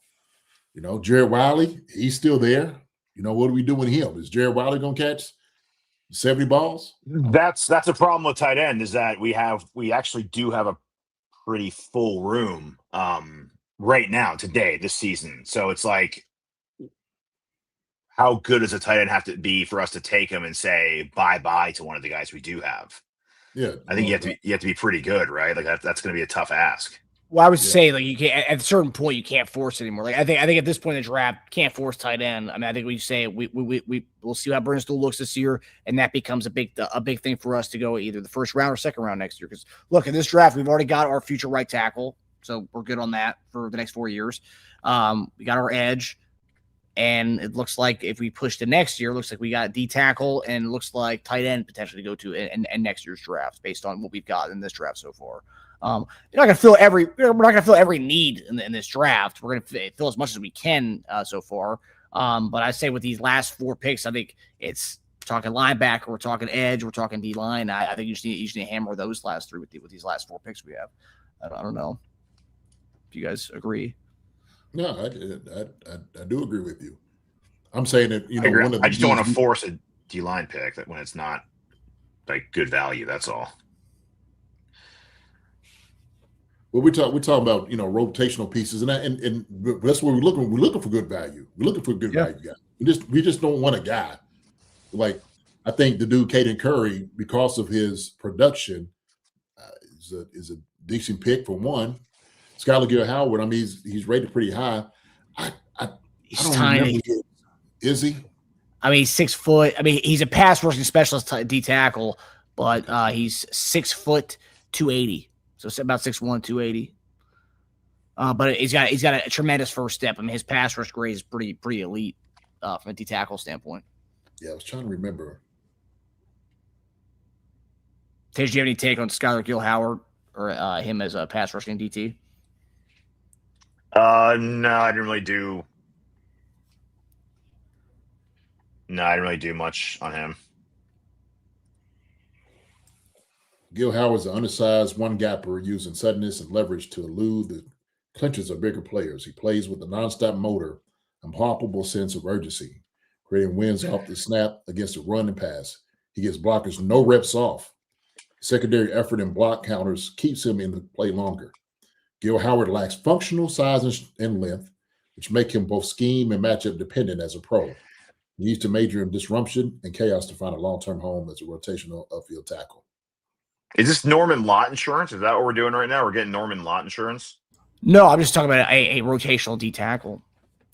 Jared Wiley, he's still there. What do we do with him? Is Jared Wiley going to catch 70 balls? That's a problem with tight end is that we actually do have a pretty full room right now, today, this season. So it's like, how good does a tight end have to be for us to take him and say bye-bye to one of the guys we do have? Yeah. I think you have to be pretty good, right? Like that's going to be a tough ask. Well, I would say like you can't at a certain point you can't force it anymore. Like I think at this point in the draft, can't force tight end. I mean, I think we say we'll see how Burnstool looks this year, and that becomes a big thing for us to go either the first round or second round next year. Because look, in this draft, we've already got our future right tackle, so we're good on that for the next 4 years. We got our edge, and it looks like if we push to next year, it looks like we got D tackle, and it looks like tight end potentially to go to and next year's draft based on what we've got in this draft so far. We're not going to fill every need in this draft. We're going to fill as much as we can so far. But I say with these last 4 picks, I think it's talking linebacker, we're talking edge, we're talking D line. I think you just need to hammer those last 3 with these last 4 picks we have. I don't know if you guys agree. No, I do agree with you. I'm saying that I just don't want to force a D line pick that when it's not like good value. That's all. Well, we're talking about rotational pieces, and that's where we're looking. We're looking for good value. We're looking for a good value guy. We just don't want a guy like I think the dude Caden Curry, because of his production, is a decent pick for one. Skylar Gill-Howard, I mean, he's rated pretty high. He's tiny. Is he? I mean, he's 6 foot. I mean, he's a pass rushing specialist D tackle, but he's 6 foot 280. So it's about 6'1", 280. But he's got a tremendous first step. I mean, his pass rush grade is pretty elite from a D tackle standpoint. Yeah, I was trying to remember. Tej, do you have any take on Skylar Gill-Howard? or him as a pass rushing DT? No, I didn't really do. No, I didn't really do much on him. Gil Howard's an undersized one-gapper using suddenness and leverage to elude the clutches of bigger players. He plays with a nonstop motor and palpable sense of urgency, creating wins off the snap against the run and pass. He gives blockers no reps off. Secondary effort and block counters keeps him in the play longer. Gil Howard lacks functional size and length, which make him both scheme and matchup dependent as a pro. He needs to major in disruption and chaos to find a long-term home as a rotational upfield tackle. Is this Norman Lot insurance? Is that what we're doing right now? We're getting Norman Lot insurance? No, I'm just talking about a rotational D tackle.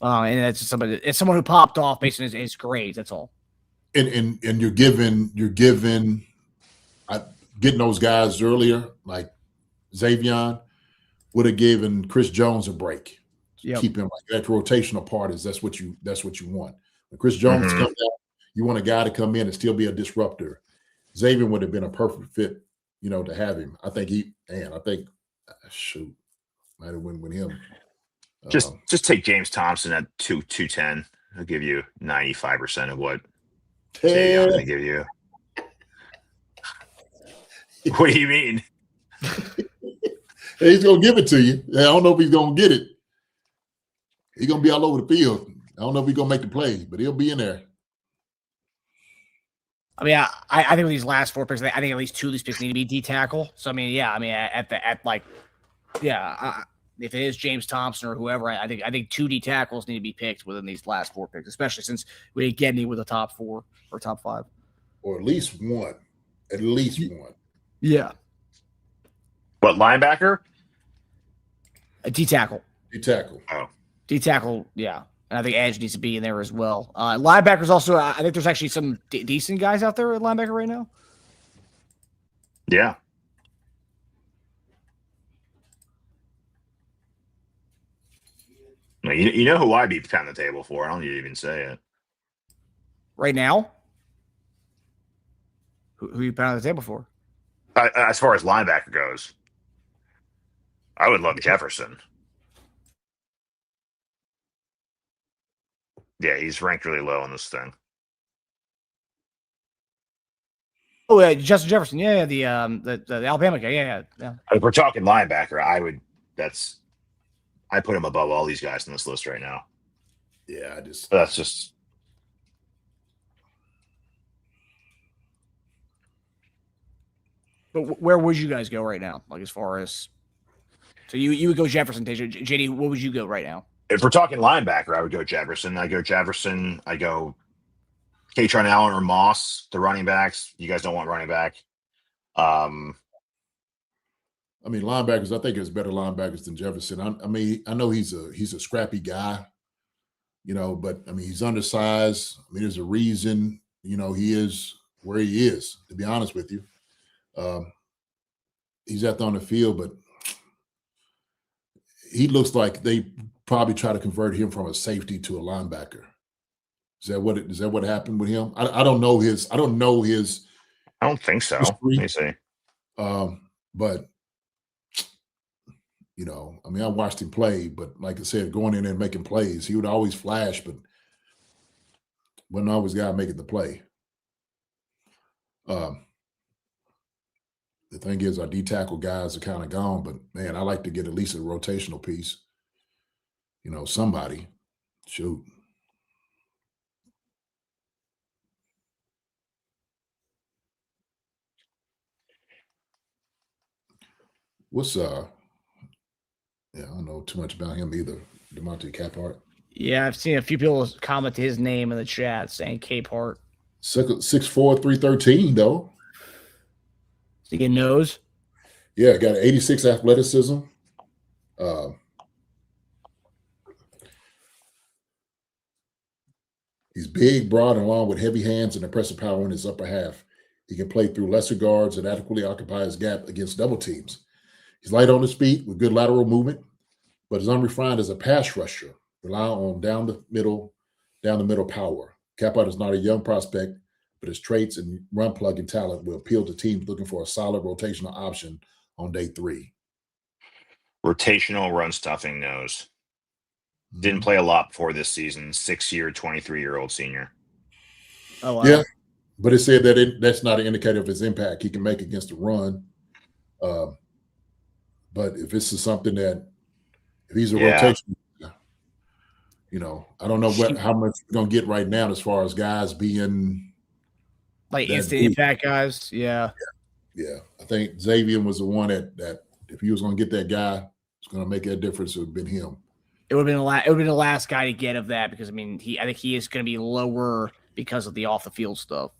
And that's somebody. It's someone who popped off based on his grades. That's all. And you're giving getting those guys earlier, like Xavion would have given Chris Jones a break. Yep. Keep him like that rotational part is that's what you want. When Chris Jones comes out, you want a guy to come in and still be a disruptor. Xavier would have been a perfect fit, to have him. I think might have went with him. Just take James Thompson at 210. He'll give you 95% of what Xavier going to give you. What do you mean? He's going to give it to you. I don't know if he's going to get it. He's going to be all over the field. I don't know if he's going to make the play, but he'll be in there. I mean, I think with these last 4 picks, I think at least 2 of these picks need to be D tackle. So I mean, if it is James Thompson or whoever, I think 2 D tackles need to be picked within these last 4 picks, especially since we didn't get any with the top 4 or top 5, or at least one. At least one. Yeah. What, linebacker? A D tackle. D tackle. Oh, D tackle. Yeah. And I think edge needs to be in there as well. Linebackers also, I think there's actually some decent guys out there at linebacker right now. yeah. You know who I'd be pounding the table for. I don't need to even say it. Right now? Who you pounding the table for? As far as linebacker goes, I would love Jefferson. Yeah, he's ranked really low on this thing. Oh, yeah, Justin Jefferson. Yeah, the Alabama guy. Yeah. If we're talking linebacker, I put him above all these guys on this list right now. Yeah, That's just. But where would you guys go right now? Like as far as, so you would go Jefferson, JD. What would you go right now? If we're talking linebacker, I would go Jefferson. I go Katron Allen or Moss, the running backs. You guys don't want running back. I mean, linebackers, I think there's better linebackers than Jefferson. I mean, I know he's a scrappy guy, but I mean, he's undersized. I mean, there's a reason, he is where he is, to be honest with you. He's out there on the field, but he looks like they probably try to convert him from a safety to a linebacker. Is that what happened with him? I don't know his. I don't think so. History. Let me see. But I mean, I watched him play, but like I said, going in there and making plays, he would always flash, but wasn't always guy making the play. The thing is, our D tackle guys are kind of gone, but man, I like to get at least a rotational piece. Somebody. Shoot. What's I don't know too much about him either. DeMonte Capehart. Yeah, I've seen a few people comment his name in the chat saying Capehart. 6'4", 313 though. So he knows. Yeah, got 86 athleticism. He's big, broad, and long with heavy hands and impressive power in his upper half. He can play through lesser guards and adequately occupy his gap against double teams. He's light on his feet with good lateral movement, but is unrefined as a pass rusher, relying on down the middle power. Capehart is not a young prospect, but his traits and run plugging talent will appeal to teams looking for a solid rotational option on day 3. Rotational run stuffing nose. Didn't play a lot before this season. 6-year, 23-year-old senior. Oh, wow. Yeah, but it said that that's not an indicator of his impact he can make against the run. But if this is something that, if he's a rotation, I don't know how much we're going to get right now as far as guys being like instant impact guys. Yeah. Yeah. I think Xavier was the one that if he was going to get that guy, it's going to make that difference. It would have been him. It would have been the last guy to get of that because I think he is going to be lower because of the off the field stuff.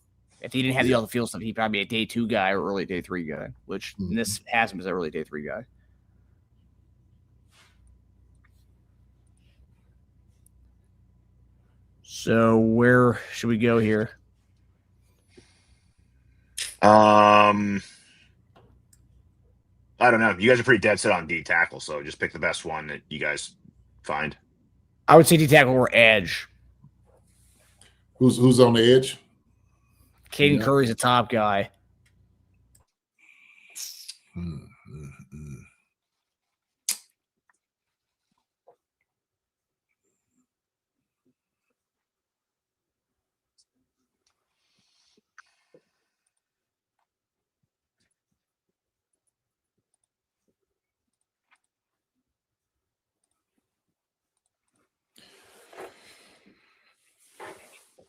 If he didn't have the off the field stuff, he'd probably be a day 2 guy or early day 3 guy, which in this has him as an early day 3 guy. So where should we go here? I don't know. You guys are pretty dead set on D tackle, so just pick the best one that you guys find. I would say D tackle or edge. Who's on the edge? Caden Curry's a top guy.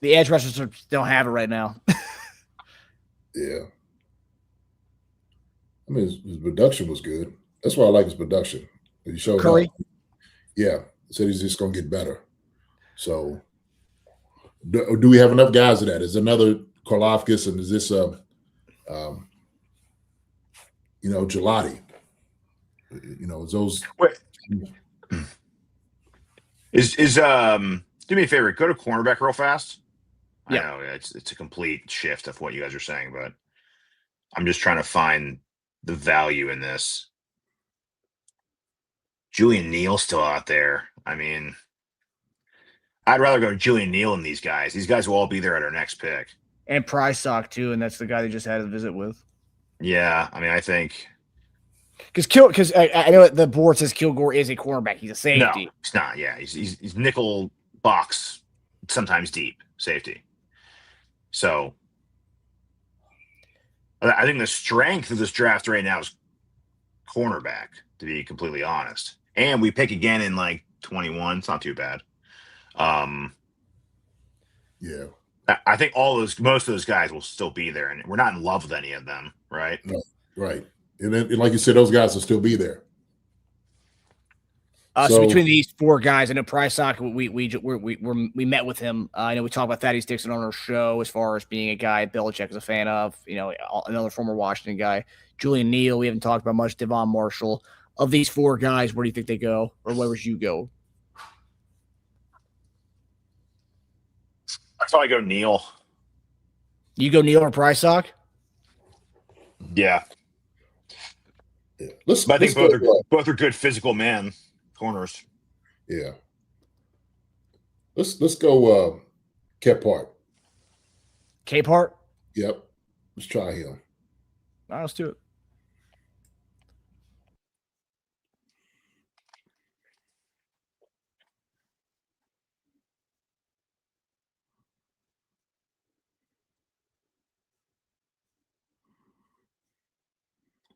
The edge rushers don't have it right now. Yeah. I mean, his production was good. That's why I like his production. He showed Curry? Yeah. Said he's just going to get better. So, do we have enough guys of that? Is another Karlaftis, and is this, Gelati? Is those. Wait. Do me a favor. Go to cornerback real fast. Yeah. I know it's a complete shift of what you guys are saying, but I'm just trying to find the value in this. Julian Neal's still out there. I mean, I'd rather go to Julian Neal than these guys. These guys will all be there at our next pick. And Pricesock, too, and that's the guy they just had a visit with. Yeah, I mean, I think... Because I know the board says Kilgore is a cornerback. He's a safety. No, he's not. Yeah, he's nickel box, sometimes deep safety. So I think the strength of this draft right now is cornerback, to be completely honest. And we pick again in like 21. It's not too bad. Yeah. I think most of those guys will still be there, and we're not in love with any of them, right? No, right. And then, like you said, those guys will still be there. So between these 4 guys, I know Pricesock, we met with him. I know we talked about Thaddeus Dixon on our show as far as being a guy Belichick is a fan of. Another former Washington guy. Julian Neal, we haven't talked about much. Devon Marshall. Of these 4 guys, where do you think they go, or where would you go? I'd probably go Neal. You go Neal or Pricesock? Yeah. I think both are good physical man corners. Yeah. Let's go Kephart. Capehart? Yep. Let's try him. All right, let's do it.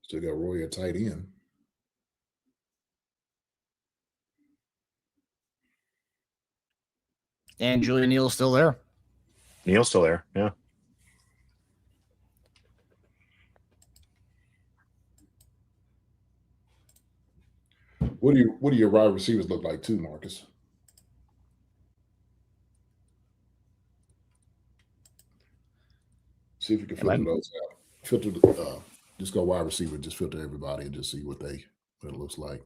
Still got Roy at tight end. And Julian Neal's still there. Neal's still there, yeah. What do your wide receivers look like too, Marcus? See if you can filter those out. Just go wide receiver, just filter everybody and just see what it looks like.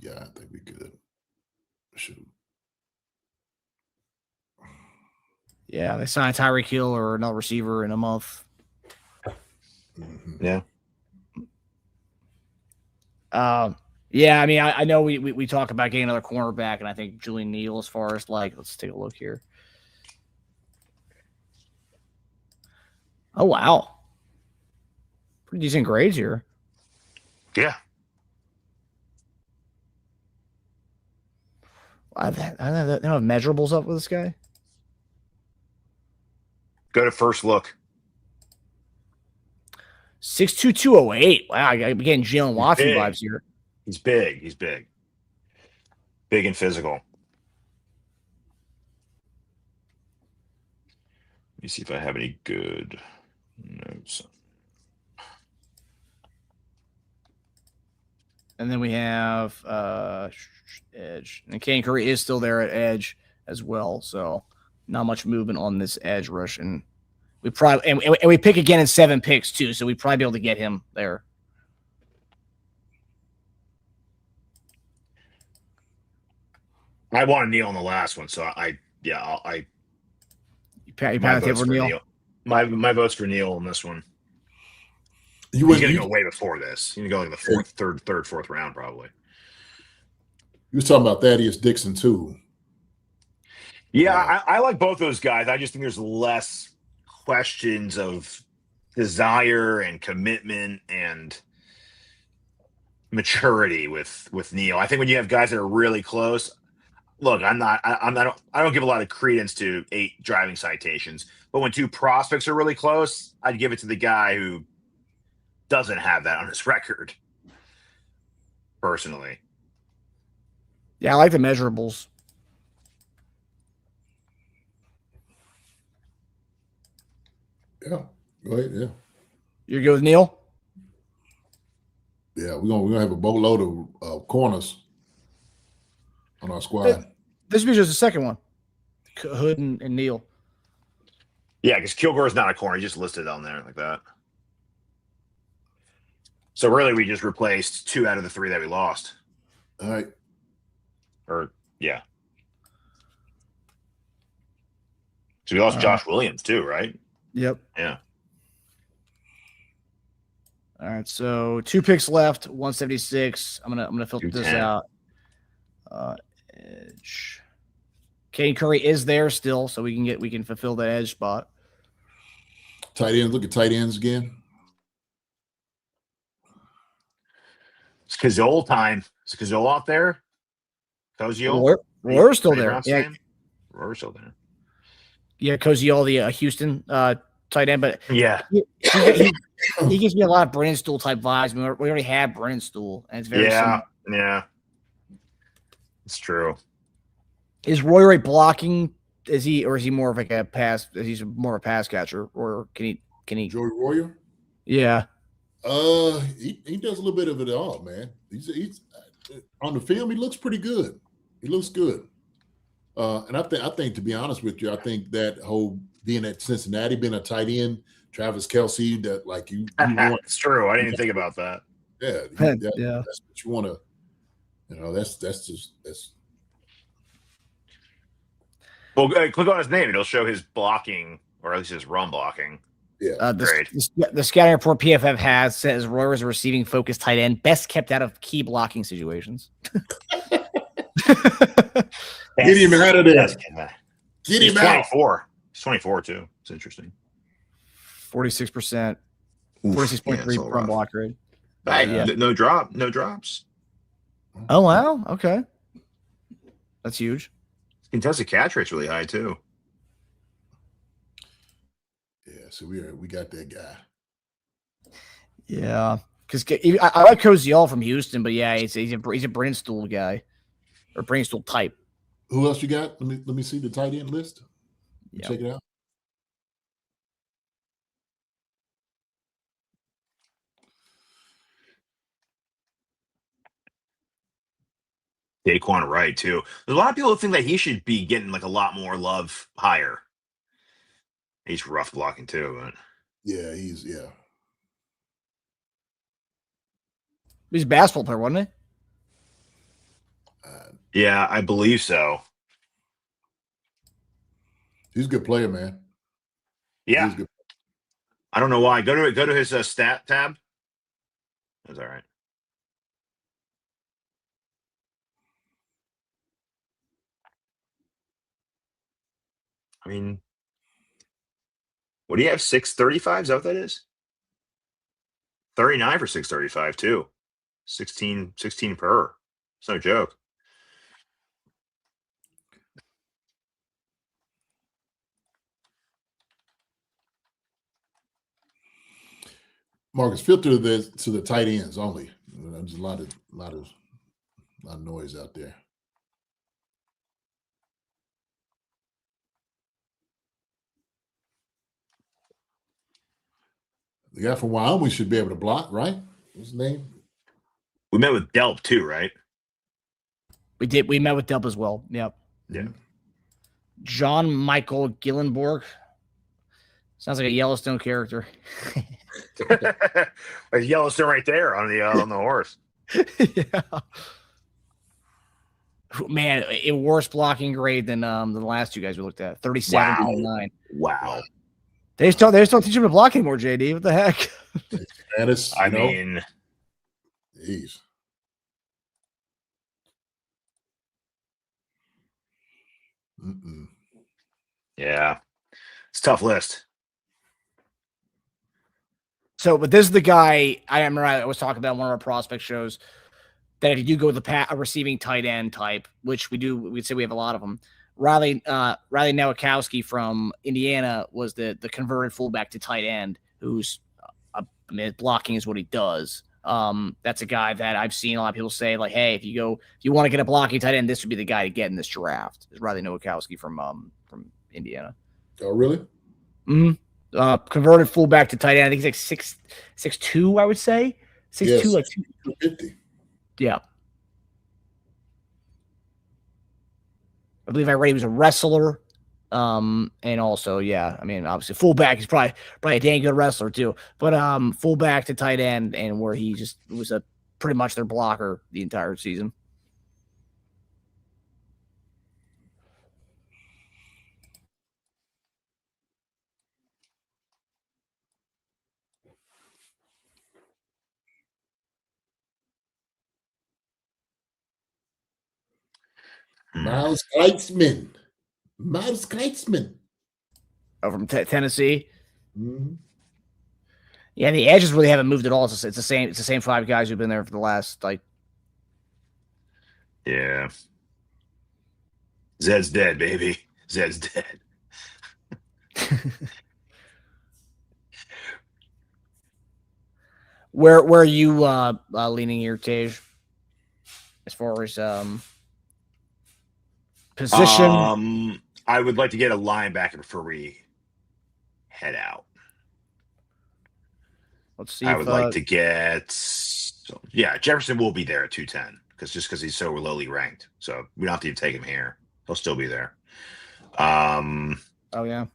I think we could. Shoot. Yeah, they signed Tyreek Hill or another receiver in a month. Mm-hmm. Yeah. Yeah, I mean, I know we talk about getting another cornerback, and I think Julian Neal, as far as like, let's take a look here. Oh wow, pretty decent grades here. Yeah. I don't have measurables up with this guy. Go to first look. 6'2", 208. Wow, I'm getting Jalen Watson big. vibes here. He's big. He's big. Big and physical. Let me see if I have any good notes. And then we have edge. And Kane Curry is still there at edge as well. So not much movement on this edge rush. And we probably and we pick again in 7 picks too. So we'd probably be able to get him there. I want to kneel on the last one, so You my pound the vote's table, for Neil. Neil. My vote's for Neil on this one. You He's went. gonna You, go way before this. He's gonna go like the third, fourth round probably. you was talking about Thaddeus Dixon too. Yeah, I like both those guys. I just think there's less questions of desire and commitment and maturity with Neil. I think when you have guys that are really close, look, I don't give a lot of credence to 8 driving citations, but when 2 prospects are really close, I'd give it to the guy who doesn't have that on his record. Personally, Yeah, I like the measurables. Yeah. Go ahead. Yeah. You're good with Neil? Yeah. We're gonna have a boatload of corners on our squad. This would be just the second one. Hood and Neil. yeah, because Kilgore's not a corner; he just listed on there like that. So really, we just replaced 2 out of the 3 that we lost. All right. Or yeah. So we lost Josh Williams too, right? Yep. Yeah. All right, so 2 picks left, 176. I'm gonna filter this 210. out. Edge. Kane Curry is there still, so we can fulfill that edge spot. Tight ends. Look at tight ends again. It's Kazole time. Is Kazole out there? Koziol? Royer's still there. Brown's Yeah, name? Royer's still there. yeah, Koziol, the Houston tight end, but Yeah. he gives me a lot of Brennan Stool type vibes. We already have Brennan Stool, and it's very similar. Yeah. It's true. Is Royer blocking? Is he more of like a pass? He's more of a pass catcher, or can he? Joey Royer. Yeah. He does a little bit of it all, man. He's on the film. He looks pretty good. He looks good. And I think to be honest with you, I think that whole being at Cincinnati, being a tight end, Travis Kelce, that like you want. It's true. I didn't even think about that. Yeah, Yeah. That's what you want to. That's just. Well, click on his name. It'll show his blocking, or at least his run blocking. Yeah. The scouting report PFF has says Royer is a receiving focused tight end, best kept out of key blocking situations. Get him out of there. Get He's him out. 24. He's 24 too. It's interesting. 46%, Oof. 46.3 Yeah, run block rate. yeah. No drops. Oh wow, okay, that's huge. Contested catch rate's really high too. Yeah, so we got that guy. Yeah, because I like Koziol from Houston, but yeah, he's a Brennan Stool guy or Brennan Stool type. Who else you got? Let me see the tight end list. Yeah. Check it out. Daquan Wright too. There's a lot of people who think that he should be getting like a lot more love higher. He's rough blocking too, but Yeah, He's a basketball player, wasn't he? yeah, I believe so. he's a good player, man. Yeah, He's good. I don't know why. Go to his stat tab. That's all right. I mean, what do you have? 635? Is that what that is? 39 for 635 too. 16 per. It's no joke. Marcus, filter this to the tight ends only. There's a lot of noise out there. The guy from Wyoming should be able to block, right? What's his name? We met with Delp too, right? We did. We met with Delp as well. Yep. Yeah. John Michael Gillenborg. Sounds like a Yellowstone character. There's Yellowstone right there on the horse. Yeah. Man, a worse blocking grade than the last two guys we looked at. 37 to 9. Wow. They just don't teach him to block anymore, JD. What the heck? Spanish, I mean, jeez. Yeah. It's a tough list. So, but this is the guy I was talking about on one of our prospect shows that if you do go with a receiving tight end type, which we'd say we have a lot of them. Riley Nowakowski from Indiana was the converted fullback to tight end, who's blocking is what he does. That's a guy that I've seen a lot of people say, like, hey, if you want to get a blocking tight end, this would be the guy to get in this draft. Is Riley Nowakowski from Indiana. Oh, really? Mm-hmm. Converted fullback to tight end. I think he's like 6'2", I would say. 6'2", like 250. Yeah. I believe I read he was a wrestler. And also, yeah, I mean, obviously fullback, he's probably a dang good wrestler too. But fullback to tight end, and where he just was pretty much their blocker the entire season. Miles Kleitzman. Oh, from Tennessee. Mm-hmm. Yeah, the edges really haven't moved at all. It's the same five guys who've been there for the last Yeah. Zed's dead, baby. Zed's dead. Where are you leaning here, Tej? As far as position? I would like to get a linebacker before we head out. Let's see. I would like to get. Jefferson will be there at 210 because he's so lowly ranked. So we don't have to take him here. He'll still be there. Oh yeah.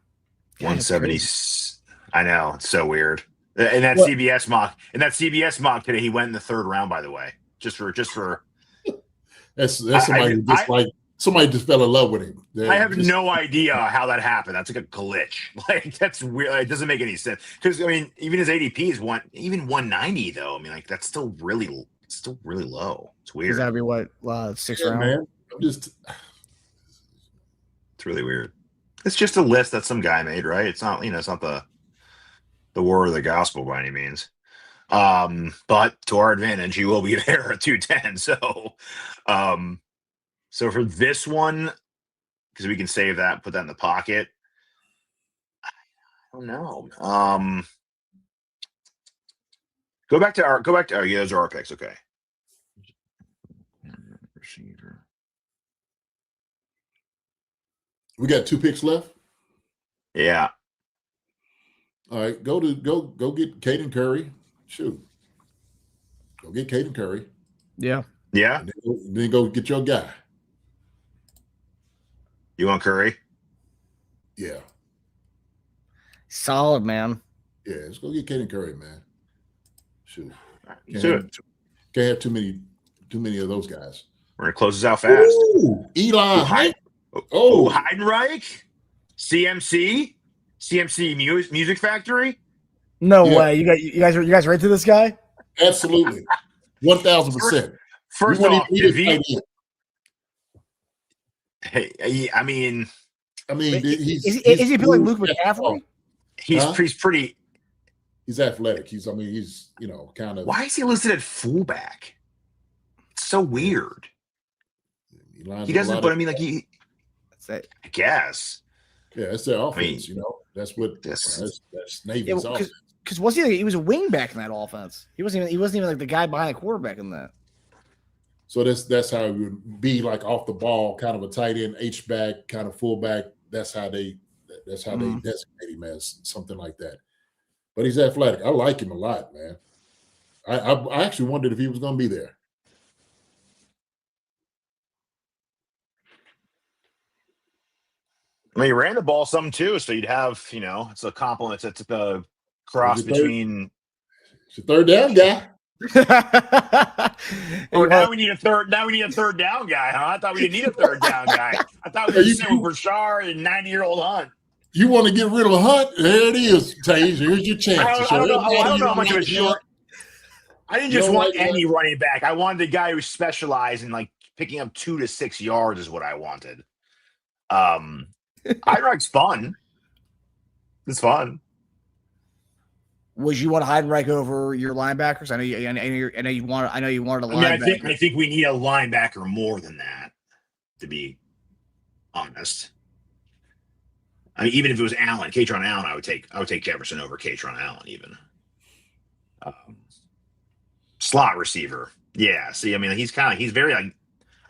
170. I know, it's so weird. And that CBS mock today, he went in the third round. By the way, just for. That's somebody somebody just fell in love with him. I have no idea how that happened. That's like a glitch. Like, that's weird. It doesn't make any sense. Because I mean, even his ADP is 190 though. I mean, like that's still really low. It's weird. Is that be what 6th round? Man. It's really weird. It's just a list that some guy made, right? It's not, it's not the word of the gospel by any means. But to our advantage, he will be there at 210. So for this one, because we can save that, put that in the pocket. I don't know. Go back to our those are our picks. Okay. Receiver. We got 2 picks left. Yeah. All right, go get Caden Curry. Shoot. Go get Caden Curry. Yeah. Yeah. And then go get your guy. You want Curry? Yeah. Solid, man. Yeah, let's go get Caden Curry, man. Shoot. Can't have too many of those guys. We're gonna close this out fast. Ooh, Eli Height. Oh, Heidenreich, CMC Music Factory. No way. You guys are into this guy? Absolutely. 1,000%. First off, hey, I mean, I mean, is he a bit like Luke McCaffrey? He's pretty. He's athletic. He's kind of. Why is he listed at fullback? It's so weird. He doesn't, but I mean, like That's it. I guess. Yeah, it's their offense. That's what that's Navy's offense. Because he was a wing back in that offense. He wasn't even like the guy behind the quarterback in that. So that's how it would be, like off the ball, kind of a tight end, H back, kind of fullback. That's how they designate him as something like that. But he's athletic. I like him a lot, man. I actually wondered if he was going to be there. I mean, he ran the ball some too, so you'd have, it's a compliment. It's the cross between. It's a third down guy. Now we need a third. Now we need a third down guy, huh? I thought we didn't need a third down guy. I thought we were saying Rashard and 90-year-old Hunt. You want to get rid of Hunt? There it is, Tage. Here's your chance. I don't know how much of a short. I didn't just want any running back. I wanted a guy who specialized in like picking up 2 to 6 yards is what I wanted. Heidenreich's fun. It's fun. Would you want Heidenreich over your linebackers? I know you wanted a linebacker. I think we need a linebacker more than that, to be honest. I mean, even if it was Allen, Katron Allen, I would take Jefferson over Katron Allen even. Slot receiver. Yeah. See, I mean, he's very like,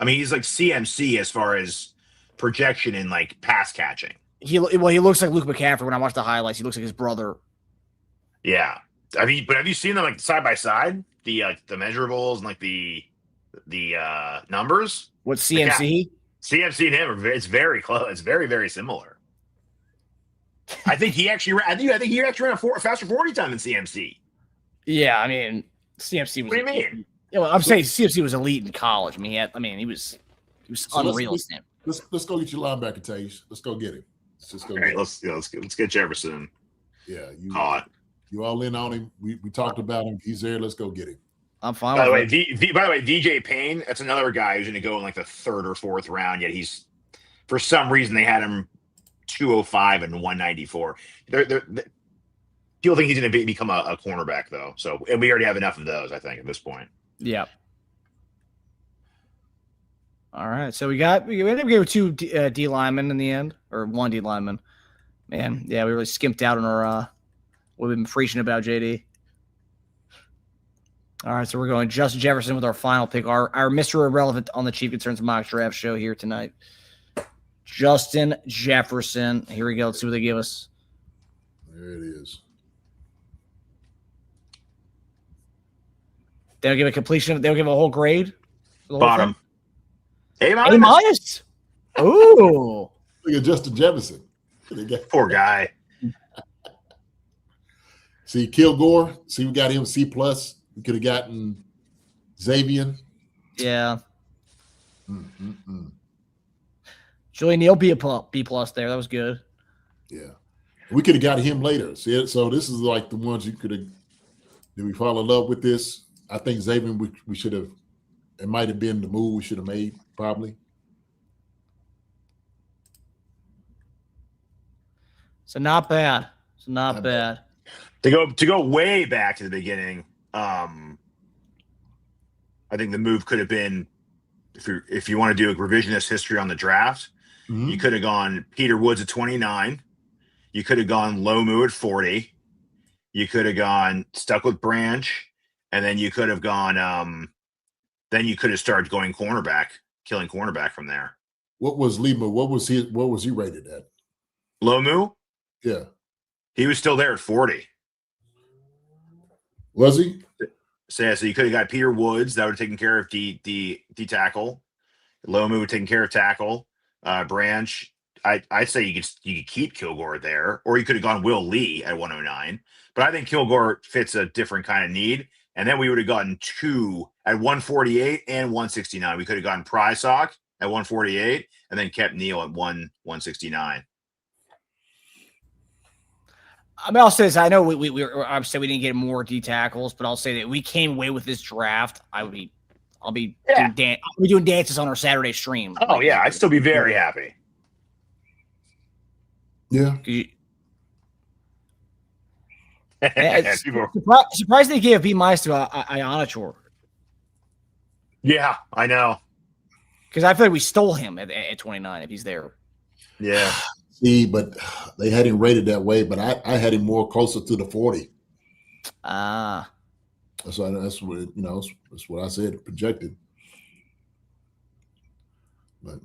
he's like CMC as far as projection in like pass catching. He looks like Luke McCaffrey when I watch the highlights. He looks like his brother. Yeah. Have you seen them like side by side? The measurables and like the numbers? What CMC? CMC and him it's very close. It's very, very similar. I think he actually ran a faster 40 time than CMC. Yeah, I mean CMC was. What do you mean? Yeah, well, I'm saying CMC was elite in college. He was unreal. Let's go get your linebacker, Tage. Let's go get him. Let's get Jefferson. Yeah, you all in on him. We talked about him. He's there. Let's go get him. I'm fine. By the way, DJ Payne, that's another guy who's going to go in like the 3rd or 4th round. Yet he's, for some reason, they had him 205 and 194. People think he's going to become a cornerback though. So, and we already have enough of those, I think, at this point. Yeah. All right, so we ended up giving 2 D linemen in the end, or 1 D lineman. Man, yeah, we really skimped out on our what we've been preaching about, JD. All right, so we're going Justin Jefferson with our final pick, our Mr. Irrelevant on the Chief Concerns Mock Draft Show here tonight. Justin Jefferson. Here we go. Let's see what they give us. There it is. They'll give a completion. They'll give a whole grade. Bottom. A minus. Ooh. Look at Justin Jefferson. Poor guy. See Kilgore. See, we got him C+. We could have gotten Xavier. Yeah. Julian Neal B+ there. That was good. Yeah. We could have got him later. See, so this is like the ones you could have. Did we fall in love with this? I think Xavier, we should have. It might have been the move we should have made, probably. So not bad. Not bad. To go way back to the beginning, I think the move could have been, if you want to do a revisionist history on the draft, you could have gone Peter Woods at 29. You could have gone Lomu at 40. You could have gone stuck with Branch, and then you could have gone. Then you could have started going cornerback, killing cornerback from there. What was Lima? What was he rated at? Lomu? Yeah. He was still there at 40. Was he? So you could have got Peter Woods that would have taken care of D tackle. Lomu would have taken care of tackle. Branch, I'd say you could keep Kilgore there, or you could have gone Will Lee at 109. But I think Kilgore fits a different kind of need. And then we would have gotten 2 at 148 and 169. We could have gotten Prysock at 148 and then kept Neal at 169. I mean, I'll say this. I know I'm saying we didn't get more D tackles, but I'll say that we came away with this draft. I'll be doing dances on our Saturday stream. Oh yeah, I'd still be very happy. Yeah. Surprised they gave a B- to Ionichor. Yeah, I know. Because I feel like we stole him at 29 if he's there. Yeah. See, but they had him rated that way, but I had him more closer to the 40. Ah. That's what that's what I said, projected. But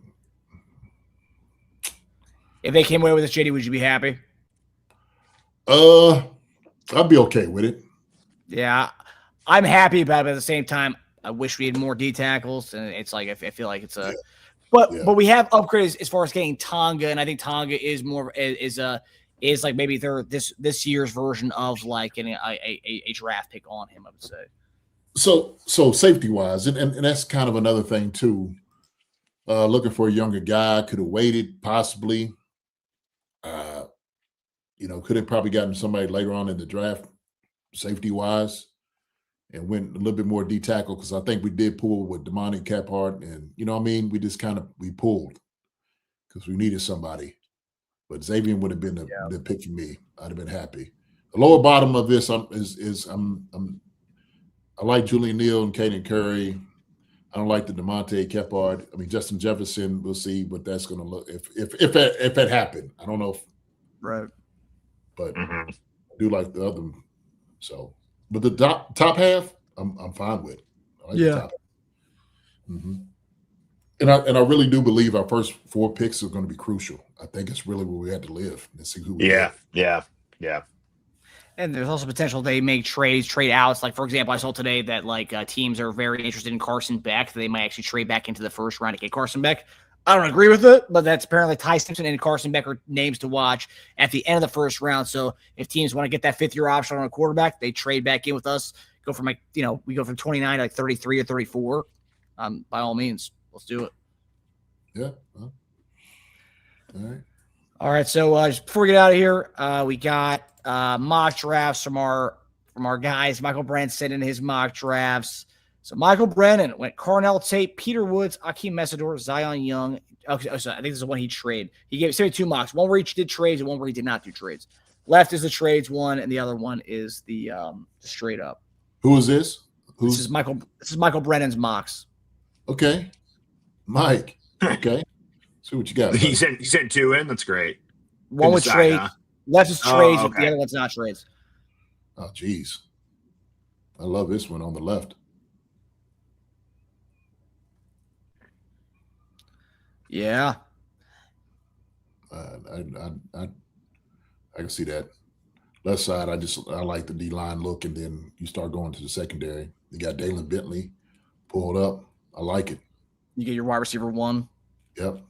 if they came away with this, JD, would you be happy? I'd be okay with it. Yeah, I'm happy about it, but at the same time, I wish we had more D tackles. And it's like I feel like it's a, but we have upgrades as far as getting Tonga, and I think Tonga is more is like maybe they're this year's version of like getting a draft pick on him. I would say. So safety wise, and that's kind of another thing too. Looking for a younger guy, could have waited possibly. Could have probably gotten somebody later on in the draft, safety wise, and went a little bit more D tackle because I think we did pull with Damani Caphart, and we just we pulled because we needed somebody. But Xavier would have been the pick for me. I'd have been happy. The lower bottom of this I like Julian Neal and Caden Curry. I don't like the DeMonte Caphart. I mean, Justin Jefferson. We'll see what that's going to look if that happened. I don't know. Right. But I do like the other. So, but the top half, I'm fine with. I like the top half. And I really do believe our first 4 picks are going to be crucial. I think it's really where we had to live and see who. Yeah. And there's also potential they make trade outs. Like, for example, I saw today that teams are very interested in Carson Beck. They might actually trade back into the first round to get Carson Beck. I don't agree with it, but that's apparently Ty Simpson and Carson Beck are names to watch at the end of the first round. So if teams want to get that 5th-year option on a quarterback, they trade back in with us. Go from we go from 29 to 33 or 34. By all means, let's do it. Yeah. All right. All right. So just before we get out of here, we got mock drafts from our guys. Michael Brennan sent in his mock drafts. So Michael Brennan went Carnell Tate, Peter Woods, Akeem Messidor, Zion Young. Okay, so I think this is the one he traded. He gave 2 mocks. One where he did trades and one where he did not do trades. Left is the trades one, and the other one is the straight up. Who is this? This is Michael Brennan's mocks. Okay, Mike. Okay, see what you got. He sent 2 in. That's great. One with trades. Huh? Left is trades. Okay. The other one's not trades. Oh, geez. I love this one on the left. Yeah. I can see that. Left side, I like the D-line look, and then you start going to the secondary. You got Dalen Bentley pulled up. I like it. You get your wide receiver 1. Yep.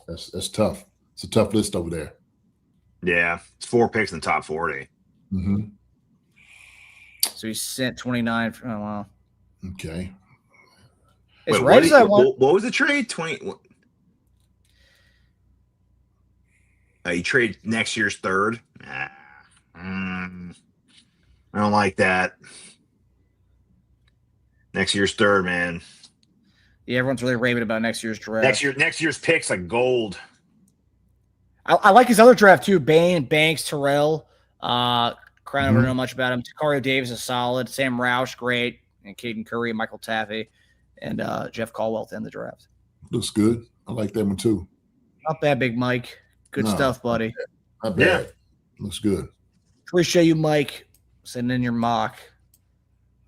That's tough. It's a tough list over there. Yeah. It's 4 picks in the top 40. So he sent 29. Oh, wow. Okay. Wait, what was the trade? 20. You trade next year's 3rd. I don't like that. Next year's 3rd, man. Yeah, everyone's really raving about next year's draft. Next year's picks like gold. I like his other draft too. Bain, Banks, Terrell. Crown, I don't know much about him. Takario Davis is solid. Sam Roush, great. And Caden Curry and Michael Taffy. And Jeff Caldwell to end the draft. Looks good. I like that one too. Not bad, Big Mike. Good stuff, buddy. Not bad. Yeah. Looks good. Appreciate you, Mike, sending in your mock.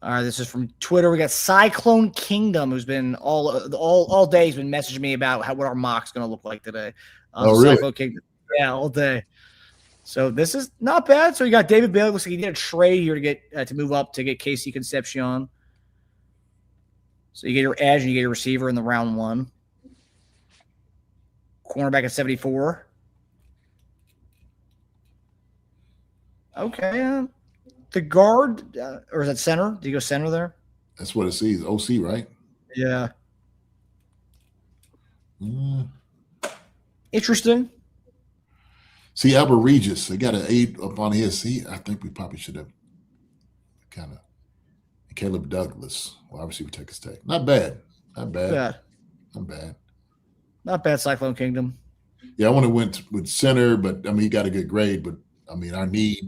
All right, this is from Twitter. We got Cyclone Kingdom, who's been all day. He's been messaging me about what our mock's going to look like today. Really? Cyclone Kingdom. Yeah, all day. So this is not bad. So you got David Bailey. Looks like he did a trade here to get to move up to get Casey Concepcion. So you get your edge and you get your receiver in the round 1. Cornerback at 74. Okay. The guard, or is that center? Do you go center there? That's what it says. OC, right? Yeah. Interesting. See, Albert Regis, they got an 8 up on his. I think we probably should have kind of. Caleb Douglas, obviously we take his take. Not bad. Not bad. Yeah. Not bad. Not bad, Cyclone Kingdom. Yeah, I want to went with center, but I mean, he got a good grade. But I mean, our need,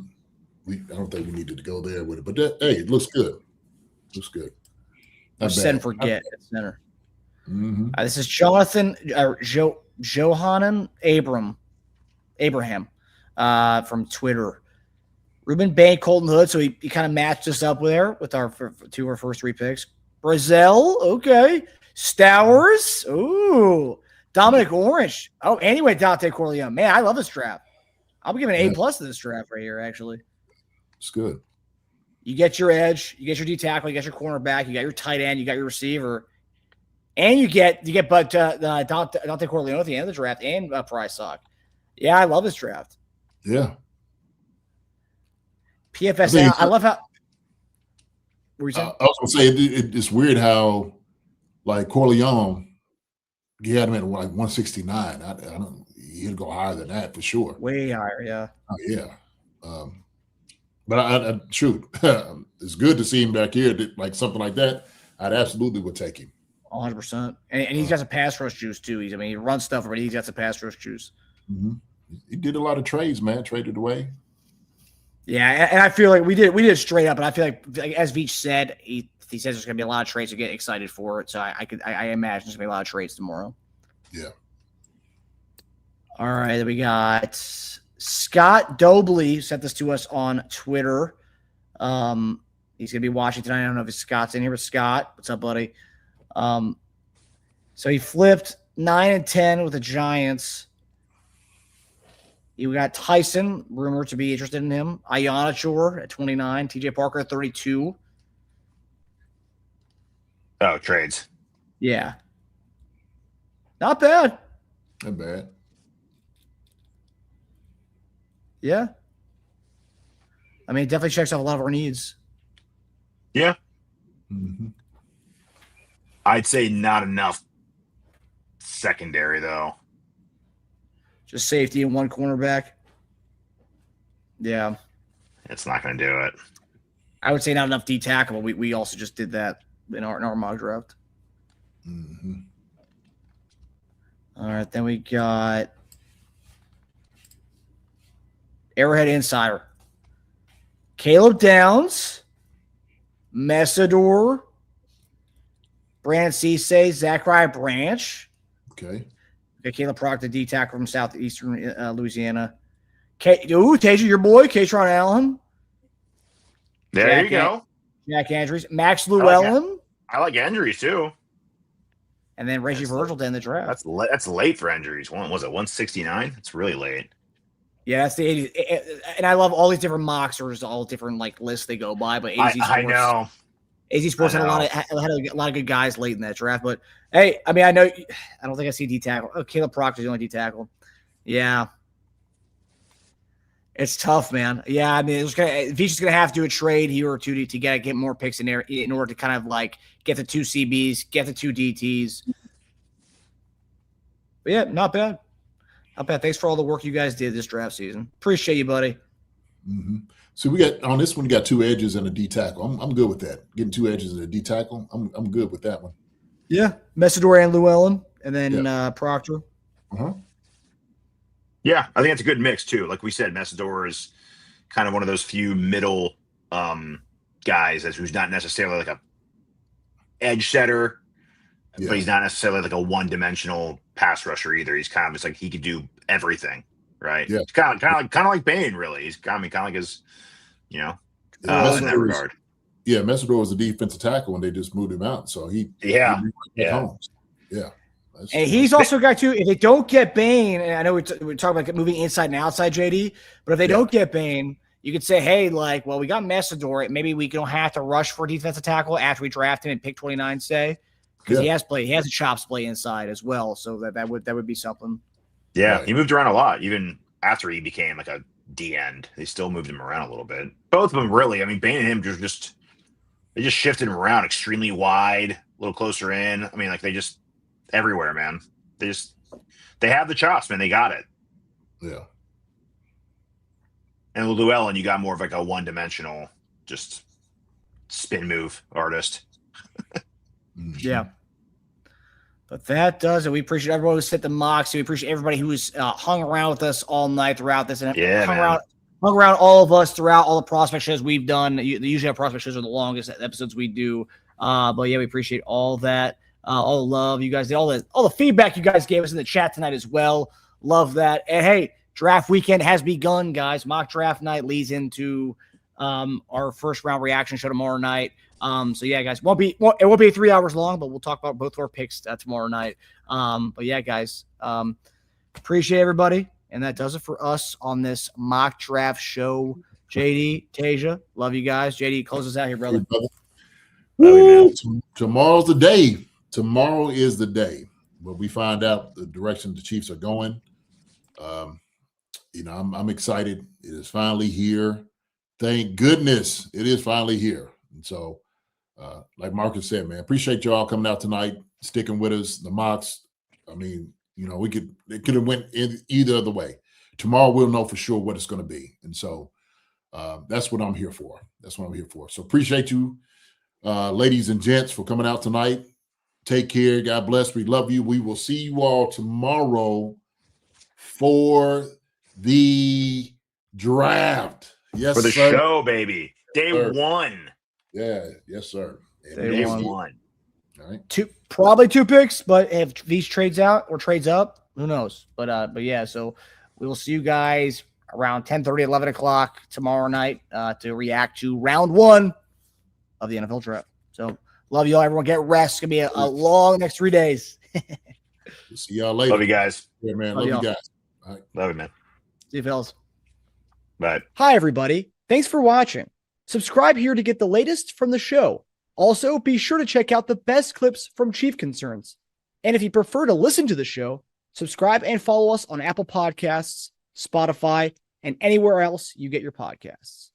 I don't think we needed to go there with it. But hey, it looks good. Looks good. Or set and forget at center. Mm-hmm. This is Jonathan Johanan Abraham from Twitter. Ruben Bain, Colton Hood. So he kind of matched us up with our two of our first 3 picks. Brazil, okay. Stowers, ooh. Dominic Orange. Oh, anyway, Dante Corleone. Man, I love this draft. I'm giving an A+ to this draft right here, actually. It's good. You get your edge, you get your D tackle, you get your cornerback, you got your tight end, you got your receiver, and you get Dante Corleone at the end of the draft and Prize Sock. Yeah, I love this draft. Yeah. PFS. I love how. What were you saying? I was gonna say it's weird how like Corleone, he had him at like 169. I don't. He'd go higher than that for sure. Way higher, yeah. Oh, yeah. But I shoot, it's good to see him back here. Like something like that, I'd absolutely would take him. 100%. And he's got some pass rush juice too. He runs stuff, but he's got some pass rush juice. Mm-hmm. He did a lot of trades, man. Traded away. Yeah, and I feel like we did it straight up, and I feel like as Veach said, he says there's gonna be a lot of trades to get excited for it. So I imagine there's gonna be a lot of trades tomorrow. Yeah. All right, then we got Scott Dobley sent this to us on Twitter. He's gonna be watching tonight. I don't know if Scott's in here, but Scott, what's up, buddy? So he flipped 9 and 10 with the Giants. You got Tyson, rumored to be interested in him. Ionichor at 29. TJ Parker at 32. Oh, trades. Yeah. Not bad. Not bad. Yeah. I mean, it definitely checks off a lot of our needs. Yeah. Mm-hmm. I'd say not enough secondary, though. Just safety and one cornerback. Yeah. It's not going to do it. I would say not enough D tackle. We also just did that in our mock draft. Mm-hmm. All right, then we got Arrowhead Insider. Caleb Downs, Messidor, Brandon Cisse, Zachariah Branch. Okay. Caleb Proctor, D tackle from southeastern Louisiana. Tasia, your boy, Katron Allen. There you go. Jack Andrews, Max Llewellyn. I like Andrews too. And then Reggie Virgil to end the draft. That's late for Andrews. Was it 169? It's really late. Yeah, that's the 80s. And I love all these different mocks or just all different like lists they go by. But AZ Sports, I know. AZ Sports had a lot of good guys late in that draft. But hey, I mean, I don't think I see D tackle. Oh, Caleb Proctor's the only D tackle. Yeah. It's tough, man. Yeah, I mean, Veach is gonna have to do a trade here or two to get more picks in there in order to kind of like get the 2 CBs, get the 2 DTs. But yeah, not bad. Not bad. Thanks for all the work you guys did this draft season. Appreciate you, buddy. Mm-hmm. So we got on this one, you got 2 edges and a D tackle. I'm good with that. Getting 2 edges and a D tackle. I'm good with that one. Yeah, Messidor and Llewellyn, and then Proctor. Uh-huh. Yeah, I think it's a good mix too. Like we said, Messidor is kind of one of those few middle guys who's not necessarily like a edge setter, but he's not necessarily like a one-dimensional pass rusher either. He's kind of just like he could do everything, right? Yeah, it's kind of like Bain, really. He's kind of like his, in that regard. Yeah, Messidor was a defensive tackle when they just moved him out, so he yeah. And he's also a guy too. If they don't get Bain, and I know we're talking about moving inside and outside, JD, but if they don't get Bain, you could say, hey, like, well, we got Messidor. Maybe we don't have to rush for a defensive tackle after we draft him and pick 29, say, because he has a chops play inside as well. So that would be something. Yeah, he moved around a lot, even after he became like a D end. They still moved him around a little bit. Both of them, really. I mean, Bain and him just shifted him around extremely wide, a little closer in. I mean, like they just everywhere, man. They have the chops, man. They got it. Yeah. And with Llewellyn, you got more of like a one-dimensional, just spin move artist. Yeah. But that does it. We appreciate everyone who set the mocks. We appreciate everybody who's hung around with us all night throughout this, and hung around all of us throughout all the prospect shows we've done. Usually our prospect shows are the longest episodes we do. But yeah, we appreciate all that, all the love you guys did, all the feedback you guys gave us in the chat tonight as well. Love that. And hey, draft weekend has begun, guys. Mock draft night leads into our first round reaction show tomorrow night. So yeah, guys, it won't be 3 hours long, but we'll talk about both of our picks tomorrow night. But yeah, guys, appreciate everybody. And that does it for us on this mock draft show. JD, Tasia, love you guys. JD, close us out here, brother. Woo! Tomorrow's the day. Tomorrow is the day where we find out the direction the Chiefs are going. I'm excited. It is finally here. Thank goodness it is finally here. And so, like Marcus said, man, appreciate y'all coming out tonight, sticking with us. The mocks. I mean, it could have went in either other way. Tomorrow we'll know for sure what it's going to be. And so that's what I'm here for. So appreciate you, ladies and gents, for coming out tonight. Take care. God bless. We love you. We will see you all tomorrow for the draft. Yes, for the sir. show, baby. Day one. Yeah. Yes, sir. Day one. All right. Probably two picks, but if these trades out or trades up, who knows? But yeah, so we will see you guys around 10:30, 11 o'clock tomorrow night to react to round one of the NFL draft. So love you all. Everyone get rest. It's going to be a long next 3 days. We'll see y'all later. Love you guys. Yeah, man. Love you guys. All right. Love you, man. See you, fellas. Bye. Hi, everybody. Thanks for watching. Subscribe here to get the latest from the show. Also, be sure to check out the best clips from Chief Concerns. And if you prefer to listen to the show, subscribe and follow us on Apple Podcasts, Spotify, and anywhere else you get your podcasts.